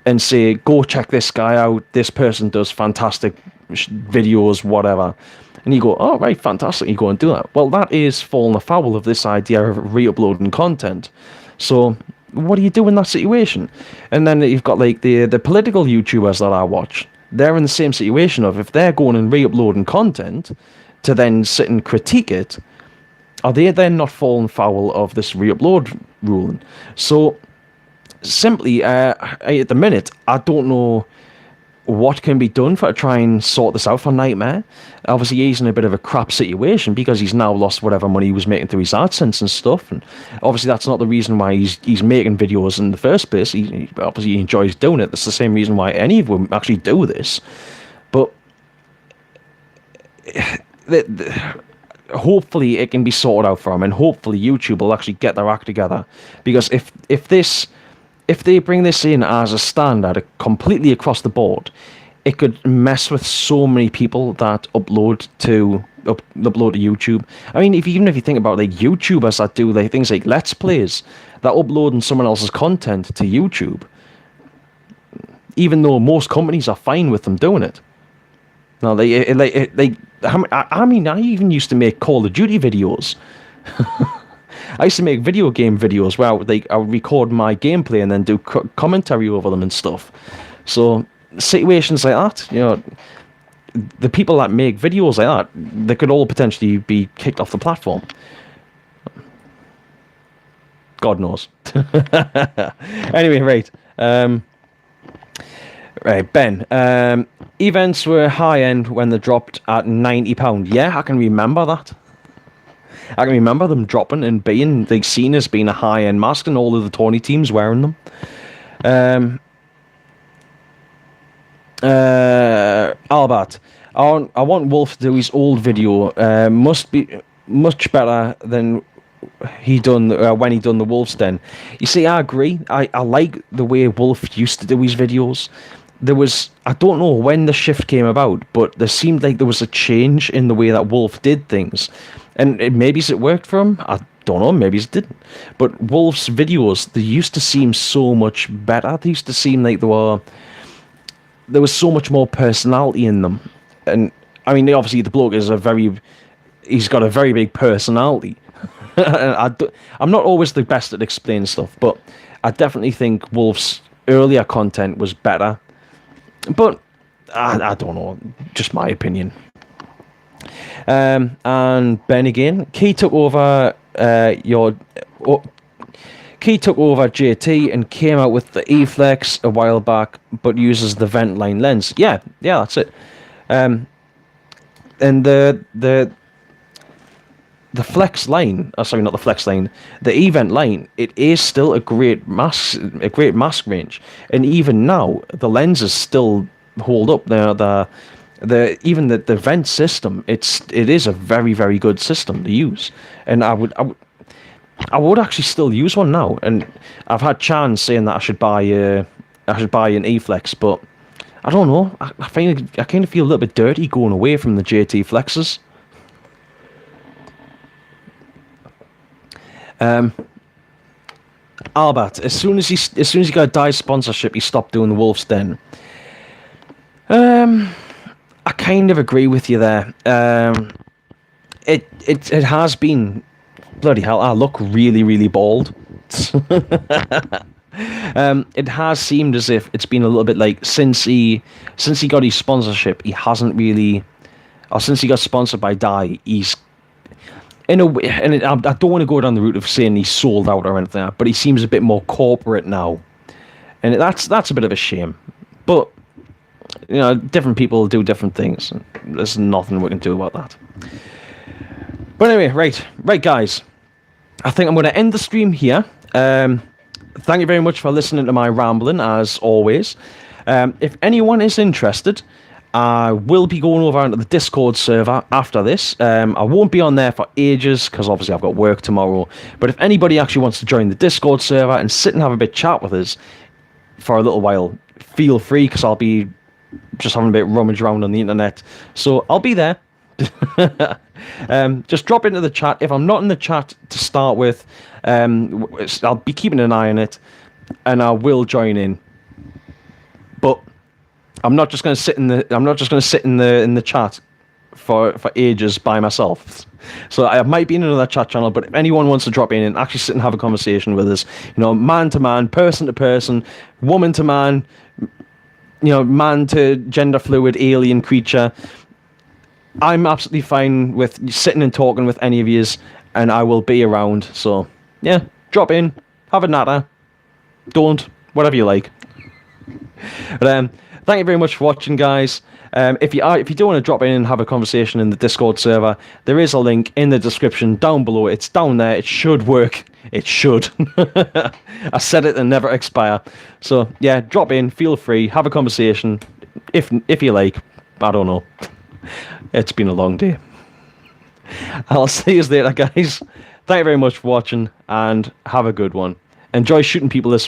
S1: and say, go check this guy out, this person does fantastic videos, whatever. And you go, oh, right, fantastic, you go and do that. Well, that is falling afoul of this idea of re-uploading content. So what do you do in that situation? And then you've got like the political YouTubers that I watch. They're in the same situation of if they're going and re-uploading content to then sit and critique it, are they then not falling foul of this re-upload ruling? So simply, at the minute, I don't know what can be done to try and sort this out for Nightmare. Obviously, he's in a bit of a crap situation because he's now lost whatever money he was making through his AdSense and stuff. And obviously, that's not the reason why he's making videos in the first place. He obviously enjoys doing it. That's the same reason why any of them actually do this. But hopefully, it can be sorted out for him, and hopefully, YouTube will actually get their act together. Because if they bring this in as a standard completely across the board, it could mess with so many people that upload to YouTube. I mean, even if you think about like YouTubers that do like things like Let's Plays, that uploading someone else's content to YouTube, even though most companies are fine with them doing it. Now, I mean, I even used to make Call of Duty videos. I used to make video game videos where I would record my gameplay and then do commentary over them and stuff. So situations like that, you know, the people that make videos like that, they could all potentially be kicked off the platform. God knows. Anyway, right. Right, Ben. Events were high-end when they dropped at £90. Yeah, I can remember that. I can remember them dropping and being like seen as being a high-end mask, and all of the Tony teams wearing them. Albert, I want Wolf to do his old video. Must be much better than he done when he done the Wolf's Den. You see, I agree. I like the way Wolf used to do his videos. I don't know when the shift came about, but there seemed like there was a change in the way that Wolf did things. And maybe it worked for him. I don't know. Maybe it didn't. But Wolf's videos, they used to seem so much better. They used to seem like there was so much more personality in them. And I mean, obviously, the bloke is he's got a very big personality. I'm not always the best at explaining stuff, but I definitely think Wolf's earlier content was better. But I don't know. Just my opinion. And Ben again. Key took over JT and came out with the E-Flex a while back, but uses the vent line lens. Yeah, that's it. And the Flex line, sorry, not the Flex line, the event line, it is still a great mask range, and even now the lenses still hold up. Even the vent system, it is a very, very good system to use, and I would actually still use one now. And I've had Chan saying that I should buy an E-Flex, but I don't know. I kind of feel a little bit dirty going away from the JT Flexes. Albert, as soon as he got a Dive sponsorship, he stopped doing the Wolf's Den. I kind of agree with you there. It has been, bloody hell, I look really, really bald. It has seemed as if it's been a little bit like since he got his sponsorship, he hasn't really, or since he got sponsored by Dye, he's in a way, and I don't want to go down the route of saying he's sold out or anything, but he seems a bit more corporate now, and that's a bit of a shame. But you know, different people do different things, and there's nothing we can do about that. But anyway, right, guys, I think I'm going to end the stream here. Thank you very much for listening to my rambling, as always. If anyone is interested, I will be going over onto the Discord server after this. I won't be on there for ages, because obviously I've got work tomorrow. But if anybody actually wants to join the Discord server and sit and have a bit chat with us for a little while, feel free, because I'll be just having a bit rummage around on the internet. So I'll be there. Just drop into the chat. If I'm not in the chat to start with, I'll be keeping an eye on it, and I will join in. But I'm not just going to sit in the chat for ages by myself. So I might be in another chat channel, but if anyone wants to drop in and actually sit and have a conversation with us, you know, man to man, person to person, woman to man, you know, man to gender fluid alien creature, I'm absolutely fine with sitting and talking with any of yous, and I will be around. So yeah, drop in, have a natter, don't, whatever you like. But thank you very much for watching, guys. If you do want to drop in and have a conversation in the Discord server, there is a link in the description down below. It's down there. It should work. It should. I said it and never expire. So yeah, drop in. Feel free. Have a conversation if you like. I don't know. It's been a long day. I'll see you later, guys. Thank you very much for watching, and have a good one. Enjoy shooting people this